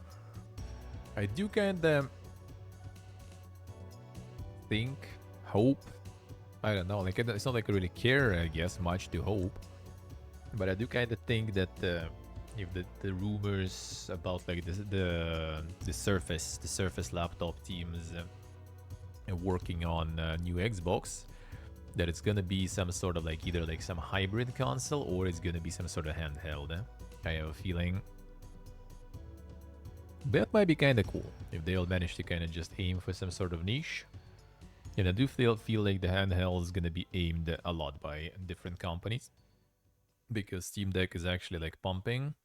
I do kinda think, hope. I don't know, like it's not like I really care, I guess, much to hope. But I do kinda think that if the rumors about like the Surface laptop teams working on new Xbox, that it's gonna be some sort of like either like some hybrid console or it's gonna be some sort of handheld. I have a feeling that might be kind of cool if they'll manage to kind of just aim for some sort of niche. And I do feel like the handheld is gonna be aimed a lot by different companies because Steam Deck is actually like pumping.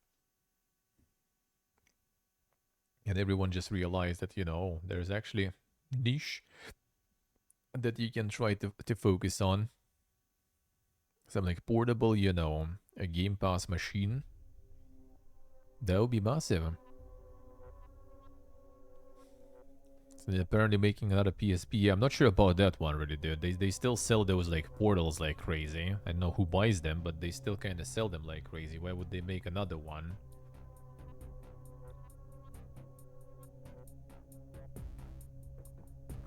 And everyone just realized that, you know, there's actually niche that you can try to focus on. Some like portable, you know, a Game Pass machine. That would be massive. So they're apparently making another PSP. I'm not sure about that one really, dude. They still sell those like portals like crazy. I don't know who buys them, but they still kind of sell them like crazy. Why would they make another one?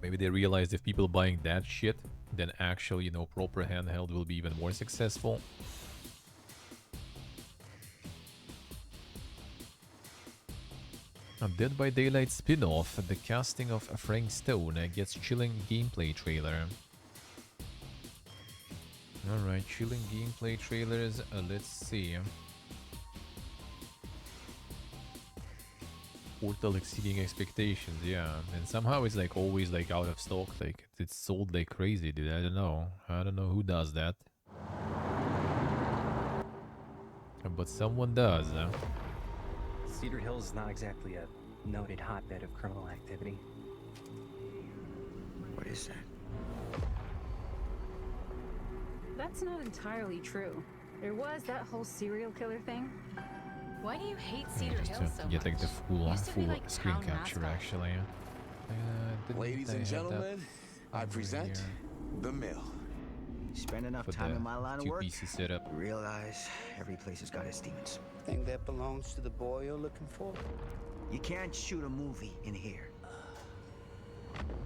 Maybe they realized if people buying that shit, then actual, you know, proper handheld will be even more successful. A Dead by Daylight spin-off, the casting of Frank Stone gets chilling gameplay trailer. Alright, chilling gameplay trailers, let's see. Portal exceeding expectations, yeah. And somehow it's like always like out of stock, like it's sold like crazy, dude. I don't know who does that. But someone does, huh? Cedar Hills is not exactly a noted hotbed of criminal activity. What is that? That's not entirely true. There was that whole serial killer thing. Why do you hate Cedar Just Hills to so get much? like the full Used to be like screen town capture mascot. actually. Ladies and gentlemen, I present The Mill. Spend enough For time the in my line of work, 2 PC setup. you realize every place has got its demons. Thing that belongs to the boy you're looking for? You can't shoot a movie in here.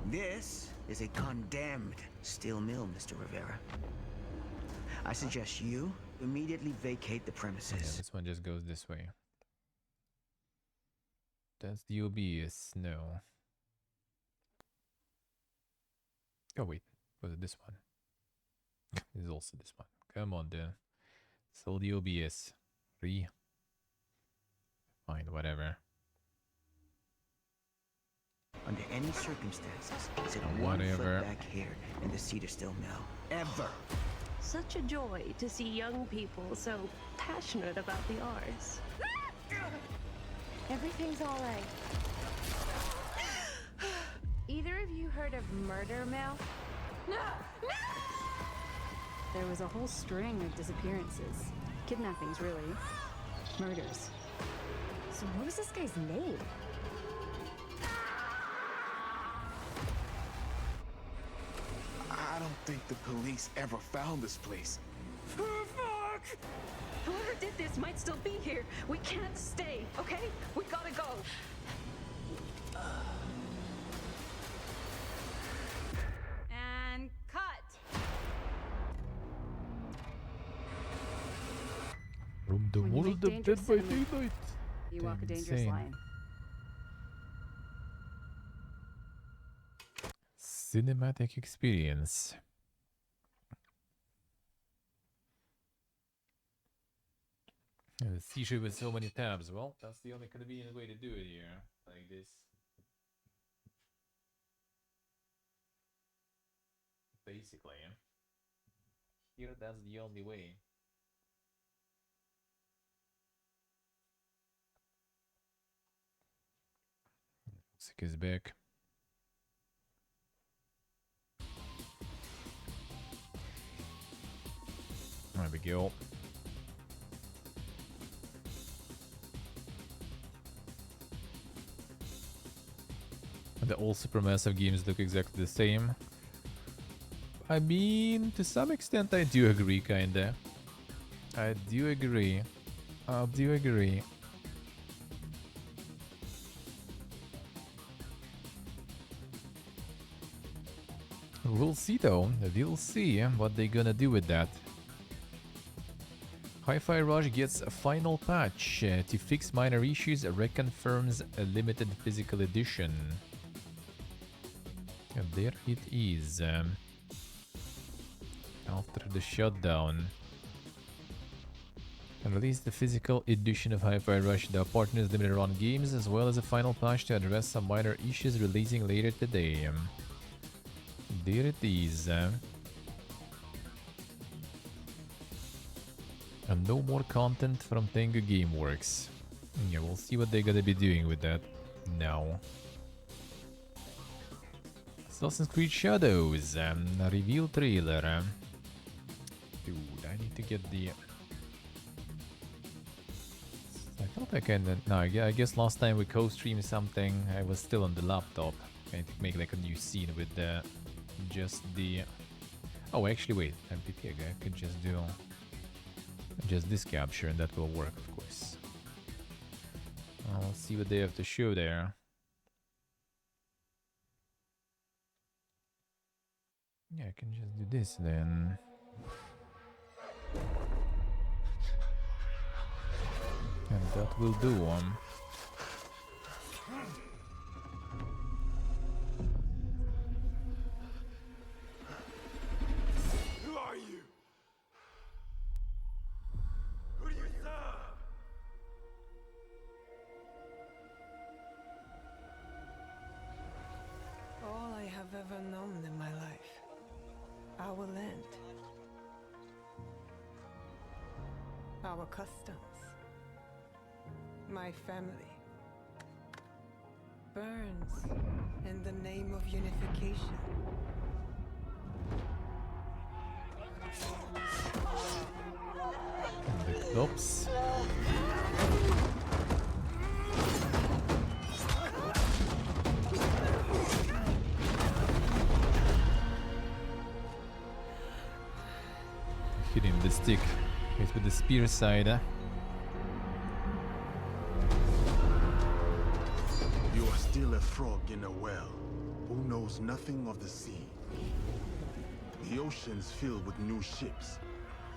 This is a condemned steel mill, Mr. Rivera. I suggest you immediately vacate the Yeah, premises. this one just goes this way. That's the OBS, no. Oh wait, was it this one? This is also this one. Come on, dude. So the OBS. Fine, whatever. Under any circumstances, sit Whatever. 1 foot back here in the Cedar Steel Mill. Ever. Such a joy to see young people so passionate about the arts. Everything's all right. Either of you heard of Murder Mill? No! No! There was a whole string of disappearances. Kidnappings, really. Murders. So what was this guy's name? I don't think the police ever found this place. Fuck! Whoever did this might still be here. We can't stay, okay? We gotta go. And cut. From the When you world make of Dead dangerous by cinema, Daylight. You walk a Damn dangerous insane. line. Cinematic experience. The C-shape with so many tabs. Well, that's the only convenient way to do it here, like this. Basically, here that's the only way. Sick is back. There we go. The old supermassive games look exactly the same. I mean, to some extent I do agree, kinda. I do agree. I do agree. We'll see though. We'll see what they're gonna do with that. Hi-Fi Rush gets a final patch to fix minor issues, reconfirms a limited physical edition. And there it is. After the shutdown. And release the physical edition of Hi-Fi Rush, the partner's limited run games, as well as a final patch to address some minor issues releasing later today. There it is. And no more content from Tengu Gameworks. Yeah, we'll see what they're gonna be doing with that now. Assassin's Creed Shadows, a reveal trailer. Dude, I need to get the... I thought I can... No, I guess last time we co-streamed something, I was still on the laptop. I need to make like a new scene with just the... Oh, actually, wait. MPP, I could just do... just this capture and that will work, of course. I'll see what they have to show there. Yeah, I can just do this then. And that will do. Who are you? Who do you serve? All I have ever known in my life. Our land. Our customs. My family. Burns in the name of unification. And the oops. Hit him with the stick. Hit with the spear side. You are still a frog in a well who knows nothing of the sea. The ocean's filled with new ships,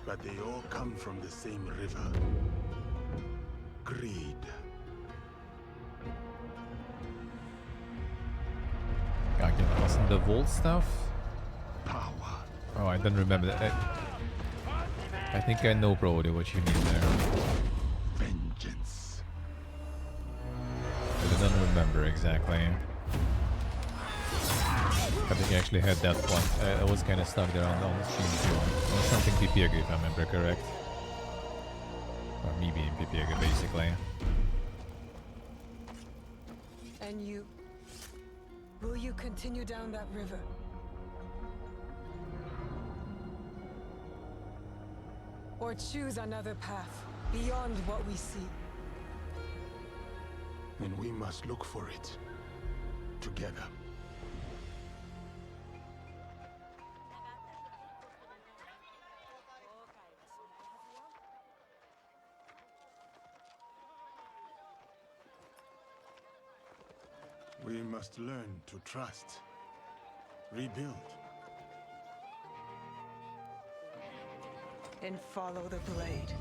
but they all come from the same river. Greed. Wasn't the vault stuff? Power. Oh, I don't remember that. I think I know probably what you mean there. Vengeance. But I don't remember exactly. I think I actually had that one. I was kind of stuck there on the stream too. It was something PPG if I remember correct. Or me being PPG basically. And you? Will you continue down that river? Or choose another path beyond what we see? And we must look for it together. We must learn to trust, rebuild. And follow the blade.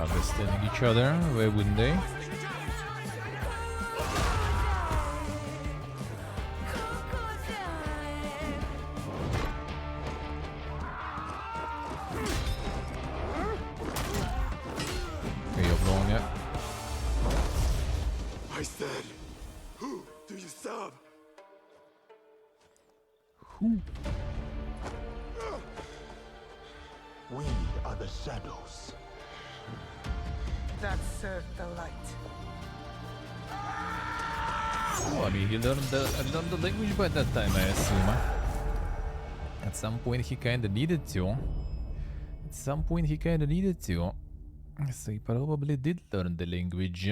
understanding each other. Why wouldn't they? I said, who do you serve? Who? We are the shadows. That served the light. Oh, I mean, he learned the language by that time, I assume. At some point, he kinda needed to. At some point, he kinda needed to. So he probably did learn the language.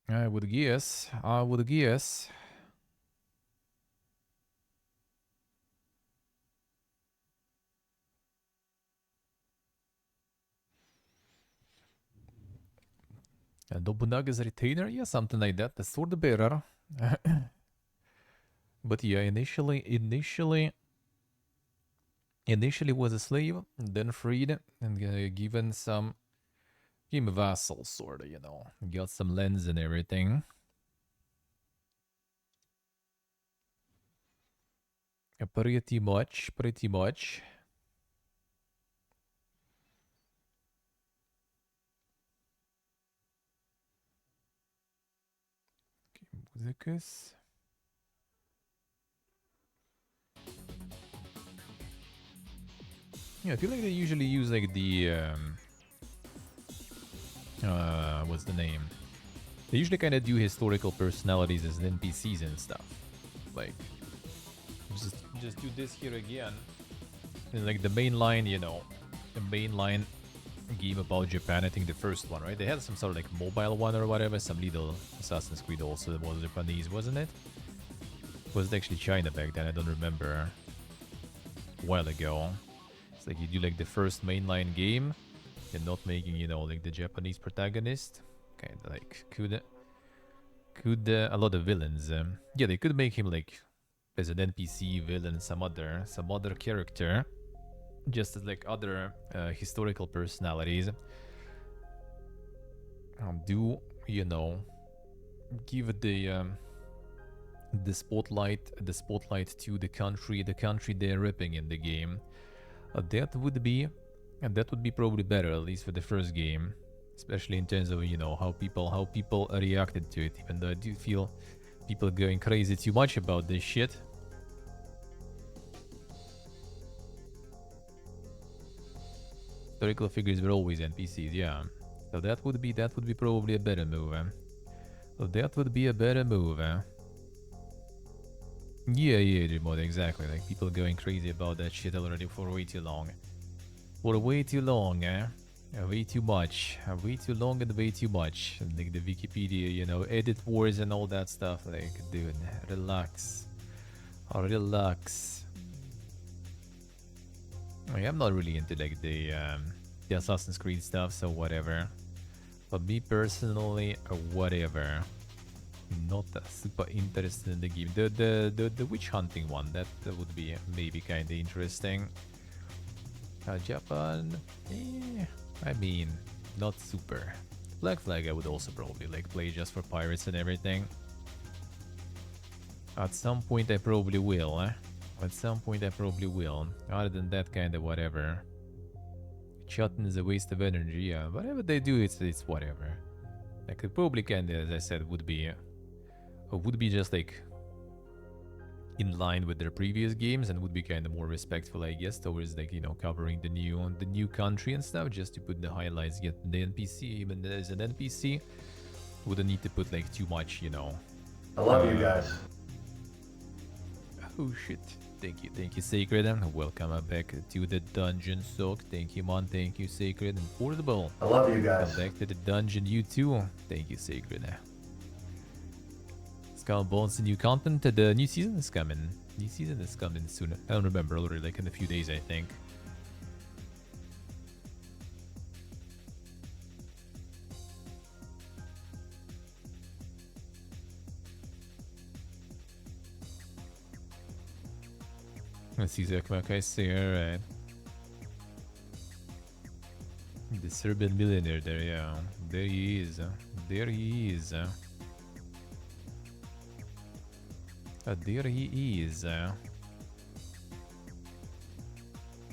I would guess. I would guess. A Nobunaga's retainer? Yeah, something like that. The sword bearer. But yeah, initially was a slave, then freed and given some, gave him a vassal sort of, you know, got some lens and everything. Pretty much. Musicus. Yeah, I feel like they usually use like the what's the name? They usually kind of do historical personalities as NPCs and stuff. Like, just do this here again. And like the main line, you know, the main line game about Japan, I think the first one, right? They had some sort of like mobile one or whatever, some little Assassin's Creed also that was Japanese, wasn't it? Was it actually China back then? I don't remember. A while ago. It's like you do like the first mainline game and not making, you know, like the Japanese protagonist. Kind of like could a lot of villains. Yeah, they could make him like as an NPC villain, some other character, just as like other historical personalities. Do, you know, give the spotlight to the country they're ripping in the game. That would be probably better, at least for the first game, especially in terms of, you know, how people reacted to it. Even though I do feel people going crazy too much about this shit. Historical figures were always NPCs, yeah. So that would be probably a better move. So that would be a better move. Yeah, remote, exactly. Like people going crazy about that shit already for way too long. For way too long, way too much. Way too long and way too much. And like the Wikipedia, you know, edit wars and all that stuff. Like, dude, relax. Relax. I'm not really into like the Assassin's Creed stuff, so whatever. But me personally, whatever. Not super interested in the game. The witch hunting one, that would be maybe kind of interesting. Japan, I mean, not super. Black Flag I would also probably like play just for pirates and everything. At some point I probably will. At some point I probably will. Other than that, kind of whatever. Chatting is a waste of energy. Yeah, whatever they do, it's whatever. Like it probably kind of, as I said, would be just like in line with their previous games and would be kind of more respectful, I guess, towards like, you know, covering the new country and stuff, just to put the highlights. Get the NPC, even as an NPC, wouldn't need to put like too much, you know. I love you guys. Oh shit. Thank you, Sacred, and welcome back to the dungeon, Soak. Thank you, Mon. Thank you, Sacred, and Portable. I love you guys. Come back to the dungeon, you too. Thank you, Sacred. Skull Bones, new content. The new season is coming. New season is coming soon. I don't remember, already, like in a few days, I think. Let's see Zekmak, I see, alright. The Serbian millionaire there, yeah. There he is. There he is. There he is.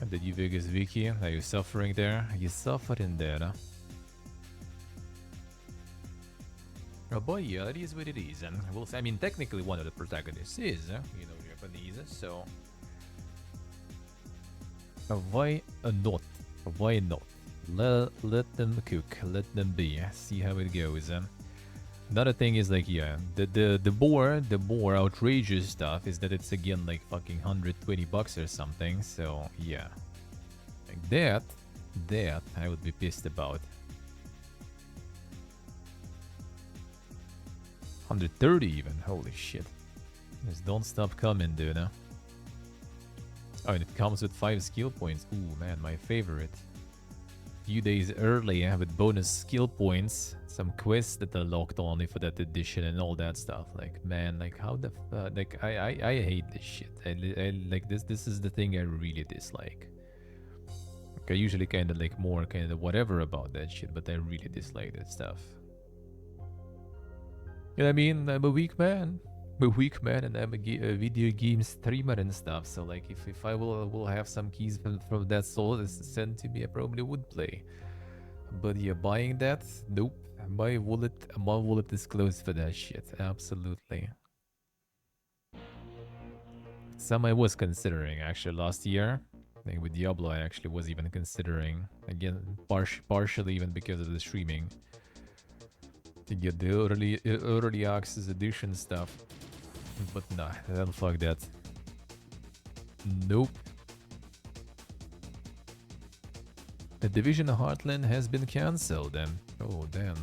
Did you Vegas Vicky? Are you suffering there? Are you suffering there? Huh? Oh boy, yeah, that is what it is. And well, I mean, technically one of the protagonists is, you know, Japanese, so... why not? Why not? Let them cook, let them be, see how it goes. Another thing is like, yeah, the more outrageous stuff is that it's again like fucking 120 bucks or something, so yeah. Like that I would be pissed about. 130 even, holy shit. Just don't stop coming, dude, huh? Oh, and it comes with 5 skill points. Ooh, man, my favorite. Few days early with bonus skill points, some quests that are locked only for that edition and all that stuff. Like, man, like how the like I hate this shit. I like this is the thing I really dislike. Like, I usually kind of like more kind of whatever about that shit, but I really dislike that stuff. You know what I mean? I'm a weak man. And I'm a video game streamer and stuff. So like, if I will have some keys from that soul sent to me, I probably would play. But yeah, buying that, nope. My wallet is closed for that shit. Absolutely. Some I was considering actually last year. I think with Diablo, I actually was even considering again, partially even because of the streaming, to get the early access edition stuff. But nah, then fuck that. Nope. The Division Heartland has been cancelled. Oh damn,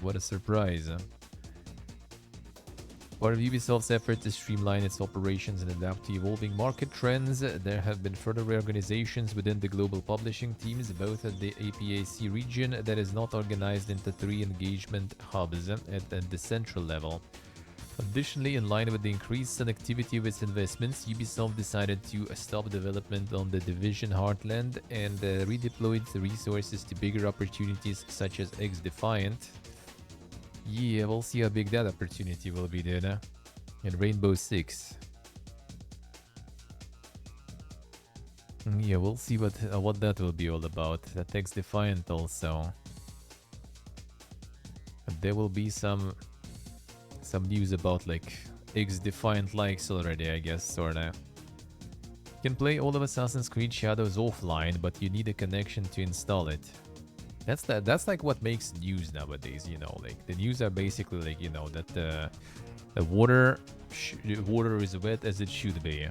what a surprise. Part of Ubisoft's effort to streamline its operations and adapt to evolving market trends, there have been further reorganizations within the global publishing teams, both at the APAC region that is not organized into 3 engagement hubs at the central level. Additionally, in line with the increased selectivity of its investments, Ubisoft decided to stop development on the Division Heartland and redeployed the resources to bigger opportunities such as X-Defiant. Yeah, we'll see how big that opportunity will be there, in Rainbow Six. Yeah, we'll see what that will be all about. That X-Defiant also. But there will be some news about like X-Defiant likes already, I guess, sorta. You can play all of Assassin's Creed Shadows offline, but you need a connection to install it. That's like what makes news nowadays, you know, like the news are basically like, you know, that the water is wet as it should be.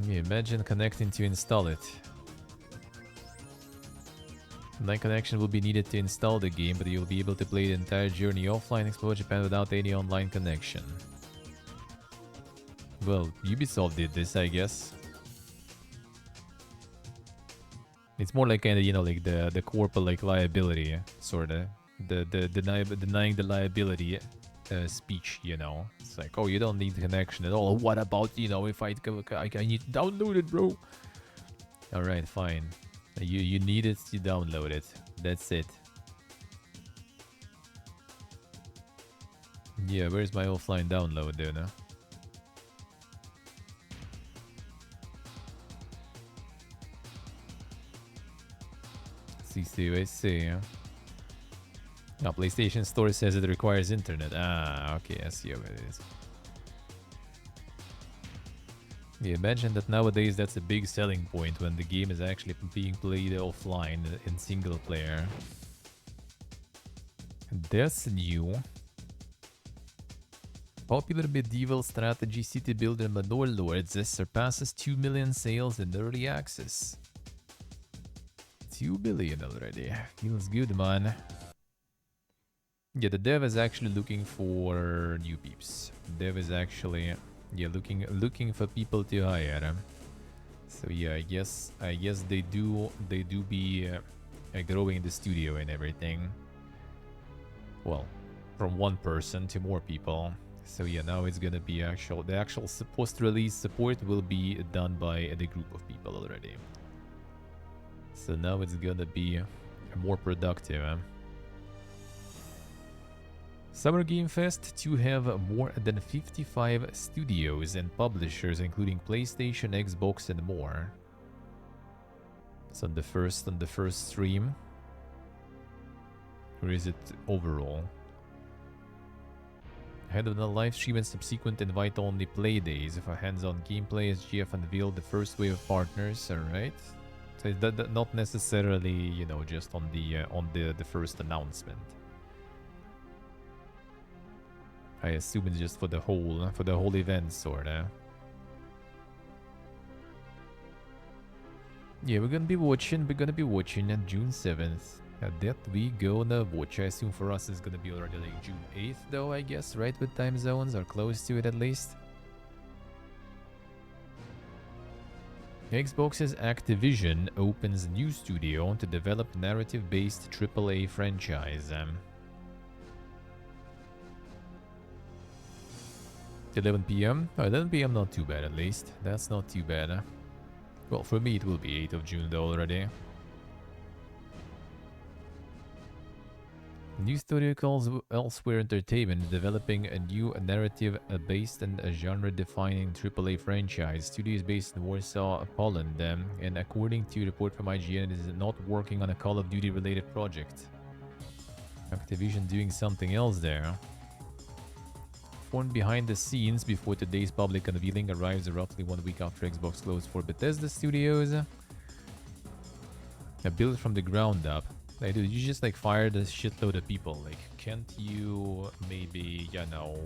Yeah, imagine connecting to install it. Online connection will be needed to install the game, but you'll be able to play the entire journey offline, explore Japan without any online connection. Well, Ubisoft did this, I guess. It's more like kind of, you know, like the corporate like liability, sorta. The denying the liability speech, you know. It's like, oh, you don't need the connection at all. What about, you know, if I need to download it, bro? All right, fine. You need it, you download it. That's it. Yeah, where's my offline download there now? I see. Now, PlayStation Store says it requires internet. Ah, okay, I see how it is. Yeah, imagine that nowadays that's a big selling point when the game is actually being played offline in single player. That's new. Popular medieval strategy city builder Manor Lords surpasses 2 million sales in early access. 2 billion already. Feels good, man. Yeah, the dev is actually looking for new peeps. Dev is actually, yeah, looking for people to hire. So yeah, I guess they do be growing the studio and everything. Well, from one person to more people. So yeah, now it's gonna be the actual post-release support will be done by the group of people already. So now it's gonna be more productive. Summer Game Fest to have more than 55 studios and publishers, including PlayStation, Xbox, and more. It's on the first stream. Or is it overall? Ahead of the live stream and subsequent invite-only play days for hands-on gameplay, SGF unveiled the first wave of partners. All right, so it's not necessarily, you know, just on the first announcement. I assume it's just for the whole event, sorta. Yeah, we're gonna be watching on June 7th. That we gonna watch. I assume for us it's gonna be already like June 8th though, I guess, right, with time zones, or close to it at least. Xbox's Activision opens new studio to develop narrative-based AAA franchise. 11 p.m. Oh, 11 p.m. not too bad, at least. That's not too bad. Well, for me it will be 8th of June though already. New studio calls Elsewhere Entertainment, developing a new narrative-based and a genre-defining AAA franchise. Studio is based in Warsaw, Poland, and according to a report from IGN, it is not working on a Call of Duty-related project. Activision doing something else there. Formed behind the scenes before today's public unveiling arrives roughly 1 week after Xbox closed for Bethesda Studios. Built from the ground up. Like, dude, you just like fired a shitload of people. Like, can't you maybe, you know,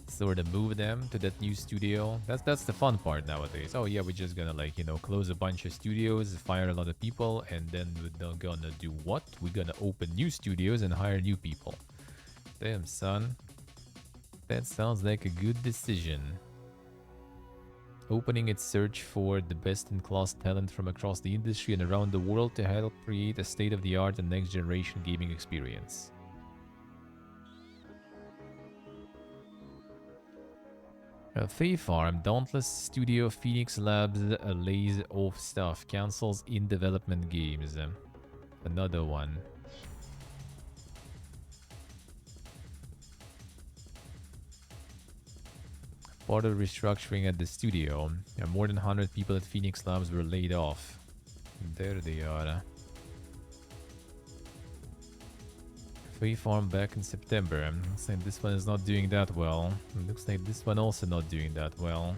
sort of move them to that new studio? That's the fun part nowadays. Oh yeah, we're just gonna, like, you know, close a bunch of studios, fire a lot of people, and then we're gonna do what? We're gonna open new studios and hire new people. Damn, son. That sounds like a good decision. Opening its search for the best-in-class talent from across the industry and around the world to help create a state-of-the-art and next-generation gaming experience. Fae Farm, Dauntless Studio, Phoenix Labs lays off staff, cancels in-development games. Another one. Part of restructuring at the studio. More than 100 people at Phoenix Labs were laid off. There they are. Fae Farm back in September. Looks like this one is not doing that well. Looks like this one also not doing that well.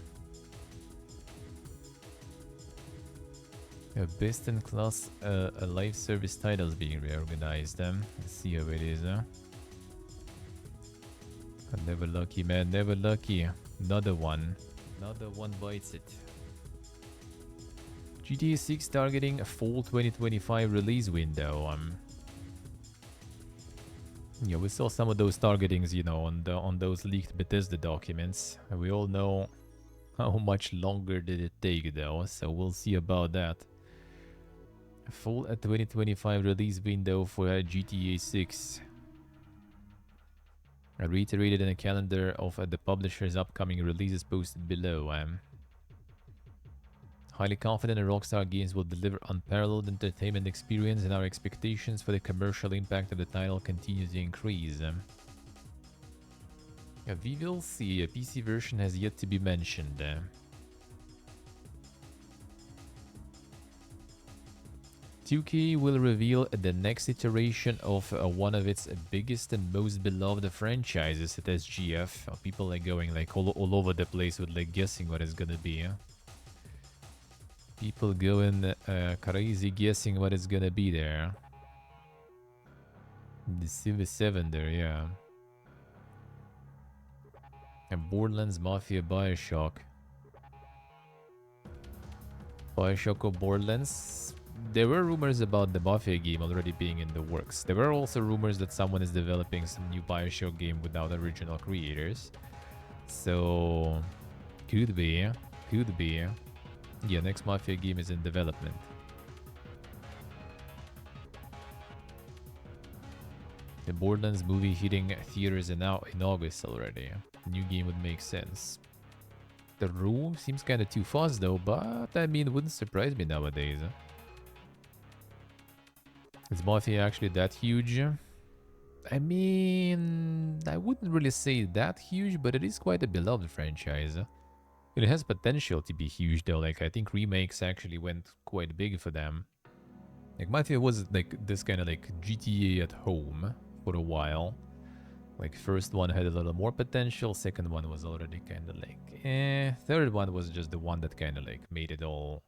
Best in class live service titles being reorganized. Let's see how it is. Never lucky, man. Never lucky. Another one bites it. GTA 6 targeting a fall 2025 release window. Yeah, we saw some of those targetings, you know, on those leaked Bethesda documents. And we all know how much longer did it take, though. So we'll see about that. Fall 2025 release window for GTA 6. Reiterated in a calendar of the publisher's upcoming releases posted below. Highly confident that Rockstar Games will deliver unparalleled entertainment experience, and our expectations for the commercial impact of the title continue to increase. We will see. A PC version has yet to be mentioned. 2K will reveal the next iteration of one of its biggest and most beloved franchises at SGF. People are going like all over the place with like guessing what it's gonna be. People going crazy guessing what it's gonna be there. The Civ 7 there, yeah. And Borderlands, Mafia, Bioshock. Bioshock or Borderlands? There were rumors about the Mafia game already being in the works. There were also rumors that someone is developing some new Bioshock game without original creators. So, could be. Yeah, next Mafia game is in development. The Borderlands movie hitting theaters in August already. New game would make sense. The Room seems kind of too fast though, but I mean, it wouldn't surprise me nowadays. Is Mafia actually that huge? I mean, I wouldn't really say that huge, but it is quite a beloved franchise. It has potential to be huge though, like I think remakes actually went quite big for them. Like Mafia was like this kind of like GTA at home for a while. Like first one had a little more potential, second one was already kind of like third one was just the one that kind of like made it all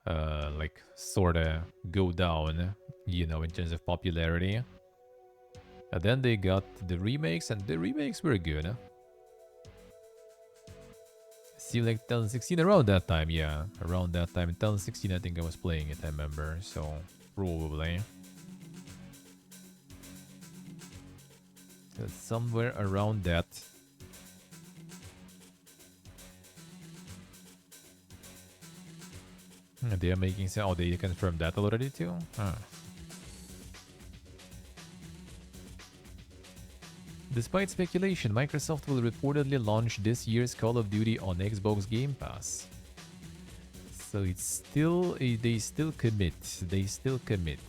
like sort of go down, you know, in terms of popularity. And then they got the remakes, and the remakes were good. See, like 2016, around that time, yeah. Around that time, in 2016, I think I was playing it, I remember. So, probably. So somewhere around that. They are making... Oh, they confirmed that already too? Huh. Despite speculation, Microsoft will reportedly launch this year's Call of Duty on Xbox Game Pass. So it's still... they still commit. They still commit.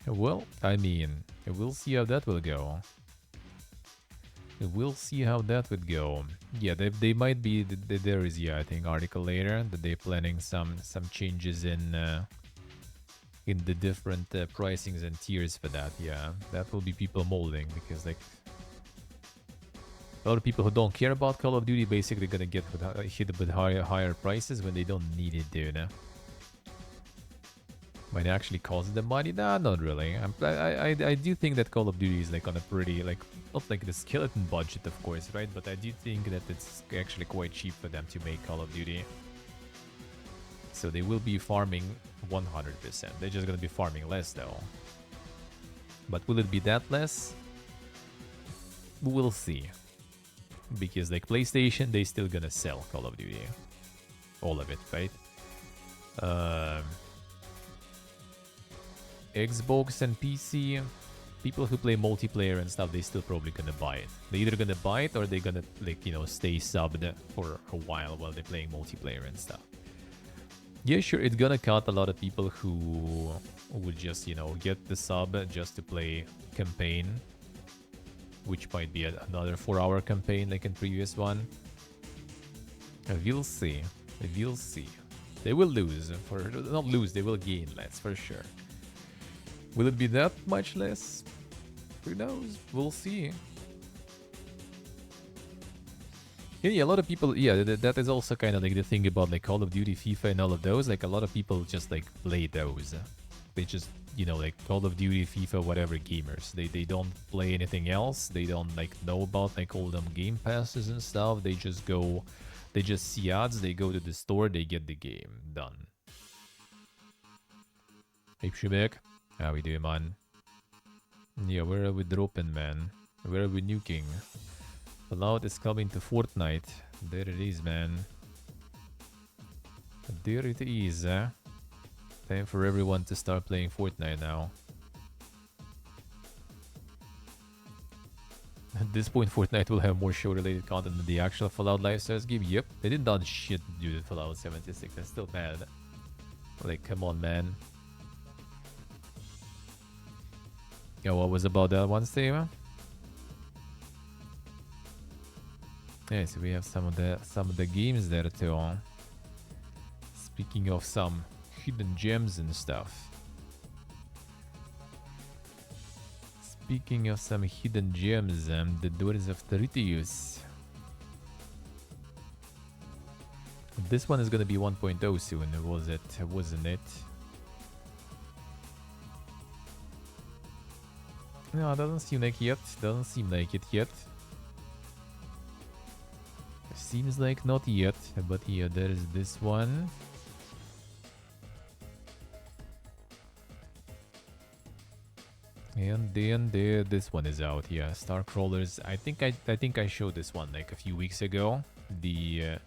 Well, I mean, we'll see how that will go. We'll see how that would go. Yeah, they might be... There is, yeah, I think, article later that they're planning some changes in the different pricings and tiers for that. Yeah, that will be people molding, because like a lot of people who don't care about Call of Duty basically gonna get hit with higher prices when they don't need it, dude. Might actually cost them money? Nah, not really. I do think that Call of Duty is like on a pretty, like, not like the skeleton budget, of course, right? But I do think that it's actually quite cheap for them to make Call of Duty. So they will be farming 100%. They're just gonna be farming less though. But will it be that less? We'll see. Because like PlayStation, they still gonna sell Call of Duty. All of it, right? Xbox and PC, people who play multiplayer and stuff, they still probably gonna buy it. They're either gonna buy it or they're gonna, like, you know, stay subbed for a while they're playing multiplayer and stuff. Yeah, sure, it's gonna cut a lot of people who would just, you know, get the sub just to play campaign, which might be another 4-hour campaign like in previous one. We'll see. We'll see. They will lose. Not lose, they will gain less, for sure. Will it be that much less? Who knows? We'll see. Yeah, a lot of people, yeah, that is also kind of like the thing about like Call of Duty, FIFA and all of those. Like a lot of people just like play those. They just, you know, like Call of Duty, FIFA, whatever gamers. They don't play anything else. They don't like know about like all them game passes and stuff. They just go, they just see ads, they go to the store, they get the game. Done. Hey, Shibek. How we doing, man? Yeah, where are we dropping, man? Where are we nuking? Fallout is coming to Fortnite. There it is, man. There it is, Time for everyone to start playing Fortnite now. At this point, Fortnite will have more show-related content than the actual Fallout Lifestyles game. Yep, they did not shit do the Fallout 76. That's still bad. Like, come on, man. Yeah, what was about that one, Steve? Yeah, so we have some of the games there too. Speaking of some hidden gems and stuff. Speaking of some hidden gems, the Doors of Teritius. This one is gonna be 1.0 soon, wasn't it? No, doesn't seem like yet. Doesn't seem like it yet. Seems like not yet, but yeah, there is this one. And then this one is out. Yeah, Star Crawlers. I think I showed this one like a few weeks ago. The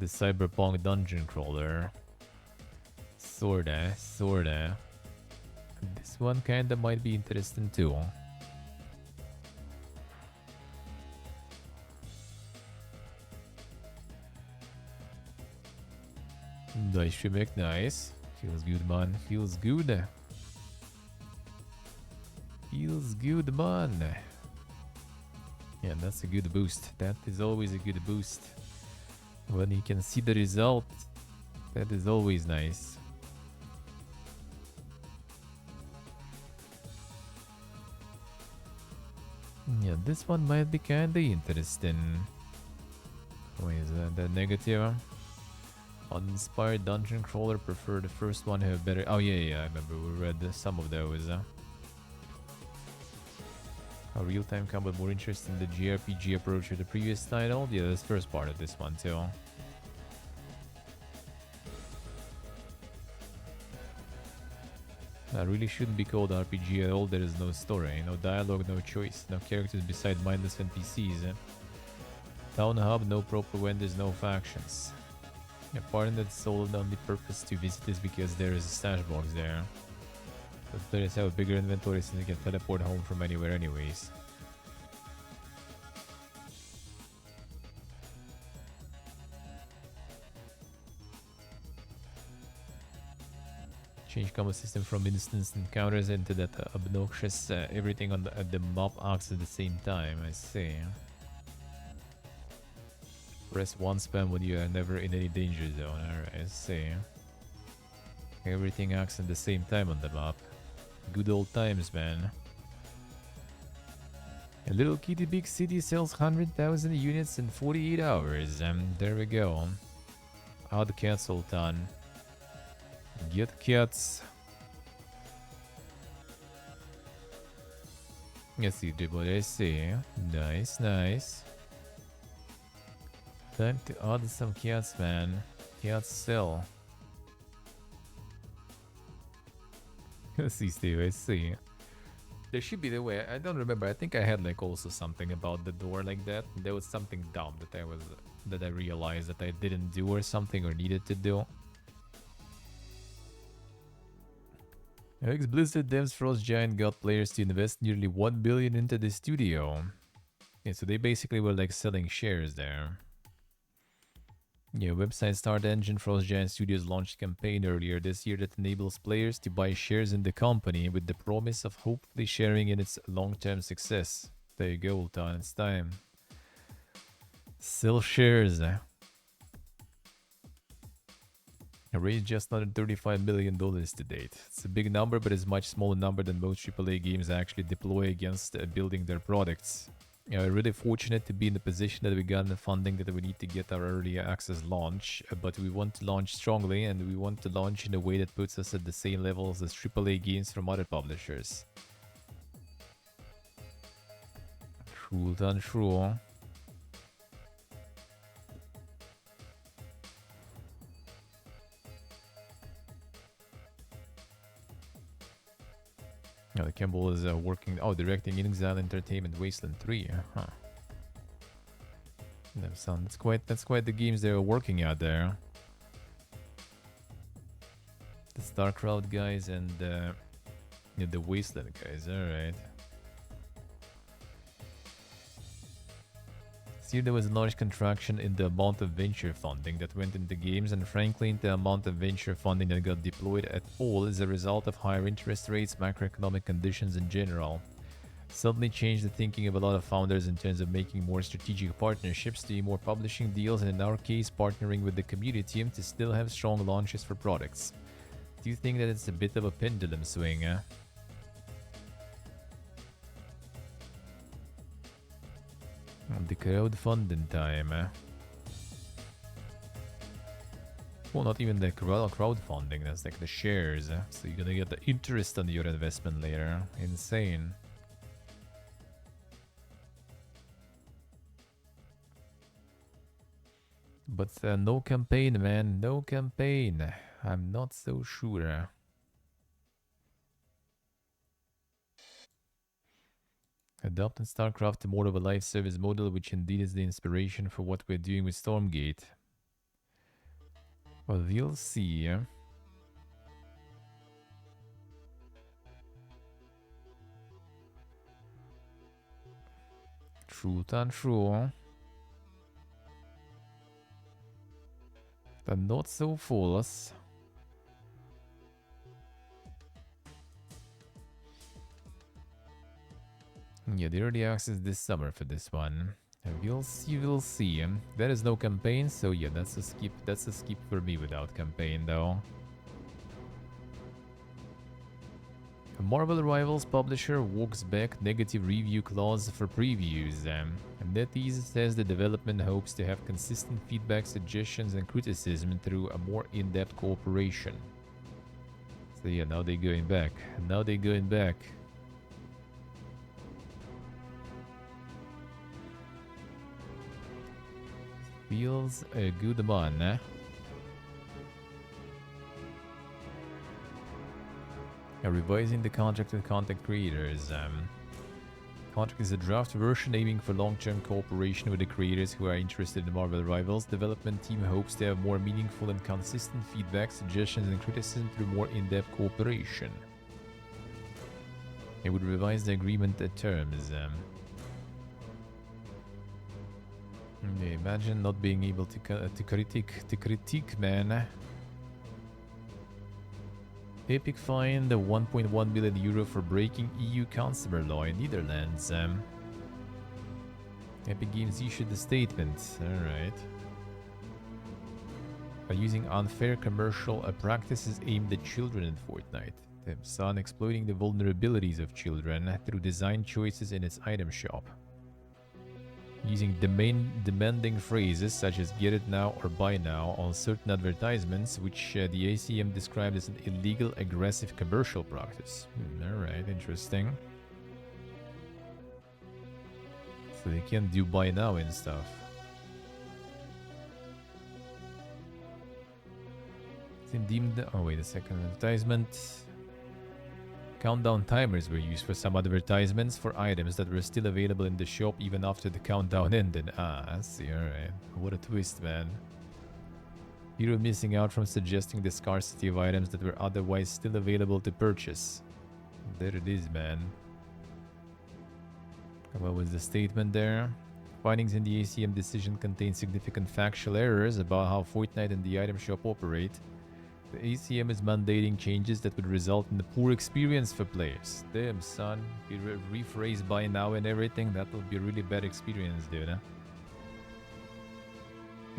Cyberpunk dungeon crawler. Sorta. This one kinda might be interesting too. Nice remake, nice. Feels good, man. Feels good. Feels good, man. Yeah, that's a good boost. That is always a good boost. When you can see the result, that is always nice. Yeah, this one might be kinda interesting. Wait, is that the negative? Uninspired dungeon crawler, prefer the first one, have better. Oh yeah, I remember we read some of those. A real-time combat more interesting in the JRPG approach of the previous title. Yeah, that's the first part of this one too. That really shouldn't be called RPG at all. There is no story, no dialogue, no choice, no characters beside mindless NPCs. Town hub, no proper vendors, no factions. Yeah, pardon that sole the only purpose to visit is because there is a stash box there. But players have a bigger inventory since they can teleport home from anywhere anyways. Change combo system from instant encounters into that obnoxious everything on the map acts at the same time. I see. Press 1 spam when you are never in any danger zone. Alright, I see. Everything acts at the same time on the map. Good old times, man. A little kitty big city sells 100,000 units in 48 hours. There we go. Odd cat Sultan. Get cats. I see, what I see. Nice, nice. Time to add some cats, man. Cats sell. I see, Steve, I see. There should be the way. I don't remember. I think I had like also something about the door like that. There was something dumb that I realized that I didn't do or something or needed to do. Ex Blizzard devs Frost Giant got players to invest nearly 1 billion into the studio. Yeah, so they basically were like selling shares there. Yeah, website Start Engine Frost Giant Studios launched a campaign earlier this year that enables players to buy shares in the company with the promise of hopefully sharing in its long-term success. There you go, Ultan, it's time. Sell shares. I raised just under $35 million to date. It's a big number, but it's a much smaller number than most AAA games actually deploy against building their products. Yeah, we're really fortunate to be in the position that we got the funding that we need to get our early access launch, but we want to launch strongly and we want to launch in a way that puts us at the same levels as AAA games from other publishers. True, untrue. Yeah, the Campbell is working. Oh, directing In Exile Entertainment Wasteland 3. Huh. That's quite the games they're working out there. The StarCraft guys and yeah, the Wasteland guys. All right. See, there was a large contraction in the amount of venture funding that went into games, and frankly, the amount of venture funding that got deployed at all is a result of higher interest rates, macroeconomic conditions in general. Suddenly changed the thinking of a lot of founders in terms of making more strategic partnerships, doing more publishing deals, and in our case, partnering with the community to still have strong launches for products. Do you think that it's a bit of a pendulum swing, eh? The crowdfunding time. Well, not even the crowdfunding, that's like the shares. So you're gonna get the interest on your investment later. Insane. But no campaign, man. No campaign. I'm not so sure. Adopt in StarCraft more of a live service model, which indeed is the inspiration for what we're doing with Stormgate. Well, we'll see. True. But not so false. Yeah, the early access this summer for this one. We'll see. There is no campaign, so yeah, that's a skip. That's a skip for me without campaign, though. A Marvel Rivals publisher walks back negative review clause for previews. NetEase says the development hopes to have consistent feedback, suggestions, and criticism through a more in-depth cooperation. So yeah, now they're going back. Feels a good man, eh? Revising the contract with content creators. Contract is a draft version aiming for long-term cooperation with the creators who are interested in Marvel Rivals. Development team hopes to have more meaningful and consistent feedback, suggestions, and criticism through more in-depth cooperation. It would revise the agreement at terms. Yeah, imagine not being able to critique, man. Epic fined 1.1 million euro for breaking EU consumer law in Netherlands. Epic Games issued a statement. Alright. By using unfair commercial practices aimed at children in Fortnite. The Sun exploiting the vulnerabilities of children through design choices in its item shop. Using demanding phrases such as "get it now" or "buy now" on certain advertisements, which the ACM described as an illegal, aggressive commercial practice. Alright, interesting. So they can't do "buy now" and stuff. It's deemed. Oh wait a second. Advertisement. Countdown timers were used for some advertisements for items that were still available in the shop even after the countdown ended. Ah, I see, alright. What a twist, man. Hero missing out from suggesting the scarcity of items that were otherwise still available to purchase. There it is, man. What was the statement there? Findings in the ACM decision contain significant factual errors about how Fortnite and the item shop operate. The ACM is mandating changes that would result in a poor experience for players. Damn, son. If you rephrase "buy now" and everything, that would be a really bad experience, dude. Huh?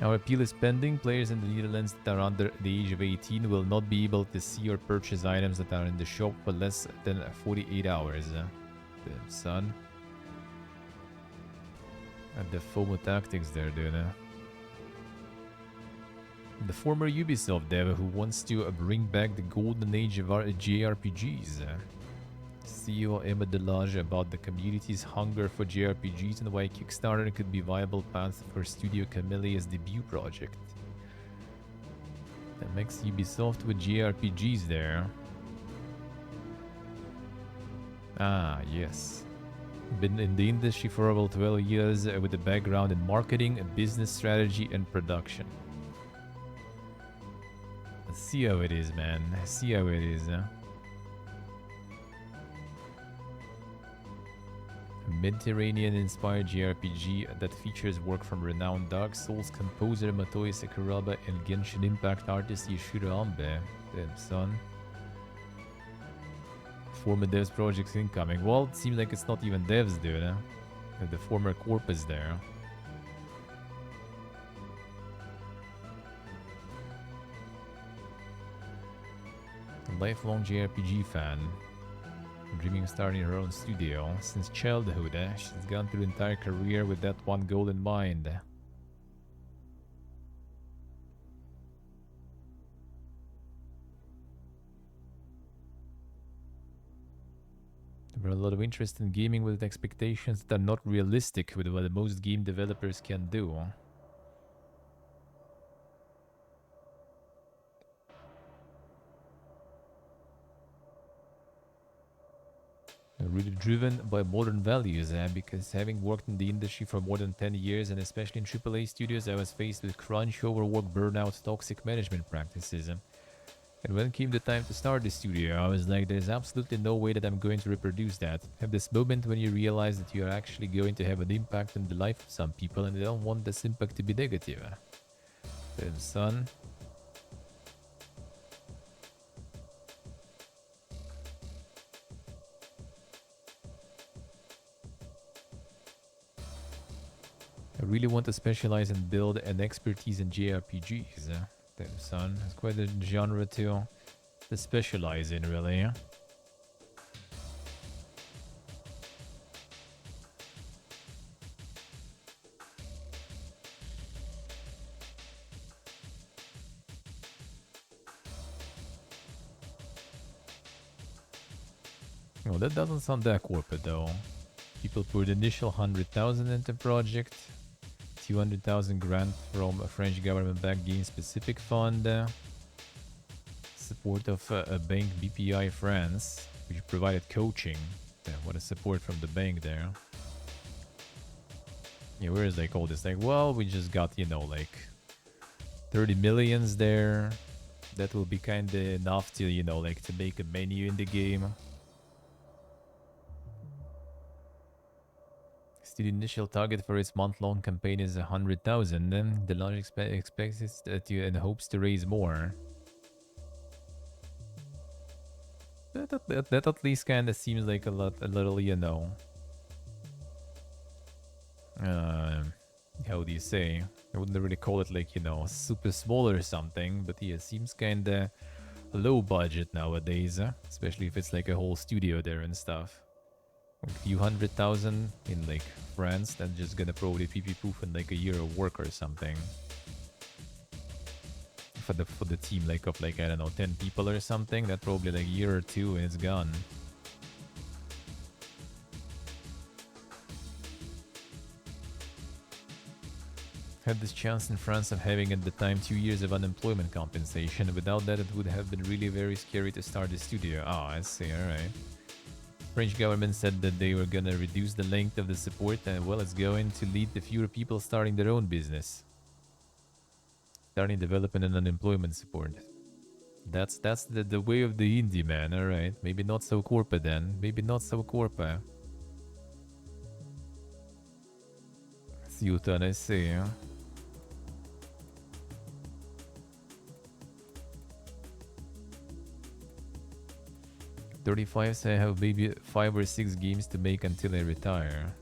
Our appeal is pending. Players in the Netherlands that are under the age of 18 will not be able to see or purchase items that are in the shop for less than 48 hours. Damn, son. And the FOMO tactics there, dude. Huh? The former Ubisoft dev who wants to bring back the golden age of JRPGs. CEO Emma Delage about the community's hunger for JRPGs and why Kickstarter could be a viable path for Studio Camellia's debut project. That makes Ubisoft with JRPGs there. Ah, yes. Been in the industry for over 12 years with a background in marketing, business strategy, and production. See how it is, man. See how it is. Mediterranean-inspired JRPG that features work from renowned Dark Souls composer Matoe Sakuraba and Genshin Impact artist Yoshiro Ambe. Damn, son. Former devs projects incoming. Well, it seems like it's not even devs, dude. The former corp is there. Lifelong JRPG fan, dreaming of starting her own studio. Since childhood, she's gone through the entire career with that one goal in mind. There were a lot of interest in gaming with expectations that are not realistic with what most game developers can do. Really driven by modern values, because having worked in the industry for more than 10 years and especially in AAA studios, I was faced with crunch, overwork, burnout, toxic management practices. And when came the time to start the studio, I was like, there's absolutely no way that I'm going to reproduce that. Have this moment when you realize that you're actually going to have an impact on the life of some people and they don't want this impact to be negative. Damn, son. I really want to specialize and build an expertise in JRPGs. Damn, son. It's quite a genre to specialize in, really. Oh, that doesn't sound that corporate, though. People put initial 100,000 into project. 200,000 grant from a French government-backed game-specific fund. Support of a bank BPI France, which provided coaching. What a support from the bank there. Yeah, where is like all this? Like, well, we just got, you know, like 30 millions there. That will be kind of enough to, you know, like to make a menu in the game. The initial target for its month-long campaign is 100,000. Then the launch expects it to and hopes to raise more. That at least kind of seems like a little, you know. How do you say? I wouldn't really call it like, you know, super small or something, but yeah, it seems kind of low budget nowadays, especially if it's like a whole studio there and stuff. A few 100,000 in like France, that's just gonna probably poof in like a year of work or something. For the team like of like, I don't know, 10 people or something, that probably like a year or two and it's gone. Had this chance in France of having at the time 2 years of unemployment compensation. Without that, it would have been really very scary to start the studio. Oh, I see, alright. French government said that they were gonna reduce the length of the support and well, it's going to lead to fewer people starting their own business. Starting development and unemployment support. That's the way of the indie, man, alright. Maybe not so corporate then. Maybe not so corporate. Siutan, I see, yeah. $35 say I have maybe 5 or 6 games to make until I retire.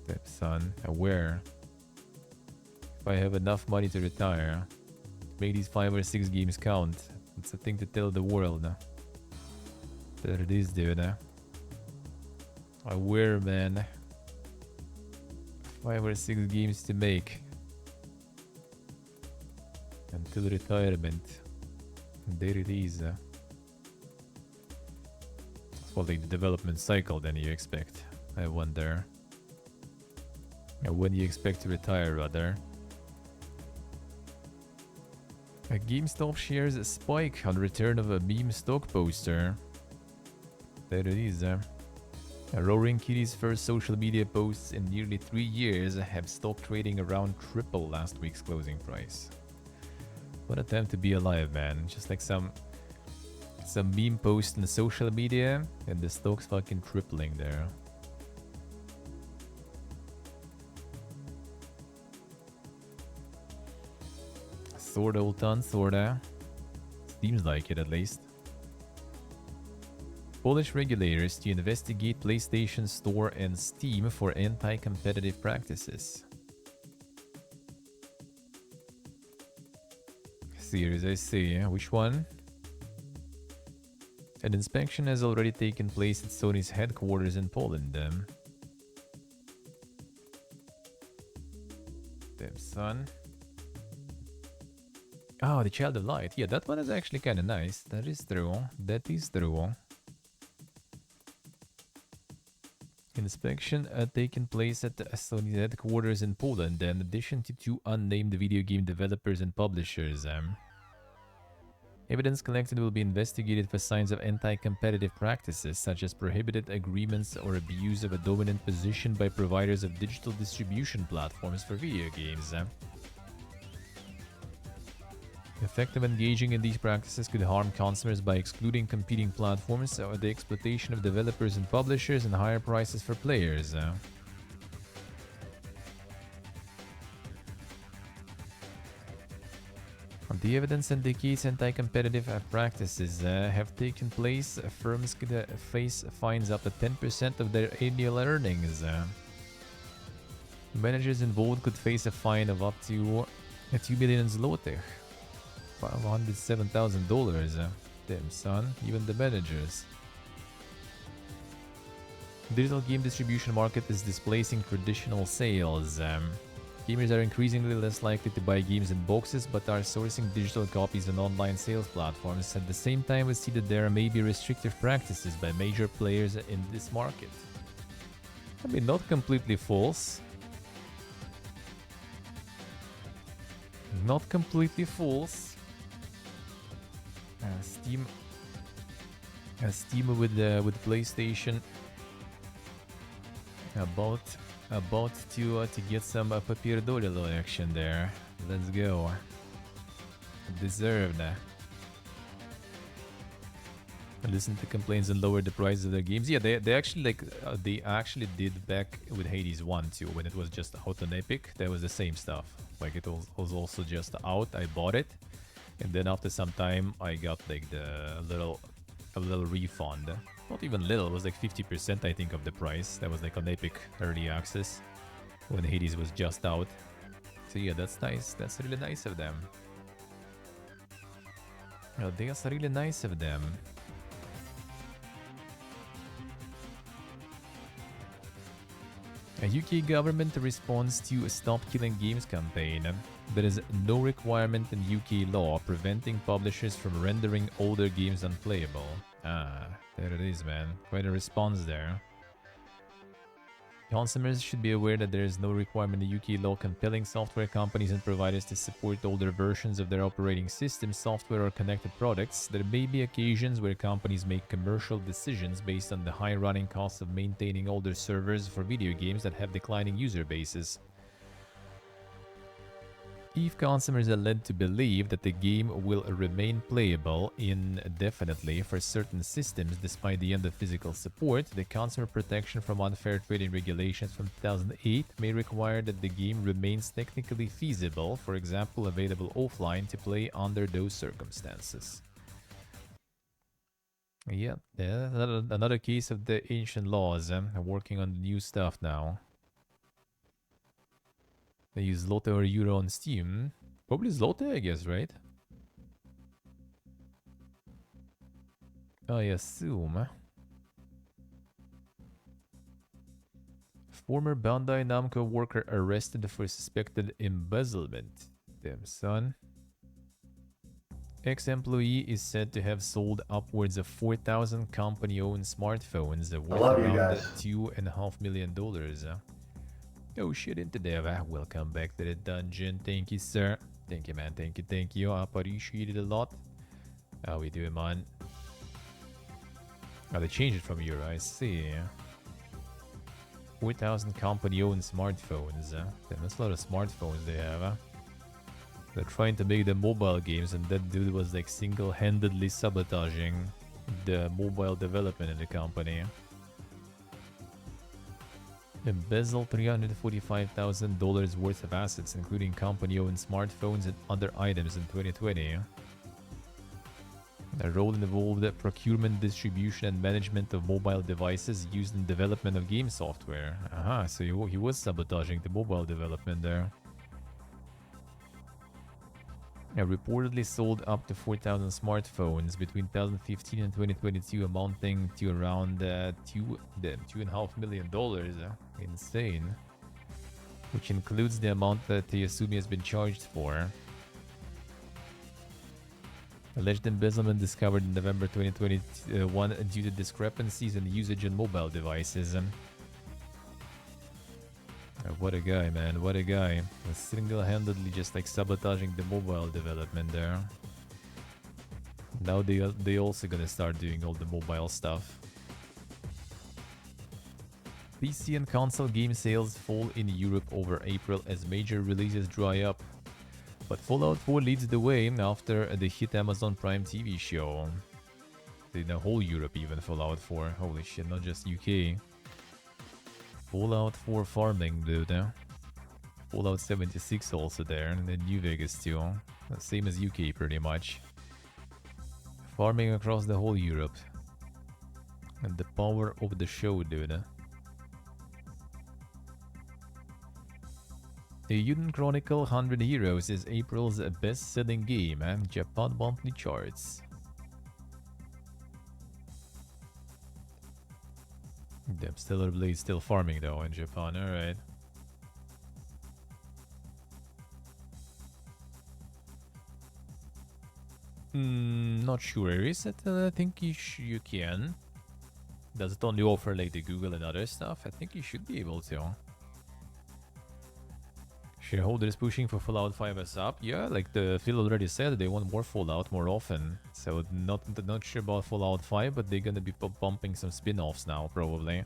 That son, aware. If I have enough money to retire, make these 5 or 6 games count. It's a thing to tell the world. There it is, dude. Aware, man. 5 or 6 games to make until retirement. There it is. Well, the development cycle then you expect, I wonder. When you expect to retire, rather. GameStop shares a spike on return of a meme stock poster. There it is. Roaring Kitty's first social media posts in nearly 3 years have stock trading around triple last week's closing price. What a time to be alive, man. Just like some meme post on social media and the stock's fucking tripling there. Sorta, Ultan, sorta. Seems like it at least. Polish regulators to investigate PlayStation Store and Steam for anti-competitive practices. Series, I see. Which one? An inspection has already taken place at Sony's headquarters in Poland. Damn, son. Oh, the Child of Light. Yeah, that one is actually kind of nice. That is true. That is true. Inspection taken place at the Sony headquarters in Poland, in addition to 2 unnamed video game developers and publishers. Evidence collected will be investigated for signs of anti-competitive practices, such as prohibited agreements or abuse of a dominant position by providers of digital distribution platforms for video games. Effective engaging in these practices could harm consumers by excluding competing platforms or the exploitation of developers and publishers and higher prices for players. 'The evidence indicates anti-competitive practices have taken place. Firms could face fines up to 10% of their annual earnings. Managers involved could face a fine of up to 2 million zlotych, $507,000. Damn, son, even the managers. Digital game distribution market is displacing traditional sales. Gamers are increasingly less likely to buy games in boxes, but are sourcing digital copies on online sales platforms. At the same time, we see that there may be restrictive practices by major players in this market. I mean, not completely false. Not completely false. Steam with PlayStation about to get some Papierdolilo action there. Let's go. Deserved. Listen to complaints and lower the price of their games. Yeah, they actually they actually did back with Hades 1 too, when it was just out on Epic. That was the same stuff. Like it was also just out. I bought it, and then after some time I got like a little refund. Not even little, it was like 50% I think of the price. That was like on Epic Early Access when Hades was just out. So yeah, that's nice. That's really nice of them. Oh, that's really nice of them. A UK government responds to a Stop Killing Games campaign. There is no requirement in UK law preventing publishers from rendering older games unplayable. Ah, there it is, man. Quite a response there. Consumers should be aware that there is no requirement in UK law compelling software companies and providers to support older versions of their operating system, software, or connected products. There may be occasions where companies make commercial decisions based on the high running costs of maintaining older servers for video games that have declining user bases. If consumers are led to believe that the game will remain playable indefinitely for certain systems despite the end of physical support, the Consumer Protection from Unfair Trading Regulations from 2008 may require that the game remains technically feasible, for example, available offline to play under those circumstances. Yeah, another case of the ancient laws. Working on the new stuff now. They use Zloty or Euro on Steam. Probably Zloty, I guess, right? I assume. Former Bandai Namco worker arrested for suspected embezzlement. Damn, son. Ex-employee is said to have sold upwards of 4,000 company-owned smartphones worth around $2.5 million. Oh shit, into there. Welcome back to the dungeon. Thank you, sir. Thank you, man. Thank you. I appreciate it a lot. How we doing, man? Oh, they changed it from Euro, I see. 4,000 company-owned smartphones. Damn, that's a lot of smartphones they have. They're trying to make the mobile games, and that dude was like single-handedly sabotaging the mobile development in the company. Embezzled $345,000 worth of assets, including company-owned smartphones and other items in 2020. The role involved procurement, distribution, and management of mobile devices used in development of game software. Aha, so he was sabotaging the mobile development there. Reportedly sold up to 4,000 smartphones between 2015 and 2022, amounting to around $2.5 million. Insane. Which includes the amount that Yasumi has been charged for. Alleged embezzlement discovered in November 2021 due to discrepancies in usage on mobile devices. What a guy, man. What a guy. Single-handedly just like sabotaging the mobile development there. Now they also gonna start doing all the mobile stuff. PC and console game sales fall in Europe over April as major releases dry up. But Fallout 4 leads the way after the hit Amazon Prime TV show. In the whole Europe even, Fallout 4. Holy shit, not just UK. Fallout 4 farming, dude. Fallout 76 also there, and then New Vegas too. Same as UK pretty much. Farming across the whole Europe. And the power of the show, dude. The Yuden Chronicle 100 Heroes is April's best-selling game and Japan monthly charts. Damn, Stellar Blade still farming though in Japan, alright. Not sure. Is it? I think you can. Does it only offer like the Google and other stuff? I think you should be able to. Shareholders pushing for Fallout 5 as up. Yeah, like the Phil already said, they want more Fallout more often. So not sure about Fallout 5, but they're gonna be bumping some spin-offs now, probably.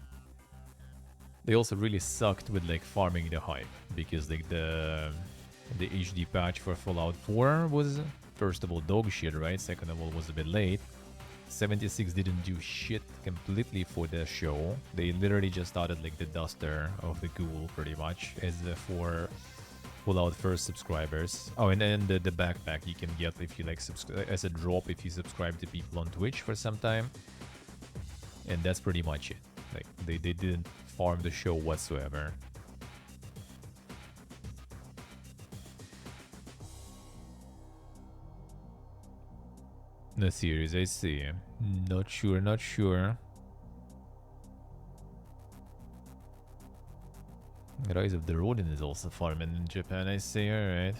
They also really sucked with like farming the hype, because like the HD patch for Fallout 4 was, first of all, dog shit, right? Second of all, was a bit late. 76 didn't do shit completely for the show. They literally just started like the duster of the ghoul pretty much as for Fallout first subscribers. Oh, and then the backpack you can get if you like as a drop if you subscribe to people on Twitch for some time. And that's pretty much it. Like they didn't farm the show whatsoever. The series, I see. Not sure, not sure. Rise of the Ronin is also farming in Japan, I see, alright.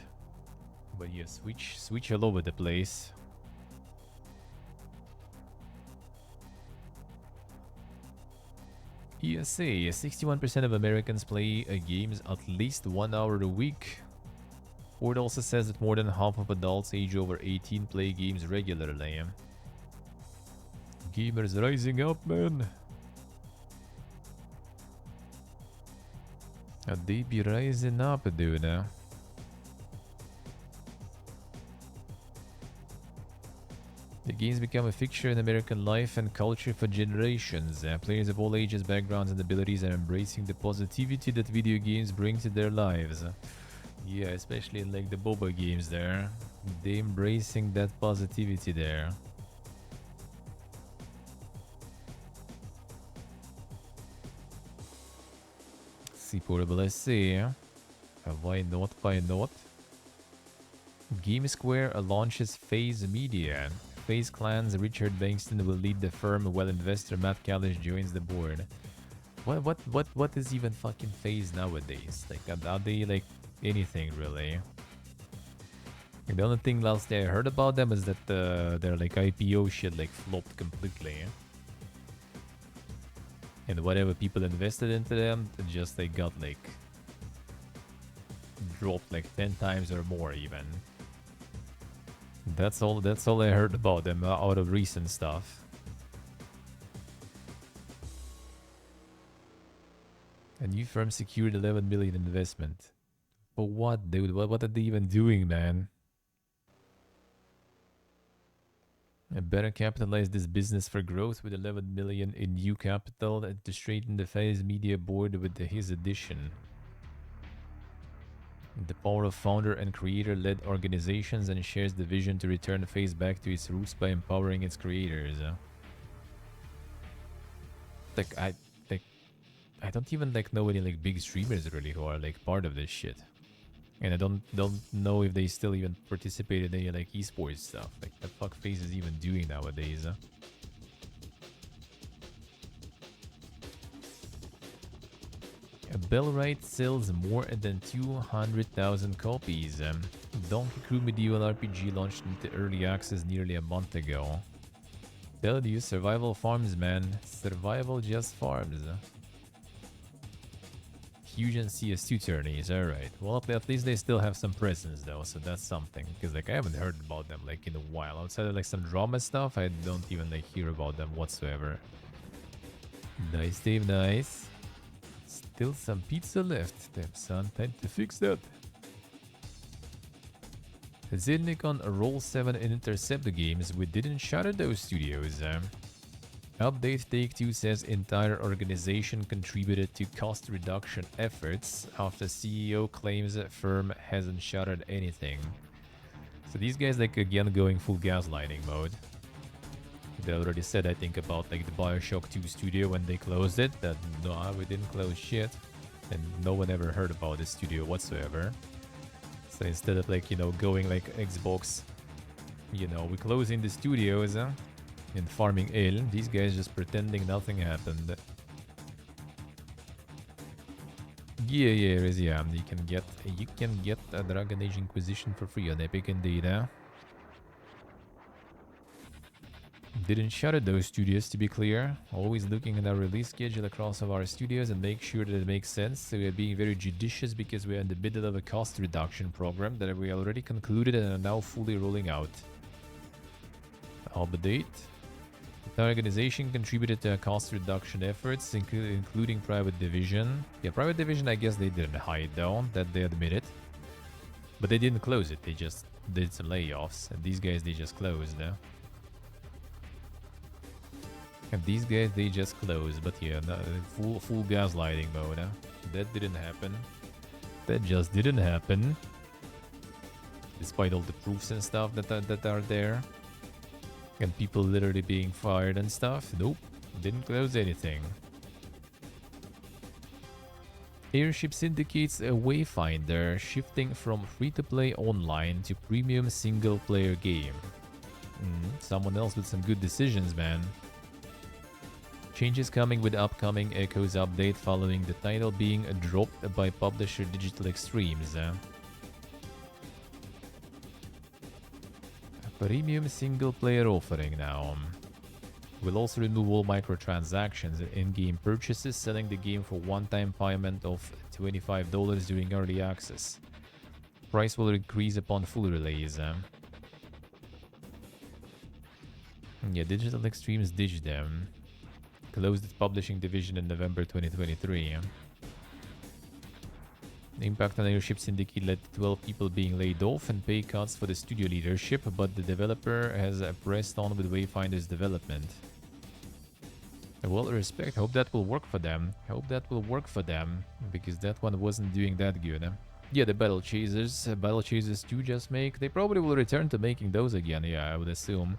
But yeah, switch all over the place. ESA, 61% of Americans play games at least 1 hour a week. Ford also says that more than half of adults age over 18 play games regularly. Gamers rising up, man. They be rising up, dude. The games become a fixture in American life and culture for generations. Players of all ages, backgrounds, and abilities are embracing the positivity that video games bring to their lives. Yeah, especially in like the boba games there. They embracing that positivity there. See portable, I see. Why not? Why not? Game Square launches FaZe Media. FaZe Clan's Richard Bankston will lead the firm while investor Matt Kalish joins the board. What is even fucking FaZe nowadays? Like, are they like anything really? The only thing last day I heard about them is that their like IPO shit like flopped completely. And whatever people invested into them, just they got like dropped like 10 times or more even. That's all I heard about them out of recent stuff. A new firm secured 11 million investment. But what, dude? What are they even doing, man? I better capitalize this business for growth with 11 million in new capital to straighten the FaZe Media board with his addition. The power of founder and creator-led organizations and shares the vision to return FaZe back to its roots by empowering its creators. Like I don't even like know any like big streamers really who are like part of this shit. And I don't know if they still even participate in any like esports stuff. Like what the fuck FaZe is even doing nowadays. Bellwright sells more than 200,000 copies. Donkey Crew Medieval RPG launched into early access nearly a month ago. Tell you, survival farms, man. Survival just farms. Fusion CS2 tourneys, alright. Well, at least they still have some presence though, so that's something. Because like I haven't heard about them like in a while. Outside of like some drama stuff, I don't even like hear about them whatsoever. Nice, Dave, nice. Still some pizza left. Damn son, time to fix that. Zidnik on Roll 7 and Intercept games. We didn't shutter those studios. Update Take-Two says entire organization contributed to cost reduction efforts after CEO claims that firm hasn't shuttered anything. So these guys like again going full gaslighting mode. They already said I think about like the Bioshock 2 studio when they closed it that no, we didn't close shit, and no one ever heard about this studio whatsoever. So instead of like, you know, going like Xbox, you know, we're closing the studios and farming ale, these guys just pretending nothing happened. Yeah, yeah, you can get a Dragon Age Inquisition for free on Epic indeed, huh? Didn't shutter those studios, to be clear. Always looking at our release schedule across all our studios and make sure that it makes sense. So we are being very judicious because we are in the middle of a cost reduction program that we already concluded and are now fully rolling out. Update. The organization contributed to cost reduction efforts, including Private Division. Yeah, Private Division, I guess they didn't hide though, that they admitted. But they didn't close it, they just did some layoffs. And these guys, they just closed. And these guys, they just closed. But yeah, no, full gaslighting mode. That didn't happen. That just didn't happen. Despite all the proofs and stuff that are there. And people literally being fired and stuff. Nope, didn't close anything. Airship syndicates a Wayfinder, shifting from free-to-play online to premium single-player game. Someone else with some good decisions, man. Changes coming with upcoming Echoes update following the title being dropped by publisher Digital Extremes. Premium single-player offering now. Will also remove all microtransactions and in-game purchases, selling the game for one-time payment of $25 during early access. Price will increase upon full release. Yeah, Digital Extremes ditched them. Closed its publishing division in November 2023. The impact on Airship Syndicate led to 12 people being laid off and pay cuts for the studio leadership, but the developer has pressed on with Wayfinder's development. Well, respect. Hope that will work for them. Because that one wasn't doing that good. Yeah, the Battle Chasers 2 just make. They probably will return to making those again, yeah, I would assume.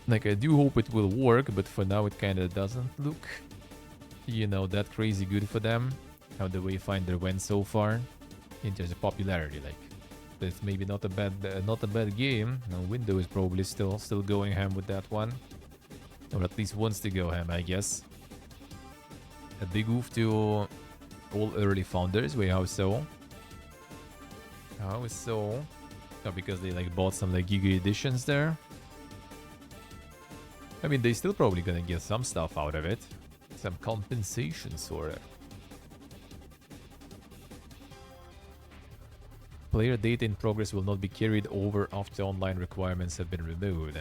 Like, I do hope it will work, but for now it kinda doesn't look, you know, that crazy good for them. How the Wayfinder went so far in terms of popularity. Like, it's maybe not a bad game. No, Windows is probably still going ham with that one, or at least wants to go ham, I guess. A big oof to all early founders. Wait, how so? How so? Oh, because they like bought some like Giga editions there. I mean, they still probably gonna get some stuff out of it. Some compensation, sort of. Player data in progress will not be carried over after online requirements have been removed.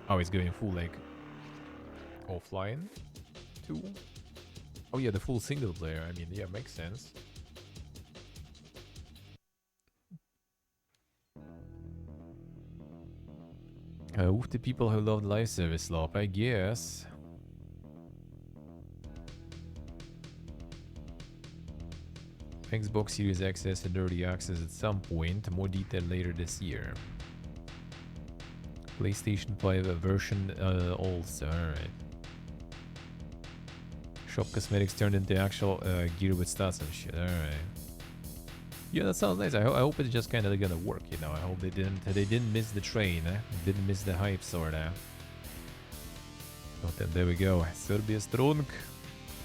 Oh, it's going full, like, offline too? Oh yeah, the full single player. I mean, yeah, makes sense. With the people who love live service lop, I guess. Xbox Series X and early access at some point, more detail later this year. PlayStation 5 version also, alright. Shop cosmetics turned into actual gear with stats and shit, alright. Yeah, that sounds nice. I hope it's just kind of gonna work, you know. I hope they didn't miss the train, didn't miss the hype, sorta. But then there we go. Serbia strong.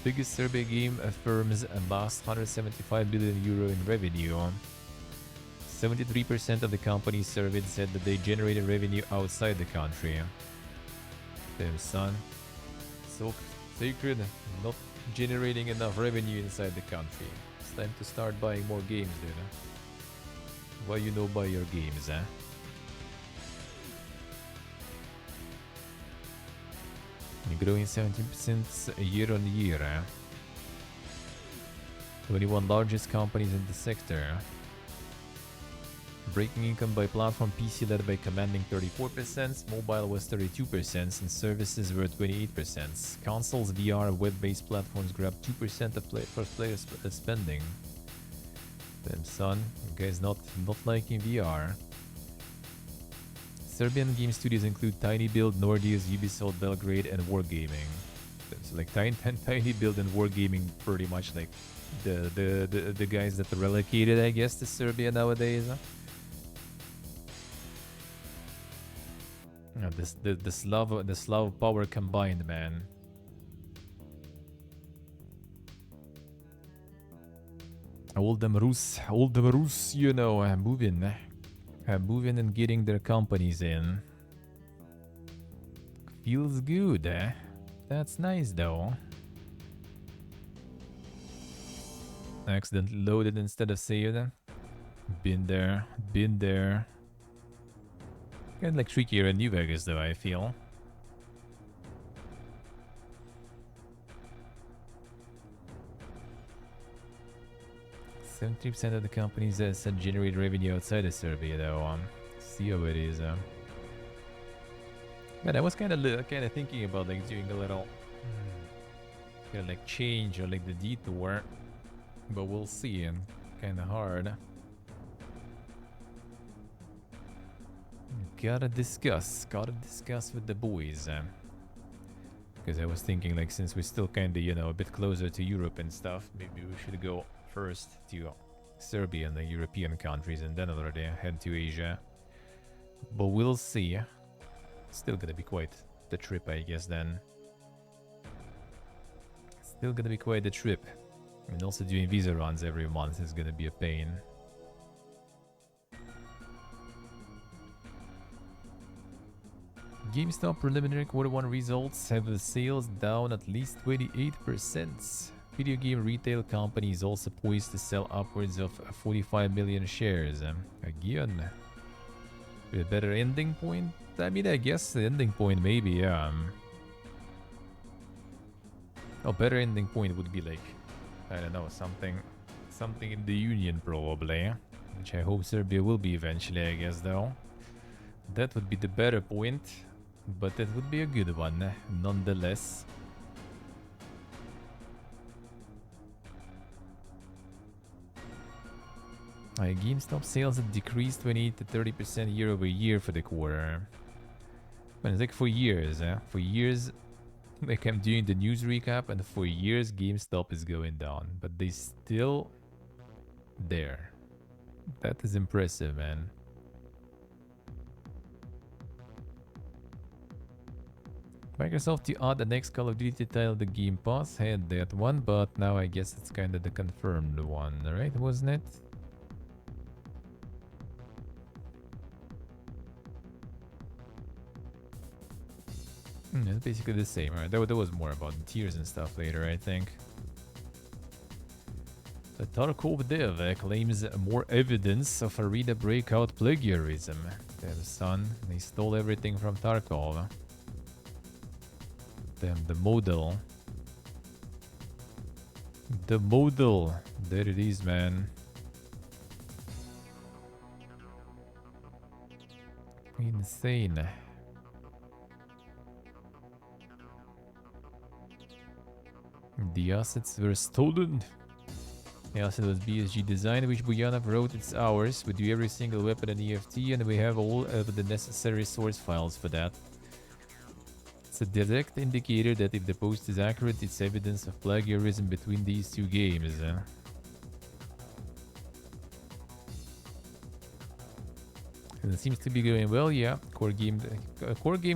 Biggest Serbia game firms amassed 175 billion euro in revenue. 73% of the companies surveyed said that they generated revenue outside the country. Damn, son. So sacred, not generating enough revenue inside the country. It's time to start buying more games, dude. Why you know buy your games, huh? You're growing 17% year on year. 21 largest companies in the sector. Breaking income by platform: PC led by commanding 34%, mobile was 32%, and services were 28%. Consoles, VR, web-based platforms grabbed 2% of first player spending. Damn son, you guys not liking VR. Serbian game studios include Tiny Build, Nordeus, Ubisoft, Belgrade, and Wargaming. So like Tiny Build and Wargaming, pretty much like the guys that are relocated, I guess, to Serbia nowadays. The Slav power combined, man. All them Rus, you know, moving and getting their companies in. Feels good, eh? That's nice, though. Accidentally loaded instead of saved. Been there. Kind of like trickier in New Vegas, though, I feel. %70% of the companies that said generate revenue outside of Serbia, though. See how it is. Man, I was kind of thinking about like doing a little, kind of like change or like the detour, but we'll see. And kind of hard. Gotta discuss with the boys. Because I was thinking, like, since we're still kind of, you know, a bit closer to Europe and stuff, maybe we should go first to Serbia and the European countries, and then already head to Asia. But we'll see. Still gonna be quite the trip, I guess, then. Still gonna be quite the trip. And also doing visa runs every month is gonna be a pain. GameStop preliminary Q1 results have the sales down at least 28%. Video game retail company is also poised to sell upwards of 45 million shares. Again, with a better ending point? I mean, I guess the ending point maybe, yeah. A better ending point would be like, I don't know, something in the Union probably. Which I hope Serbia will be eventually, I guess, though. That would be the better point. But that would be a good one, nonetheless. GameStop sales have decreased 28 to 30% year over year for the quarter. But it's like for years, For years, like I'm doing the news recap, and for years GameStop is going down. But they still there. That is impressive, man. Microsoft to add the next Call of Duty title to Game Pass had that one, but now I guess it's kind of the confirmed one, right? Wasn't it? It's basically the same, right? There was more about the tiers and stuff later, I think. The Tarkov dev claims more evidence of Arena breakout plagiarism. Damn son, they stole everything from Tarkov. Damn, the model. The model. There it is, man. Insane. The assets were stolen. The asset was BSG design, which Buyanov wrote it's ours. We do every single weapon and EFT, and we have all of the necessary source files for that. It's a direct indicator that if the post is accurate, it's evidence of plagiarism between these two games. And it seems to be going well, yeah. Core game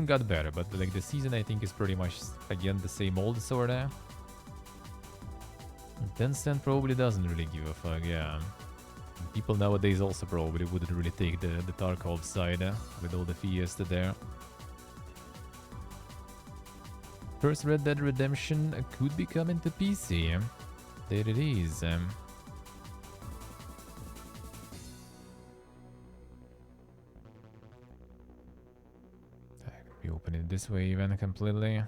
got better, but like the season I think is pretty much again the same old sorta. Tencent probably doesn't really give a fuck, yeah. People nowadays also probably wouldn't really take the Tarkov side with all the Fiesta there. First Red Dead Redemption could be coming to PC. There it is. I could be opening this way even completely.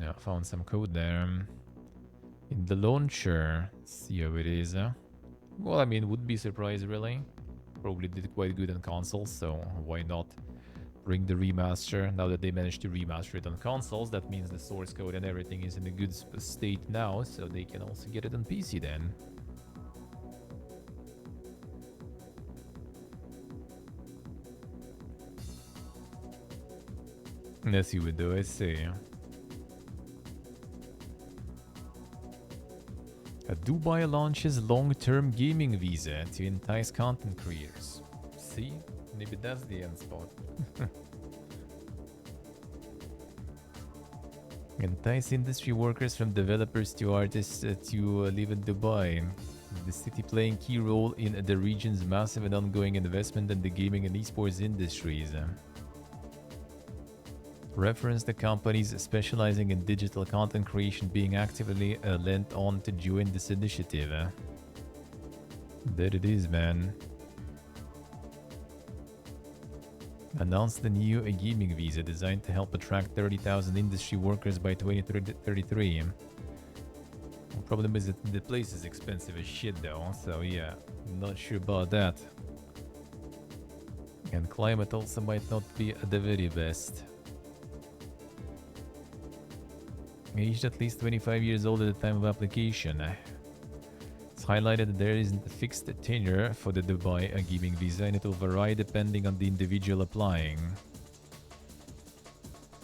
Yeah, found some code there. In the launcher. See how it is. Well, I mean, would be surprised really. Probably did quite good on consoles, so why not bring the remaster? Now that they managed to remaster it on consoles, that means the source code and everything is in a good state now, so they can also get it on PC then. As you would do, I see. Dubai launches long-term gaming visa to entice content creators. See? Maybe that's the end spot. Entice industry workers from developers to artists to live in Dubai. The city playing key role in the region's massive and ongoing investment in the gaming and esports industries. Reference the companies specializing in digital content creation being actively lent on to join this initiative. There it is, man. Announced the new gaming visa designed to help attract 30,000 industry workers by 2033. The problem is that the place is expensive as shit though, so yeah, not sure about that. And climate also might not be the very best. Aged at least 25 years old at the time of application. It's highlighted that there isn't a fixed tenure for the Dubai gaming visa and it will vary depending on the individual applying.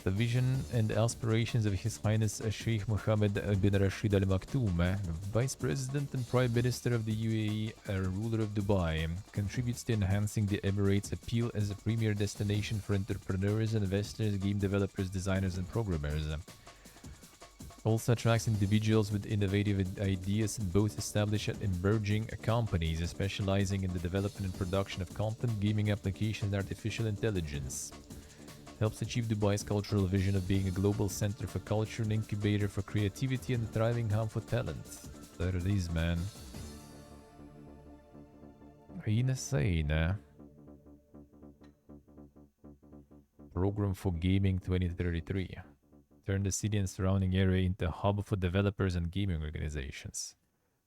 The vision and aspirations of His Highness Sheikh Mohammed bin Rashid Al Maktoum, Vice President and Prime Minister of the UAE, ruler of Dubai, contributes to enhancing the Emirates' appeal as a premier destination for entrepreneurs, investors, game developers, designers and programmers. Also attracts individuals with innovative ideas and both established and emerging companies specializing in the development and production of content, gaming applications, and artificial intelligence. Helps achieve Dubai's cultural vision of being a global center for culture and incubator for creativity and a thriving hub for talent. There it is, man. Insane. Program for Gaming 2033. Turn the city and surrounding area into a hub for developers and gaming organizations.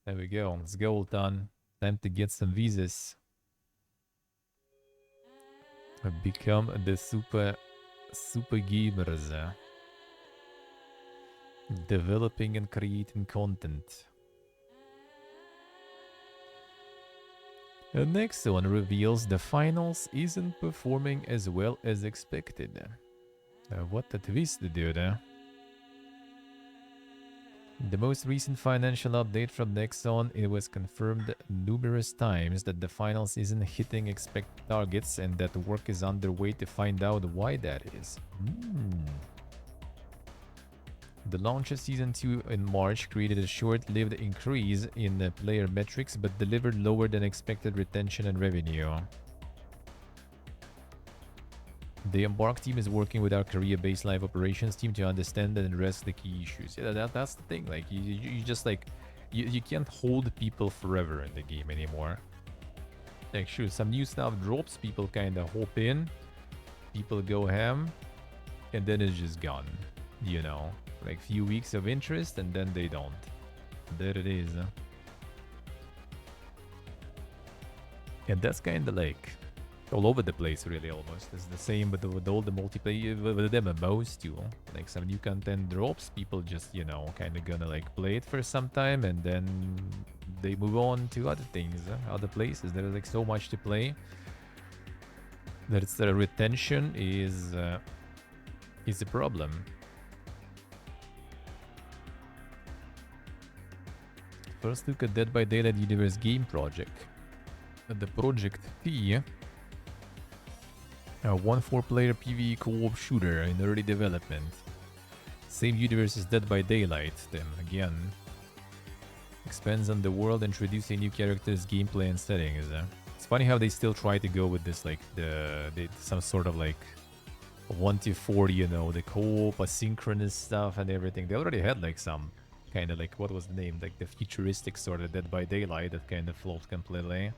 There we go. Let's go, Ultan. Time to get some visas. Become the super gamers. Developing and creating content. The next one reveals the finals isn't performing as well as expected. What a twist, dude. The most recent financial update from Nexon, it was confirmed numerous times that the finals isn't hitting expected targets and that work is underway to find out why that is. The launch of Season 2 in March created a short-lived increase in player metrics but delivered lower than expected retention and revenue. The Embark team is working with our Korea-based live operations team to understand and address the key issues. Yeah, that's the thing. Like, you just like, you can't hold people forever in the game anymore. Like, sure, some new stuff drops, people kind of hop in, people go ham, and then it's just gone. You know, like few weeks of interest, and then they don't. There it is. And that's kind of like all over the place, really, almost. It's the same with all the multiplayer, with the MMOs too. Like, some new content drops, people just, you know, kind of gonna like play it for some time, and then they move on to other things, other places. There's like so much to play that it's the retention is a problem. First look at Dead by Daylight Universe game project. The project T, a 1-4-player PvE co-op shooter in early development. Same universe as Dead by Daylight, then again. Expands on the world, introducing new characters, gameplay, and settings. It's funny how they still try to go with this, like, some sort of, like, 1-4, you know, the co-op, asynchronous stuff and everything. They already had, like, some kind of, like, what was the name? Like, the futuristic sort of Dead by Daylight that kind of flopped completely.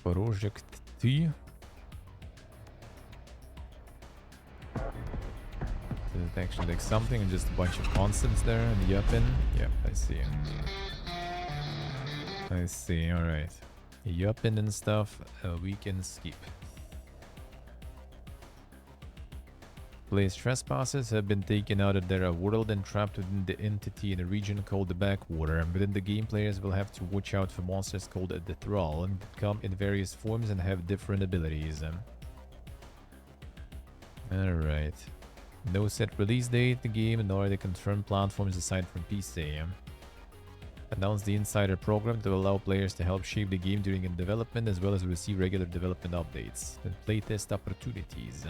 Project T. actually like something and just a bunch of constants there and yupping. Yep, I see. I see, alright. Yupping and stuff, we can skip. Players' trespasses have been taken out of their world and trapped within the entity in a region called the Backwater. Within the game, players will have to watch out for monsters called the Thrall and come in various forms and have different abilities. Alright. No set release date, the game, nor the confirmed platforms aside from PC. Announced the Insider program to allow players to help shape the game during development as well as receive regular development updates and playtest opportunities.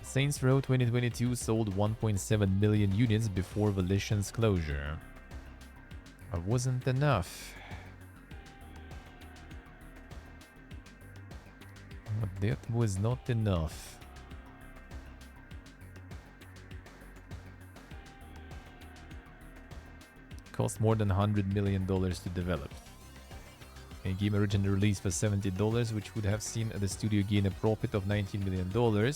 Saints Row 2022 sold 1.7 million units before Volition's closure. It wasn't enough. But that was not enough. Cost more than $100 million to develop. A game originally released for $70, which would have seen the studio gain a profit of $19 million.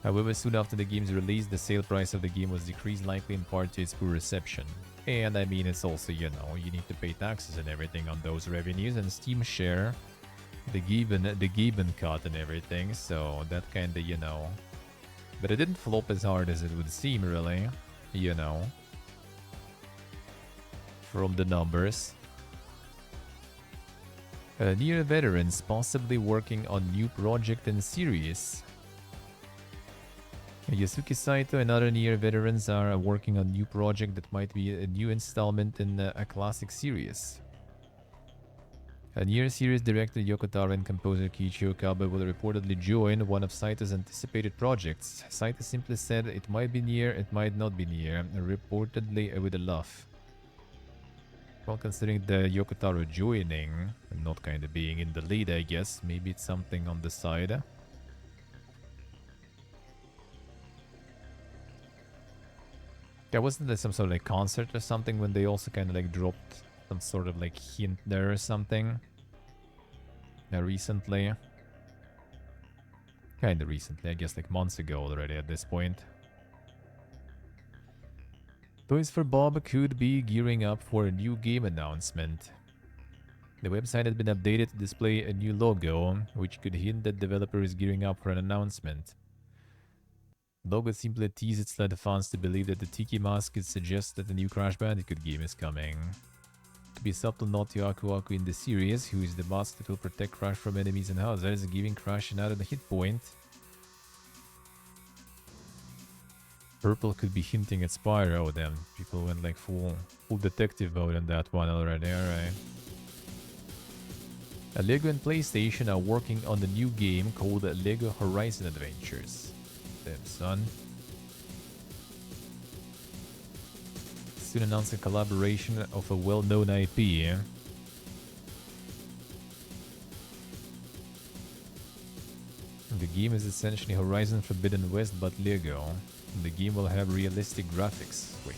However, soon after the game's release, the sale price of the game was decreased, likely in part to its poor reception. And I mean, it's also, you know, you need to pay taxes and everything on those revenues, and Steam share the given cut and everything, so that kinda, you know. But it didn't flop as hard as it would seem, really, you know, from the numbers. Near veterans possibly working on new project and series. Yasuki Saito and other Nier veterans are working on a new project that might be a new installment in a classic series. A Nier series director Yoko Taro and composer Kiichiro Okabe will reportedly join one of Saito's anticipated projects. Saito simply said it might be Nier, it might not be Nier, reportedly with a laugh. Well, considering the Yoko Taro joining, and not kind of being in the lead, I guess, maybe it's something on the side. Yeah, wasn't there some sort of like concert or something when they also kind of like dropped some sort of like hint there or something? Recently. Kinda recently, I guess like months ago already at this point. Toys for Bob could be gearing up for a new game announcement. The website had been updated to display a new logo, which could hint that the developer is gearing up for an announcement. The logo simply teases led fans to believe that the Tiki mask could suggest that the new Crash Bandicoot game is coming. To be a subtle nod to Aku Aku in the series, who is the mask that will protect Crash from enemies and hazards, giving Crash another hit point. Purple could be hinting at Spyro. Damn, people went like full detective mode on that one already, alright. Lego and PlayStation are working on a new game called Lego Horizon Adventures. Damn, son. Soon announced a collaboration of a well-known IP. The game is essentially Horizon Forbidden West but Lego. The game will have realistic graphics. Wait.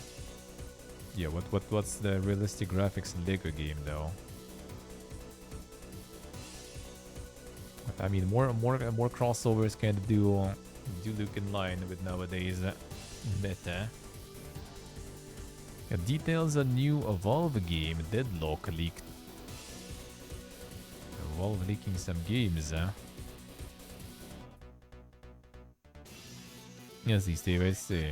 Yeah, what's the realistic graphics in Lego game though? I mean, more crossovers kind of do look in line with nowadays meta. Details on new Evolve game, Deadlock leaked. Evolve leaking some games, Yes, these days I see.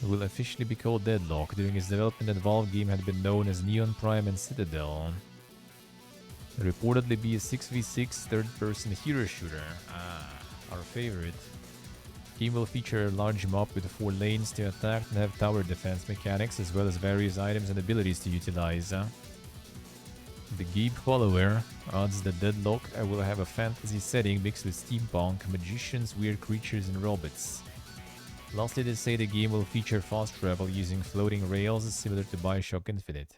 It will officially be called Deadlock. During its development, the Evolve game had been known as Neon Prime and Citadel. It reportedly be a 6v6 third-person hero shooter. Ah, our favorite. The game will feature a large map with 4 lanes to attack and have tower defense mechanics as well as various items and abilities to utilize. The game follower adds that Deadlock will have a fantasy setting mixed with steampunk, magicians, weird creatures and robots. Lastly, they say the game will feature fast travel using floating rails similar to Bioshock Infinite.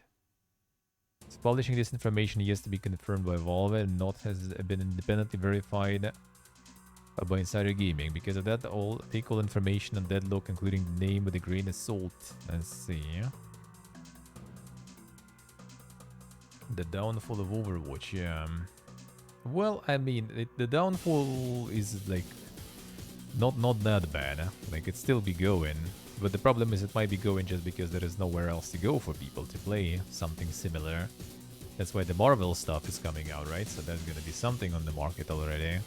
So publishing this information has to be confirmed by Valve and not has been independently verified by Insider Gaming. Because of that, take all information on Deadlock, including the name, with a grain of salt. Let's see. The downfall of Overwatch, yeah. Well, I mean, the downfall is like not that bad. Like, it still be going. But the problem is it might be going just because there is nowhere else to go for people to play something similar. That's why the Marvel stuff is coming out, right? So there's gonna be something on the market already.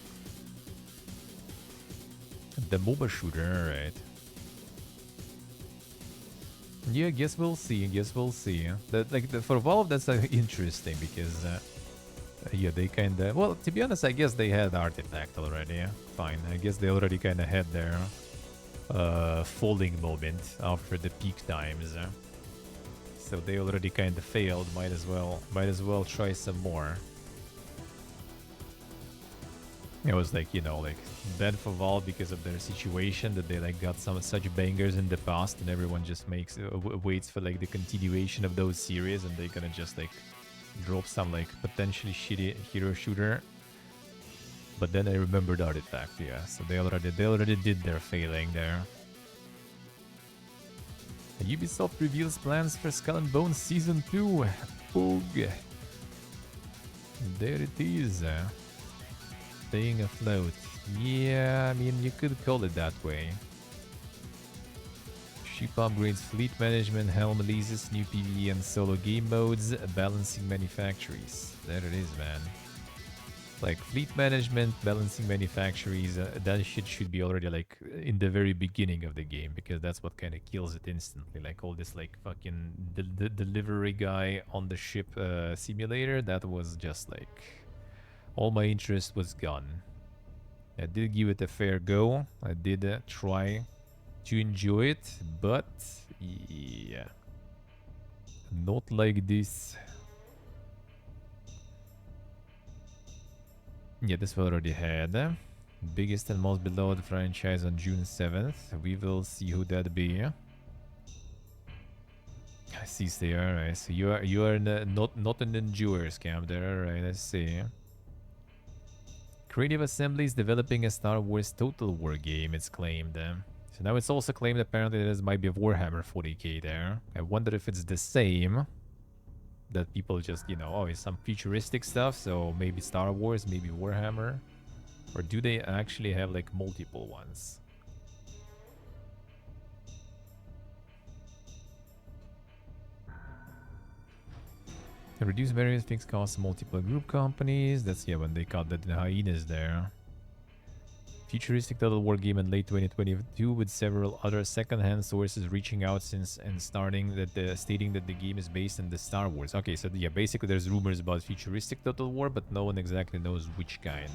The MOBA shooter, alright. Yeah, guess we'll see. Guess we'll see. For Valve, that's interesting because yeah, they kind of... Well, to be honest, I guess they had Artifact already. Fine. I guess they already kind of had their falling moment after the peak times. So they already kind of failed. Might as well try some more. It was like, you know, like bad for Valve because of their situation that they like got some such bangers in the past, and everyone just makes waits for like the continuation of those series, and they're gonna just like drop some like potentially shitty hero shooter. But then I remembered Artifact, yeah. So they already did their failing there. Ubisoft reveals plans for Skull and Bones Season 2. Boog. There it is. Staying afloat. Yeah, I mean, you could call it that way. Ship upgrades, fleet management, helm releases, new PvE and solo game modes, balancing manufactories. There it is, man. Like, fleet management, balancing manufactories, that shit should be already, like, in the very beginning of the game, because that's what kind of kills it instantly. Like, all this, like, fucking delivery guy on the ship simulator, that was just, like... All my interest was gone. I did give it a fair go. I did try to enjoy it, but yeah, not like this. Yeah, this we already had. Biggest and most beloved franchise on June 7th. We will see who that be. I see, stay alright. So you are not an endurers camp there, alright? I see. Creative Assembly is developing a Star Wars Total War game, it's claimed. So now it's also claimed apparently that there might be a Warhammer 40k there. I wonder if it's the same. That people just, you know, oh, it's some futuristic stuff, so maybe Star Wars, maybe Warhammer. Or do they actually have like multiple ones? Reduce various fixed costs, multiple group companies. That's, yeah, when they cut the hyenas there. Futuristic Total War game in late 2022 with several other second-hand sources reaching out since and stating that the game is based on the Star Wars. Okay, so yeah, basically there's rumors about futuristic Total War, but no one exactly knows which kind.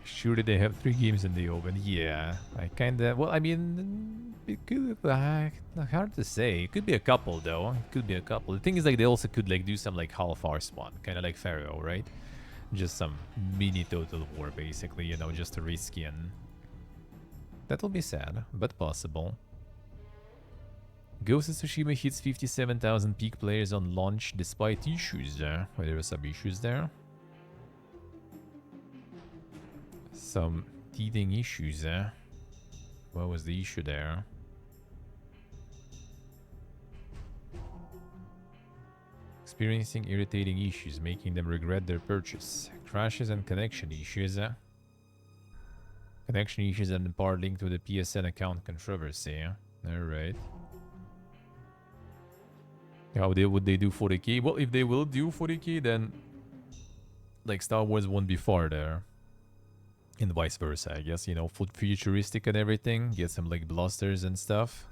Surely they have 3 games in the oven. Yeah, I kinda... Well, I mean... It could... hard to say. It could be a couple, though. It could be a couple. The thing is, like, they also could, like, do some, like, half-hour spawn. Kind of like Pharaoh, right? Just some mini Total War, basically, you know, just to reskin. That'll be sad, but possible. Ghost of Tsushima hits 57,000 peak players on launch despite issues. There were some issues there. Some teething issues. What was the issue there? Experiencing irritating issues, making them regret their purchase. Crashes and connection issues. Connection issues and in part linked to the PSN account controversy. Alright. How would they do 40k? Well, if they will do 40k, then like Star Wars won't be far there. And vice versa, I guess, you know, futuristic and everything. Get some like blasters and stuff.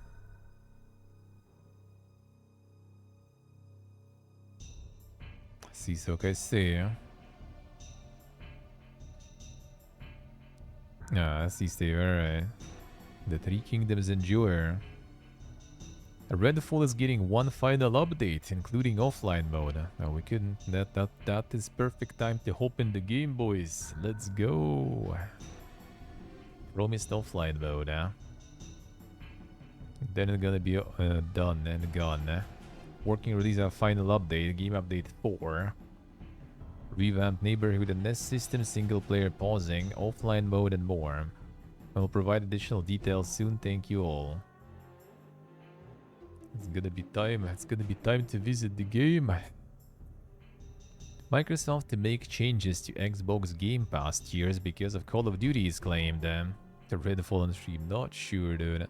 See, so I see. Ah, see, stay alright. The 3 Kingdoms endure. Redfall is getting one final update, including offline mode. No, we couldn't. That is perfect time to hop in the game, boys. Let's go. Promised offline mode, huh? Then it's gonna be done and gone. Working release our final update, game update 4. Revamped neighborhood and nest system, single player pausing, offline mode and more. I will provide additional details soon, thank you all. It's gonna be time. It's gonna be time to visit the game. Microsoft to make changes to Xbox Game Pass tiers because of Call of Duty is claimed. The Redfall on stream. Not sure, dude.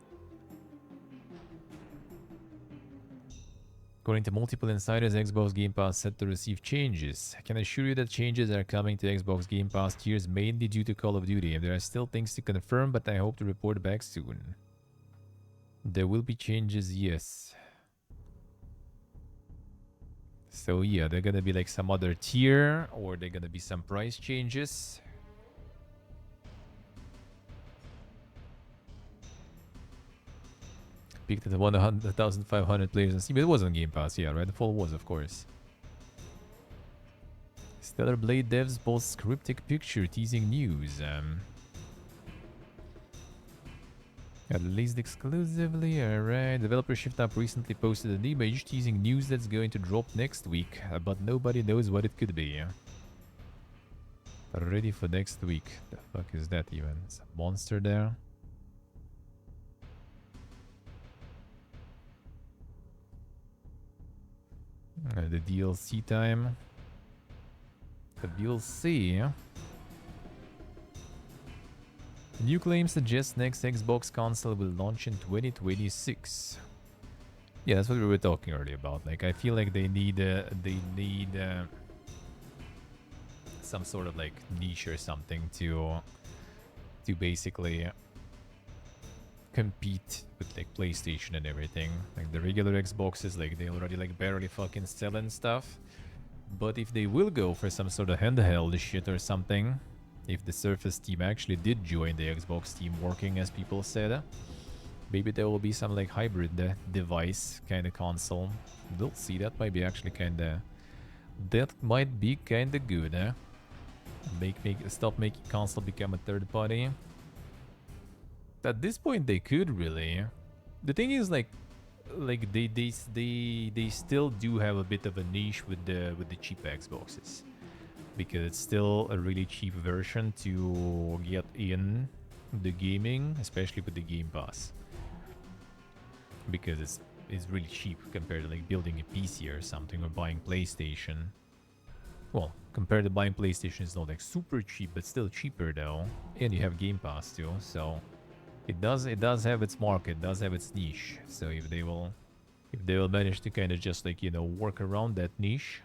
According to multiple insiders, Xbox Game Pass set to receive changes. I can assure you that changes are coming to Xbox Game Pass tiers mainly due to Call of Duty. There are still things to confirm, but I hope to report back soon. There will be changes, yes. So yeah, they're gonna be like some other tier, or they're gonna be some price changes. Peaked at 1,500 players on Steam. It was on Game Pass, yeah, right? The fall was, of course. Stellar Blade devs post cryptic picture teasing news. Released exclusively, alright. Developer Shift Up recently posted an image teasing news that's going to drop next week, but nobody knows what it could be. Ready for next week. The fuck is that even? It's a monster there. The DLC time. The DLC. New claim suggests next Xbox console will launch in 2026. Yeah, that's what we were talking earlier about. Like, I feel like they need some sort of like niche or something to basically compete with like PlayStation and everything. Like the regular Xboxes, like they already like barely fucking selling stuff. But if they will go for some sort of handheld shit or something, if the Surface team actually did join the Xbox team working as people said, maybe there will be some like hybrid device kind of console. We'll see. That might be actually that might be kind of good, eh? Stop making console become a third party. At this point, they could really. The thing is, like they still do have a bit of a niche with the cheap Xboxes, because it's still a really cheap version to get in the gaming, especially with the Game Pass, because it's really cheap compared to like building a PC or something, or buying PlayStation. Well, compared to buying PlayStation, it's not like super cheap, but still cheaper though, and you have Game Pass too, so. It does have its market, does have its niche. So if they will manage to kind of just like, you know, work around that niche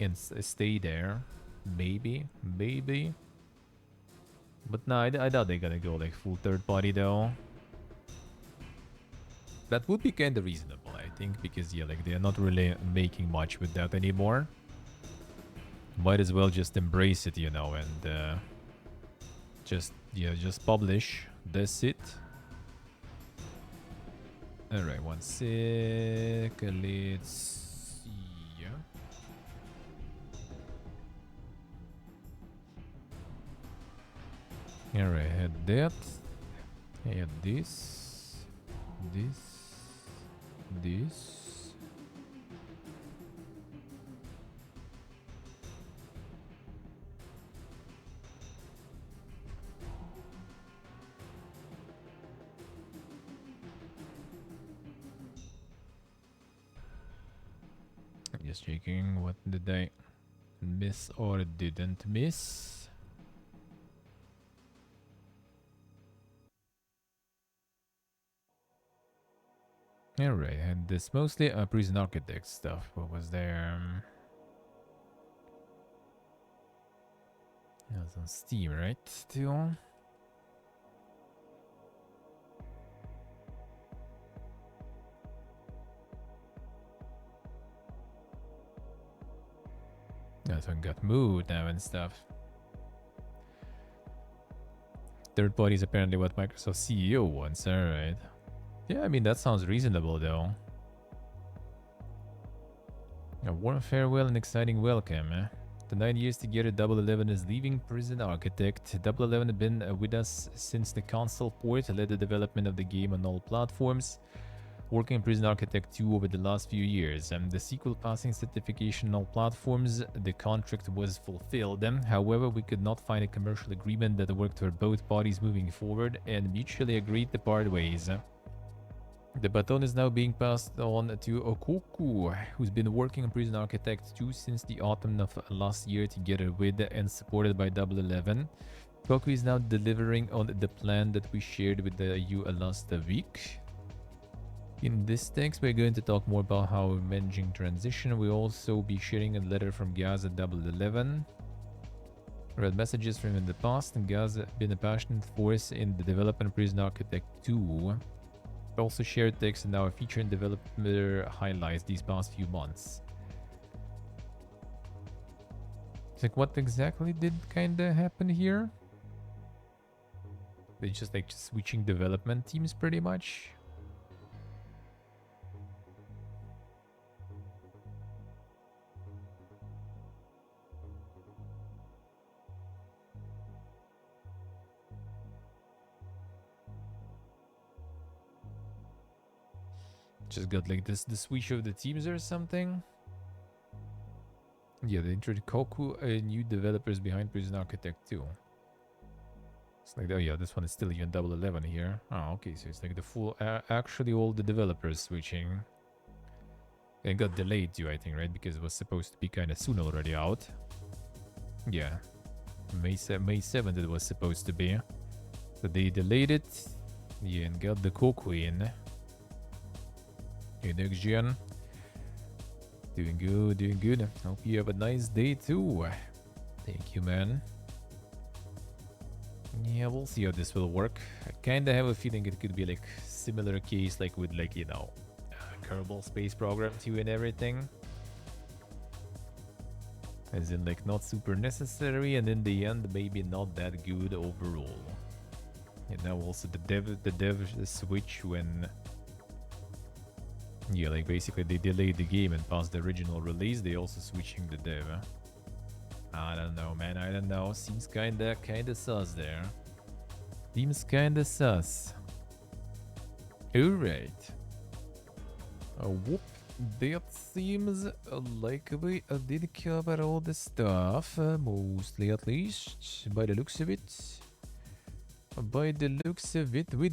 and stay there, maybe. But no, I doubt they're gonna go like full third party though. That would be kind of reasonable, I think, because yeah, like they're not really making much with that anymore. Might as well just embrace it, you know, and just publish. That's it. Alright, one sec. Let's see. Alright, had that. Had this. Just checking what did I miss or didn't miss. Alright, and this mostly Prison Architect stuff. What was there? It was on Steam, right? Still. That one got moved now and stuff. Third party is apparently what Microsoft CEO wants, alright. Yeah, I mean, that sounds reasonable though. A warm farewell and exciting welcome. The 9 years together, 011 is leaving Prison Architect. 011 has been with us since the console port, led the development of the game on all platforms, working in Prison Architect 2 over the last few years. The sequel passing certification on all platforms, the contract was fulfilled. However, we could not find a commercial agreement that worked for both parties moving forward and mutually agreed to part ways. The baton is now being passed on to Okoku, who's been working on Prison Architect 2 since the autumn of last year together with and supported by Double 11. Okoku is now delivering on the plan that we shared with you last week. In this text, we're going to talk more about how we're managing transition. We'll also be sharing a letter from Gaza Double 11. Read messages from in the past, and Gaza has been a passionate force in the development of Prison Architect 2. Also shared text and now a feature and developer highlights these past few months. It's like, what exactly did kinda happen here? They just like switching development teams pretty much. Just got like this the switch of the teams or something. Yeah, they introduced Koku, new developers behind Prison Architect 2. It's like, oh yeah, this one is still even Double 11 here. Oh, okay, so it's like the full, actually all the developers switching. It got delayed too, I think, right? Because it was supposed to be kind of soon already out. Yeah, May 7th it was supposed to be. So they delayed it. Yeah, and got the Koku in. Hey, next gen. Doing good, doing good. Hope you have a nice day too. Thank you, man. Yeah, we'll see how this will work. I kinda have a feeling it could be like similar case like with like, you know, Kerbal Space Program 2 and everything. As in like not super necessary and in the end maybe not that good overall. And now also the dev switch when yeah, like basically they delayed the game and past the original release, they also switching the dev. I don't know, man, I don't know. Seems kinda sus there. Seems kinda sus. Alright. Whoop. That seems like we did cover all the stuff, mostly at least, by the looks of it. By the looks of it, we